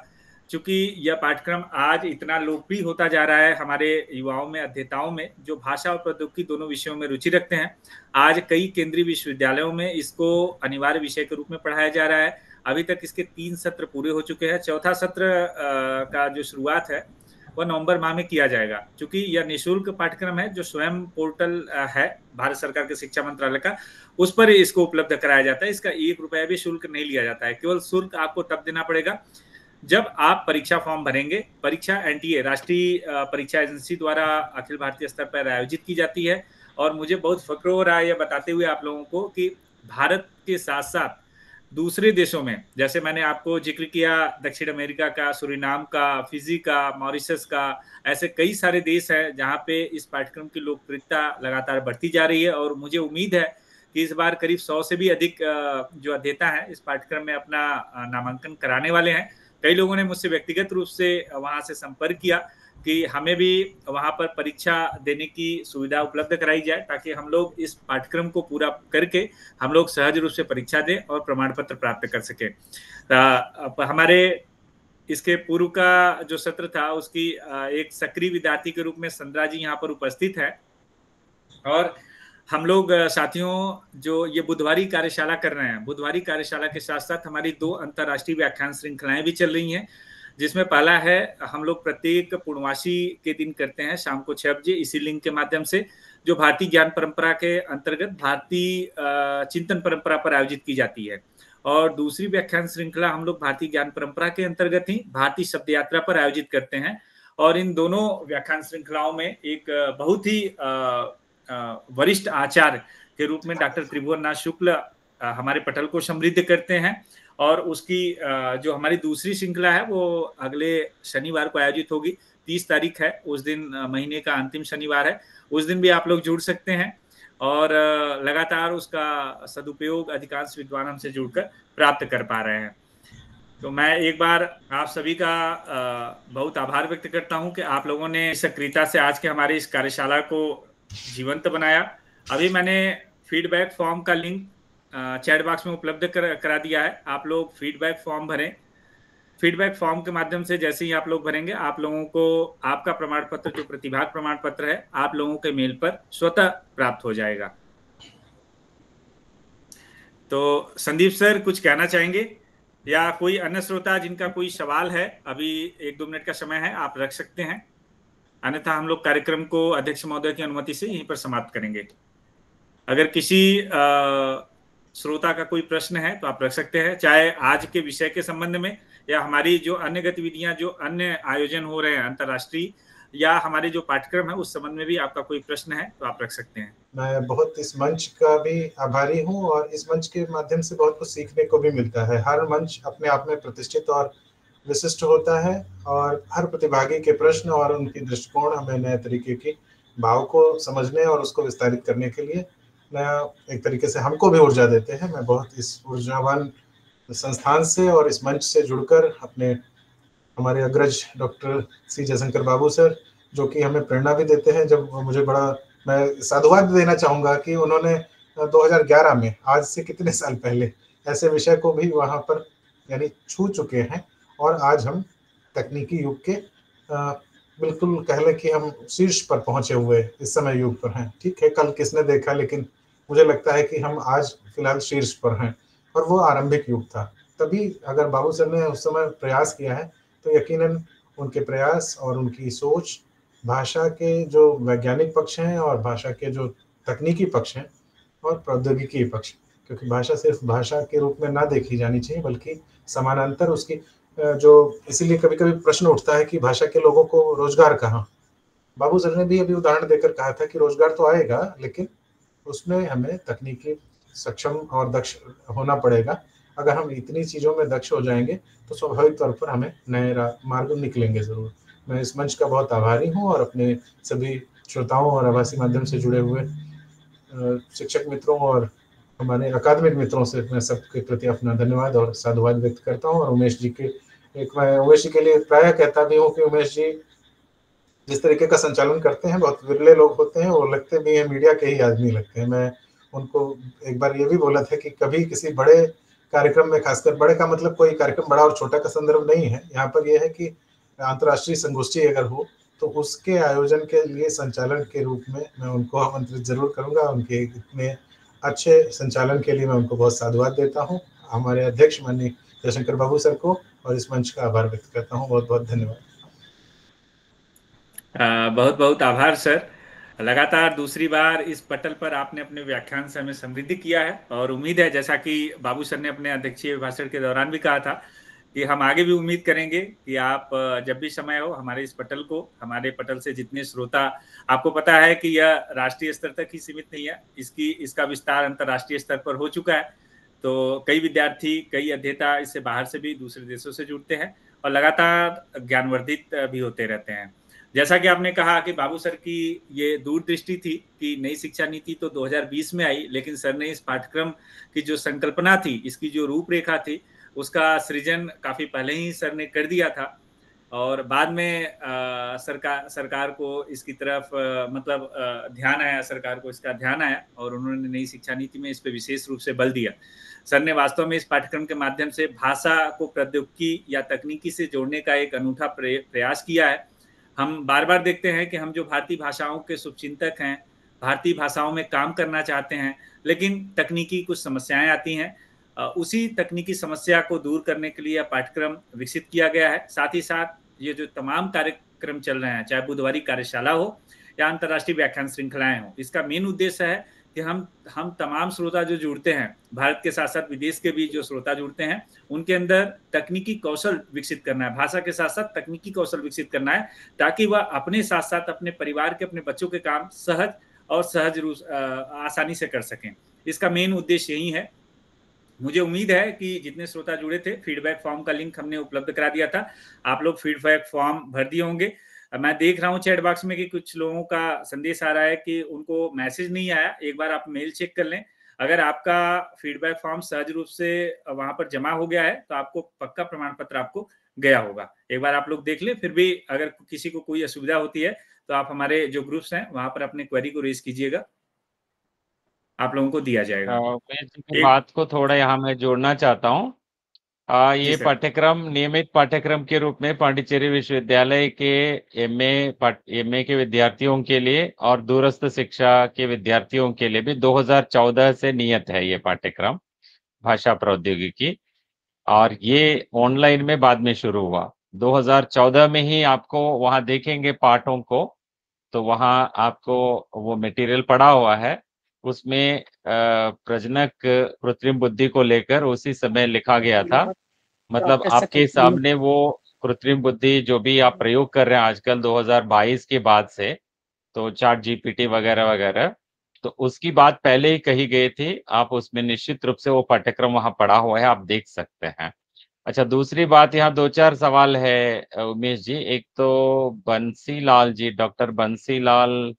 क्योंकि यह पाठ्यक्रम आज इतना लोकप्रिय होता जा रहा है हमारे युवाओं में, अध्येताओं में, जो भाषा और प्रौद्योगिकी दोनों विषयों में रुचि रखते हैं। आज कई केंद्रीय विश्वविद्यालयों में इसको अनिवार्य विषय के रूप में पढ़ाया जा रहा है। अभी तक इसके 3 सत्र पूरे हो चुके हैं। चौथा सत्र का जो शुरुआत है वह नवंबर माह में किया जाएगा। क्योंकि यह निःशुल्क पाठ्यक्रम है, जो स्वयं पोर्टल है भारत सरकार के शिक्षा मंत्रालय का, उस पर इसको उपलब्ध कराया जाता है। इसका 1 रुपया भी शुल्क नहीं लिया जाता है। केवल शुल्क आपको तब देना पड़ेगा जब आप परीक्षा फॉर्म भरेंगे। परीक्षा एनटीए राष्ट्रीय परीक्षा एजेंसी द्वारा अखिल भारतीय स्तर पर आयोजित की जाती है और मुझे बहुत फक्र हो रहा है यह बताते हुए आप लोगों को कि भारत के साथ साथ दूसरे देशों में, जैसे मैंने आपको जिक्र किया दक्षिण अमेरिका का, सुरिनाम का, फिजी का, मॉरिशस का, ऐसे कई सारे देश हैं जहाँ पे इस पाठ्यक्रम की लोकप्रियता लगातार बढ़ती जा रही है। और मुझे उम्मीद है कि इस बार करीब 100 से भी अधिक जो अध्येता हैं इस पाठ्यक्रम में अपना नामांकन कराने वाले हैं। कई लोगों ने मुझसे व्यक्तिगत रूप से वहां से संपर्क किया कि हमें भी वहां पर परीक्षा देने की सुविधा उपलब्ध कराई जाए, ताकि हम लोग इस पाठ्यक्रम को पूरा करके हम लोग सहज रूप से परीक्षा दें और प्रमाण पत्र प्राप्त कर सकें। हमारे इसके पूर्व का जो सत्र था उसकी एक सक्रिय विद्यार्थी के रूप में संद्रा जी यहाँ पर उपस्थित है और हम लोग साथियों जो ये बुधवारी कार्यशाला कर रहे हैं, बुधवारी कार्यशाला के साथ साथ हमारी 2 अंतर्राष्ट्रीय व्याख्यान श्रृंखलाएं भी चल रही हैं, जिसमें पहला है हम लोग प्रत्येक पूर्णमासी के दिन करते हैं शाम को 6 बजे इसी लिंक के माध्यम से, जो भारतीय ज्ञान परंपरा के अंतर्गत भारतीय चिंतन परंपरा पर आयोजित की जाती है। और दूसरी व्याख्यान श्रृंखला हम लोग भारतीय ज्ञान परंपरा के अंतर्गत ही भारतीय शब्द यात्रा पर आयोजित करते हैं। और इन दोनों व्याख्यान श्रृंखलाओं में एक बहुत ही वरिष्ठ आचार्य के रूप में डॉक्टर त्रिभुवन नाथ शुक्ल हमारे पटल को समृद्ध करते हैं। और उसकी जो हमारी दूसरी श्रृंखला है वो अगले शनिवार को आयोजित होगी, 30 तारीख है, उस दिन महीने का अंतिम शनिवार है, उस दिन भी आप लोग जुड़ सकते हैं। और लगातार उसका सदुपयोग अधिकांश विद्वान हमसे जुड़कर प्राप्त कर पा रहे हैं। तो मैं एक बार आप सभी का बहुत आभार व्यक्त करता हूं कि आप लोगों ने सक्रियता से आज के हमारी इस कार्यशाला को जीवंत बनाया। अभी मैंने फीडबैक फॉर्म का लिंक चैट बॉक्स में उपलब्ध करा दिया है। आप लोग फीडबैक फॉर्म भरें। फीडबैक फॉर्म के माध्यम से जैसे ही आप लोग भरेंगे, आप लोगों को आपका प्रमाण पत्र, जो प्रतिभाग प्रमाण पत्र है, आप लोगों के मेल पर स्वतः प्राप्त हो जाएगा। तो संदीप सर कुछ कहना चाहेंगे, या कोई अन्य श्रोता जिनका कोई सवाल है? अभी 1-2 मिनट का समय है, आप रख सकते हैं, अन्यथा हम लोग कार्यक्रम को अध्यक्ष महोदय की अनुमति से यहीं पर समाप्त करेंगे। अगर किसी श्रोता का कोई प्रश्न है तो आप रख सकते हैं, चाहे आज के विषय के संबंध में, या हमारी जो अन्य गतिविधियां, जो अन्य आयोजन हो रहे हैं अंतर्राष्ट्रीय, या हमारे जो पाठ्यक्रम है उस संबंध में भी आपका कोई प्रश्न है तो आप रख सकते हैं। मैं बहुत इस मंच का भी आभारी हूं, और इस मंच के माध्यम से बहुत कुछ सीखने को भी मिलता है। हर मंच अपने आप में प्रतिष्ठित और विशिष्ट होता है, और हर प्रतिभागी के प्रश्न और उनकी दृष्टिकोण हमें नए तरीके के भाव को समझने और उसको विस्तारित करने के लिए नया एक तरीके से हमको भी ऊर्जा देते हैं। मैं बहुत इस ऊर्जावान संस्थान से और इस मंच से जुड़कर अपने हमारे अग्रज डॉक्टर सी जयशंकर बाबू सर, जो कि हमें प्रेरणा भी देते हैं, जब मुझे बड़ा, मैं साधुवाद देना चाहूँगा कि उन्होंने 2011 में, आज से कितने साल पहले, ऐसे विषय को भी वहाँ पर यानी छू चुके हैं, और आज हम तकनीकी युग के बिल्कुल कह लें कि हम शीर्ष पर पहुंचे हुए इस समय युग पर हैं। ठीक है, कल किसने देखा, लेकिन मुझे लगता है कि हम आज फिलहाल शीर्ष पर हैं, और वो आरंभिक युग था। तभी अगर बाबू सर ने उस समय प्रयास किया है तो यकीनन उनके प्रयास और उनकी सोच, भाषा के जो वैज्ञानिक पक्ष हैं और भाषा के जो तकनीकी पक्ष हैं और प्रौद्योगिकी पक्ष, क्योंकि भाषा सिर्फ भाषा के रूप में ना देखी जानी चाहिए, बल्कि समानांतर उसकी जो, इसीलिए कभी कभी प्रश्न उठता है कि भाषा के लोगों को रोजगार कहाँ। बाबू सर ने भी अभी उदाहरण देकर कहा था कि रोजगार तो आएगा, लेकिन उसमें हमें तकनीकी सक्षम और दक्ष होना पड़ेगा। अगर हम इतनी चीज़ों में दक्ष हो जाएंगे तो स्वाभाविक तौर पर हमें नए मार्ग निकलेंगे ज़रूर। मैं इस मंच का बहुत आभारी हूँ, और अपने सभी श्रोताओं और आभासी माध्यम से जुड़े हुए शिक्षक मित्रों और हमारे अकादमिक मित्रों से मैं सबके प्रति अपना धन्यवाद और साधुवाद व्यक्त करता हूँ। और उमेश जी के, मैं उमेश जी के लिए प्रायः कहता भी हूँ कि उमेश जी जिस तरीके का संचालन करते हैं, बहुत विरले लोग होते हैं, वो लगते भी हैं मीडिया के ही आदमी लगते हैं। मैं उनको एक बार ये भी बोला था कि कभी किसी बड़े कार्यक्रम में, खासकर बड़े का मतलब कोई कार्यक्रम बड़ा और छोटा का संदर्भ नहीं है, यहाँ पर यह है कि अंतर्राष्ट्रीय संगोष्ठी अगर हो तो उसके आयोजन के लिए संचालन के रूप में मैं उनको आमंत्रित जरूर करूंगा। उनके इतने अच्छे संचालन के लिए मैं उनको बहुत साधुवाद देता हूँ। हमारे अध्यक्ष माननीय जयशंकर बाबू सर को और इस मंच का आभार व्यक्त करता हूँ। बहुत बहुत धन्यवाद। बहुत बहुत आभार सर। लगातार दूसरी बार इस पटल पर आपने अपने व्याख्यान से हमें समृद्ध किया है, और उम्मीद है, जैसा कि बाबू सर ने अपने अध्यक्षीय भाषण के दौरान भी कहा था, कि हम आगे भी उम्मीद करेंगे कि आप जब भी समय हो हमारे इस पटल को, हमारे पटल से जितने श्रोता, आपको पता है कि यह राष्ट्रीय स्तर तक ही सीमित नहीं है, इसका विस्तार अंतर्राष्ट्रीय स्तर पर हो चुका है। तो कई विद्यार्थी, कई अध्येता इससे बाहर से भी, दूसरे देशों से जुड़ते हैं और लगातार ज्ञानवर्धित भी होते रहते हैं। जैसा कि आपने कहा कि बाबू सर की ये दूरदृष्टि थी कि नई शिक्षा नीति तो 2020 में आई, लेकिन सर ने इस पाठ्यक्रम की जो संकल्पना थी, इसकी जो रूपरेखा थी, उसका सृजन काफी पहले ही सर ने कर दिया था, और बाद में सरकार को इसकी तरफ ध्यान आया, सरकार को इसका ध्यान आया, और उन्होंने नई शिक्षा नीति में इस पर विशेष रूप से बल दिया। सर ने वास्तव में इस पाठ्यक्रम के माध्यम से भाषा को प्रौद्योगिकी या तकनीकी से जोड़ने का एक अनूठा प्रयास किया है। हम बार बार देखते हैं कि हम जो भारतीय भाषाओं के शुभचिंतक हैं, भारतीय भाषाओं में काम करना चाहते हैं, लेकिन तकनीकी कुछ समस्याएं आती हैं। उसी तकनीकी समस्या को दूर करने के लिए यह पाठ्यक्रम विकसित किया गया है। साथ ही साथ ये जो तमाम कार्यक्रम चल रहे हैं, चाहे बुधवारी कार्यशाला हो या अंतर्राष्ट्रीय व्याख्यान श्रृंखलाएं हो, इसका मेन उद्देश्य है कि हम तमाम श्रोता जो जुड़ते हैं, भारत के साथ साथ विदेश के भी जो श्रोता जुड़ते हैं, उनके अंदर तकनीकी कौशल विकसित करना है, भाषा के साथ साथ तकनीकी कौशल विकसित करना है, ताकि वह अपने साथ साथ अपने परिवार के, अपने बच्चों के काम सहज और आसानी से कर सकें। इसका मेन उद्देश्य यही है। मुझे उम्मीद है कि जितने श्रोता जुड़े थे, फीडबैक फॉर्म का लिंक हमने उपलब्ध करा दिया था, आप लोग फीडबैक फॉर्म भर दिए होंगे। मैं देख रहा हूँ चैट बॉक्स में कि कुछ लोगों का संदेश आ रहा है कि उनको मैसेज नहीं आया। एक बार आप मेल चेक कर लें। अगर आपका फीडबैक फॉर्म सहज रूप से वहां पर जमा हो गया है तो आपको पक्का प्रमाण पत्र आपको गया होगा। एक बार आप लोग देख लें। फिर भी अगर किसी को कोई असुविधा होती है तो आप हमारे जो ग्रुप्स हैं वहां पर अपने क्वेरी को रेज कीजिएगा, आप लोगों को दिया जाएगा। उमेश जी की बात को थोड़ा यहाँ मैं जोड़ना चाहता हूँ। ये पाठ्यक्रम नियमित पाठ्यक्रम के रूप में पांडिचेरी विश्वविद्यालय के एमए के विद्यार्थियों के लिए और दूरस्थ शिक्षा के विद्यार्थियों के लिए भी 2014 से नियत है ये पाठ्यक्रम भाषा प्रौद्योगिकी, और ये ऑनलाइन में बाद में शुरू हुआ। 2014 में ही आपको वहाँ देखेंगे पाठों को, तो वहाँ आपको वो मटेरियल पड़ा हुआ है, उसमें प्रजनक कृत्रिम बुद्धि को लेकर उसी समय लिखा गया था। मतलब आपके सामने वो कृत्रिम बुद्धि जो भी आप प्रयोग कर रहे हैं आजकल 2022 के बाद से, तो चैट जीपीटी वगैरह वगैरह, तो उसकी बात पहले ही कही गई थी। आप उसमें निश्चित रूप से वो पाठ्यक्रम वहाँ पड़ा हुआ है, आप देख सकते हैं। अच्छा, दूसरी बात, यहाँ 2-4 सवाल है उमेश जी। एक तो बंसीलाल जी, डॉक्टर बंसीलाल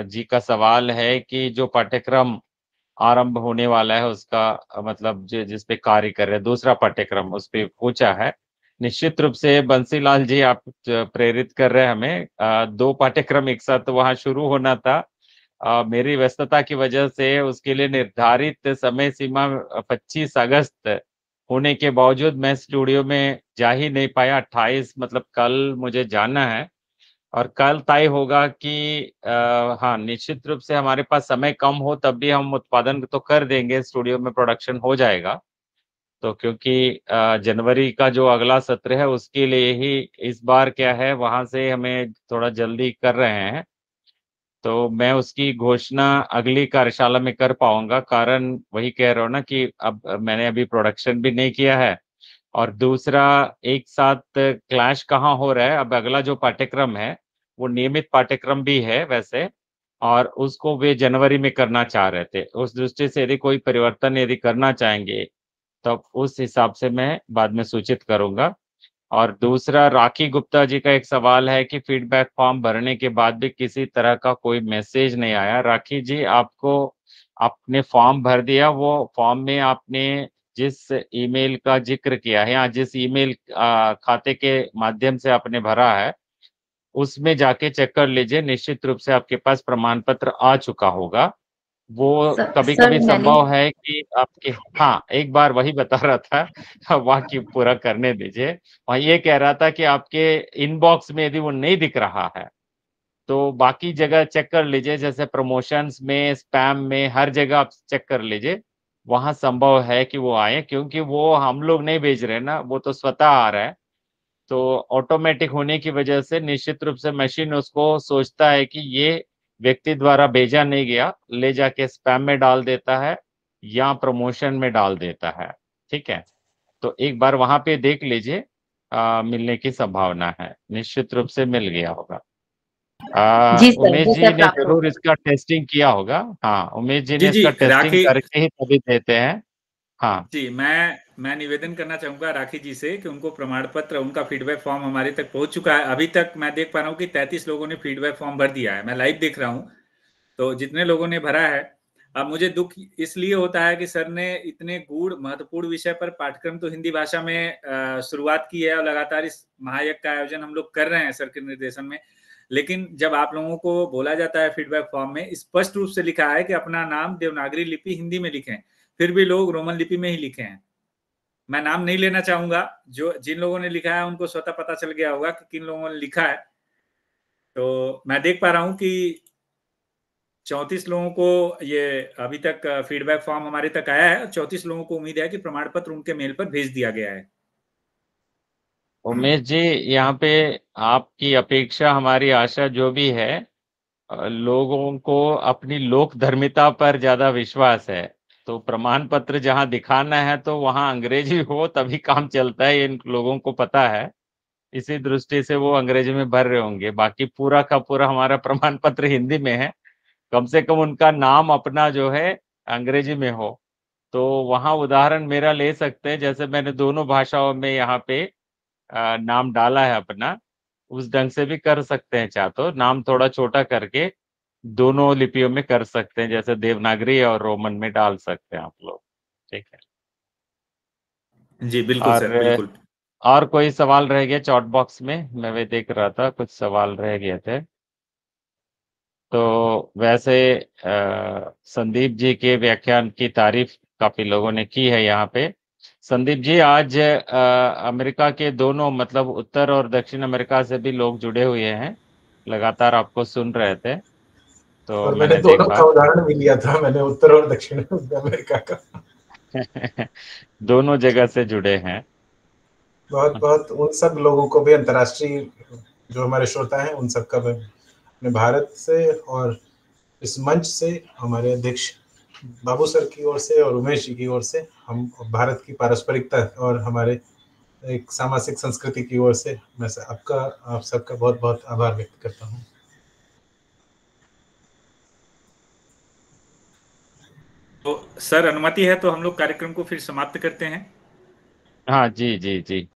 जी का सवाल है कि जो पाठ्यक्रम आरंभ होने वाला है उसका मतलब जिस पे कार्य कर रहे हैं, दूसरा पाठ्यक्रम, उस पे पूछा है। निश्चित रूप से बंसीलाल जी आप प्रेरित कर रहे हैं हमें। 2 पाठ्यक्रम एक साथ वहाँ शुरू होना था। मेरी व्यस्तता की वजह से उसके लिए निर्धारित समय सीमा 25 अगस्त होने के बावजूद मैं स्टूडियो में जा ही नहीं पाया। 28 मतलब कल मुझे जाना है, और कल तय होगा कि हाँ, निश्चित रूप से हमारे पास समय कम हो तब भी हम उत्पादन तो कर देंगे, स्टूडियो में प्रोडक्शन हो जाएगा। तो क्योंकि जनवरी का जो अगला सत्र है उसके लिए ही इस बार क्या है, वहां से हमें थोड़ा जल्दी कर रहे हैं, तो मैं उसकी घोषणा अगली कार्यशाला में कर पाऊंगा। कारण वही कह रहा हूँ ना कि अब मैंने अभी प्रोडक्शन भी नहीं किया है, और दूसरा एक साथ क्लैश कहाँ हो रहा है। अब अगला जो पाठ्यक्रम है वो नियमित पाठ्यक्रम भी है वैसे, और उसको वे जनवरी में करना चाह रहे थे। उस दृष्टि से यदि कोई परिवर्तन यदि करना चाहेंगे तो उस हिसाब से मैं बाद में सूचित करूंगा। और दूसरा, राखी गुप्ता जी का एक सवाल है कि फीडबैक फॉर्म भरने के बाद भी किसी तरह का कोई मैसेज नहीं आया। राखी जी, आपको आपने फॉर्म भर दिया, वो फॉर्म में आपने जिस ईमेल का जिक्र किया है या जिस ईमेल खाते के माध्यम से आपने भरा है उसमें जाके चेक कर लीजिए, निश्चित रूप से आपके पास प्रमाण पत्र आ चुका होगा। वो कभी सर कभी संभव है कि आपके, हाँ एक बार वही बता रहा था वाक्य पूरा करने दीजिए। वहाँ ये कह रहा था कि आपके इनबॉक्स में यदि वो नहीं दिख रहा है तो बाकी जगह चेक कर लीजिए, जैसे प्रमोशंस में, स्पैम में, हर जगह आप चेक कर लीजिए, वहां संभव है कि वो आए, क्योंकि वो हम लोग नहीं भेज रहे ना, वो तो स्वतः आ रहा है। तो ऑटोमेटिक होने की वजह से निश्चित रूप से मशीन उसको सोचता है कि ये व्यक्ति द्वारा भेजा नहीं गया, ले जाके स्पैम में डाल देता है या प्रमोशन में डाल देता है। ठीक है, तो एक बार वहां पे देख लीजिए, मिलने की संभावना है, निश्चित रूप से मिल गया होगा। जी सर, उमेश जी जी सर, ने प्राप्त जरूर होगा। इसका टेस्टिंग किया होगा। हाँ, उमेश जी जी ने जी इसका टेस्टिंग राखी करके ही तभी देते हैं। हाँ जी, मैं निवेदन करना चाहूंगा राखी जी से कि उनको प्रमाण पत्र, उनका फीडबैक फॉर्म हमारे तक पहुंच चुका है। अभी तक मैं देख पा रहा हूँ कि 33 लोगों ने फीडबैक फॉर्म भर दिया है, मैं लाइव देख रहा हूँ। तो जितने लोगों ने भरा है, अब मुझे दुख इसलिए होता है कि सर ने इतने गूढ़ महत्वपूर्ण विषय पर पाठ्यक्रम तो हिंदी भाषा में शुरुआत की है और लगातार इस महायज्ञ का आयोजन हम लोग कर रहे हैं सर के निर्देशन में। लेकिन जब आप लोगों को बोला जाता है फीडबैक फॉर्म में स्पष्ट रूप से लिखा है कि अपना नाम देवनागरी लिपि हिंदी में लिखें, फिर भी लोग रोमन लिपि में ही लिखे हैं। मैं नाम नहीं लेना चाहूंगा, जो जिन लोगों ने लिखा है उनको स्वतः पता चल गया होगा कि किन लोगों ने लिखा है। तो मैं देख पा रहा हूँ कि 34 लोगों को ये अभी तक फीडबैक फॉर्म हमारे तक आया है, और 34 लोगों को उम्मीद है कि प्रमाण पत्र उनके मेल पर भेज दिया गया है। उमेश जी, यहाँ पे आपकी अपेक्षा हमारी आशा जो भी है, लोगों को अपनी लोक धर्मिता पर ज्यादा विश्वास है। तो प्रमाण पत्र जहां दिखाना है तो वहां अंग्रेजी हो तभी काम चलता है, इन लोगों को पता है। इसी दृष्टि से वो अंग्रेजी में भर रहे होंगे। बाकी पूरा का पूरा हमारा प्रमाण पत्र हिंदी में है, कम से कम उनका नाम अपना जो है अंग्रेजी में हो। तो वहां उदाहरण मेरा ले सकते हैं, जैसे मैंने दोनों भाषाओं में यहाँ पे नाम डाला है अपना, उस ढंग से भी कर सकते हैं। चाहे तो नाम थोड़ा छोटा करके दोनों लिपियों में कर सकते हैं, जैसे देवनागरी और रोमन में डाल सकते हैं आप लोग। ठीक है जी बिल्कुल सर, और बिल्कुल। और कोई सवाल रह गया चैट बॉक्स में? मैं भी देख रहा था कुछ सवाल रह गए थे। तो वैसे संदीप जी के व्याख्यान की तारीफ काफी लोगों ने की है यहाँ पे। संदीप जी, आज अमेरिका के दोनों मतलब उत्तर और दक्षिण अमेरिका से भी लोग जुड़े हुए हैं, लगातार आपको सुन रहे थे, तो और मैंने मैंने दोनों का देखा। उदाहरण भी लिया था, मैंने उत्तर और दक्षिण अमेरिका का। दोनों जगह से जुड़े हैं। बहुत बहुत उन सब लोगों को भी, अंतर्राष्ट्रीय जो हमारे श्रोता हैं, उन सब का मैं अपने भारत से और इस मंच से हमारे अध्यक्ष बाबू सर की ओर से और उमेश जी की ओर से, हम भारत की पारस्परिकता और हमारे एक सामाजिक संस्कृति की ओर से मैं आप सबका बहुत बहुत आभार व्यक्त करता हूँ। तो सर अनुमति है तो हम लोग कार्यक्रम को फिर समाप्त करते हैं। हाँ जी जी जी।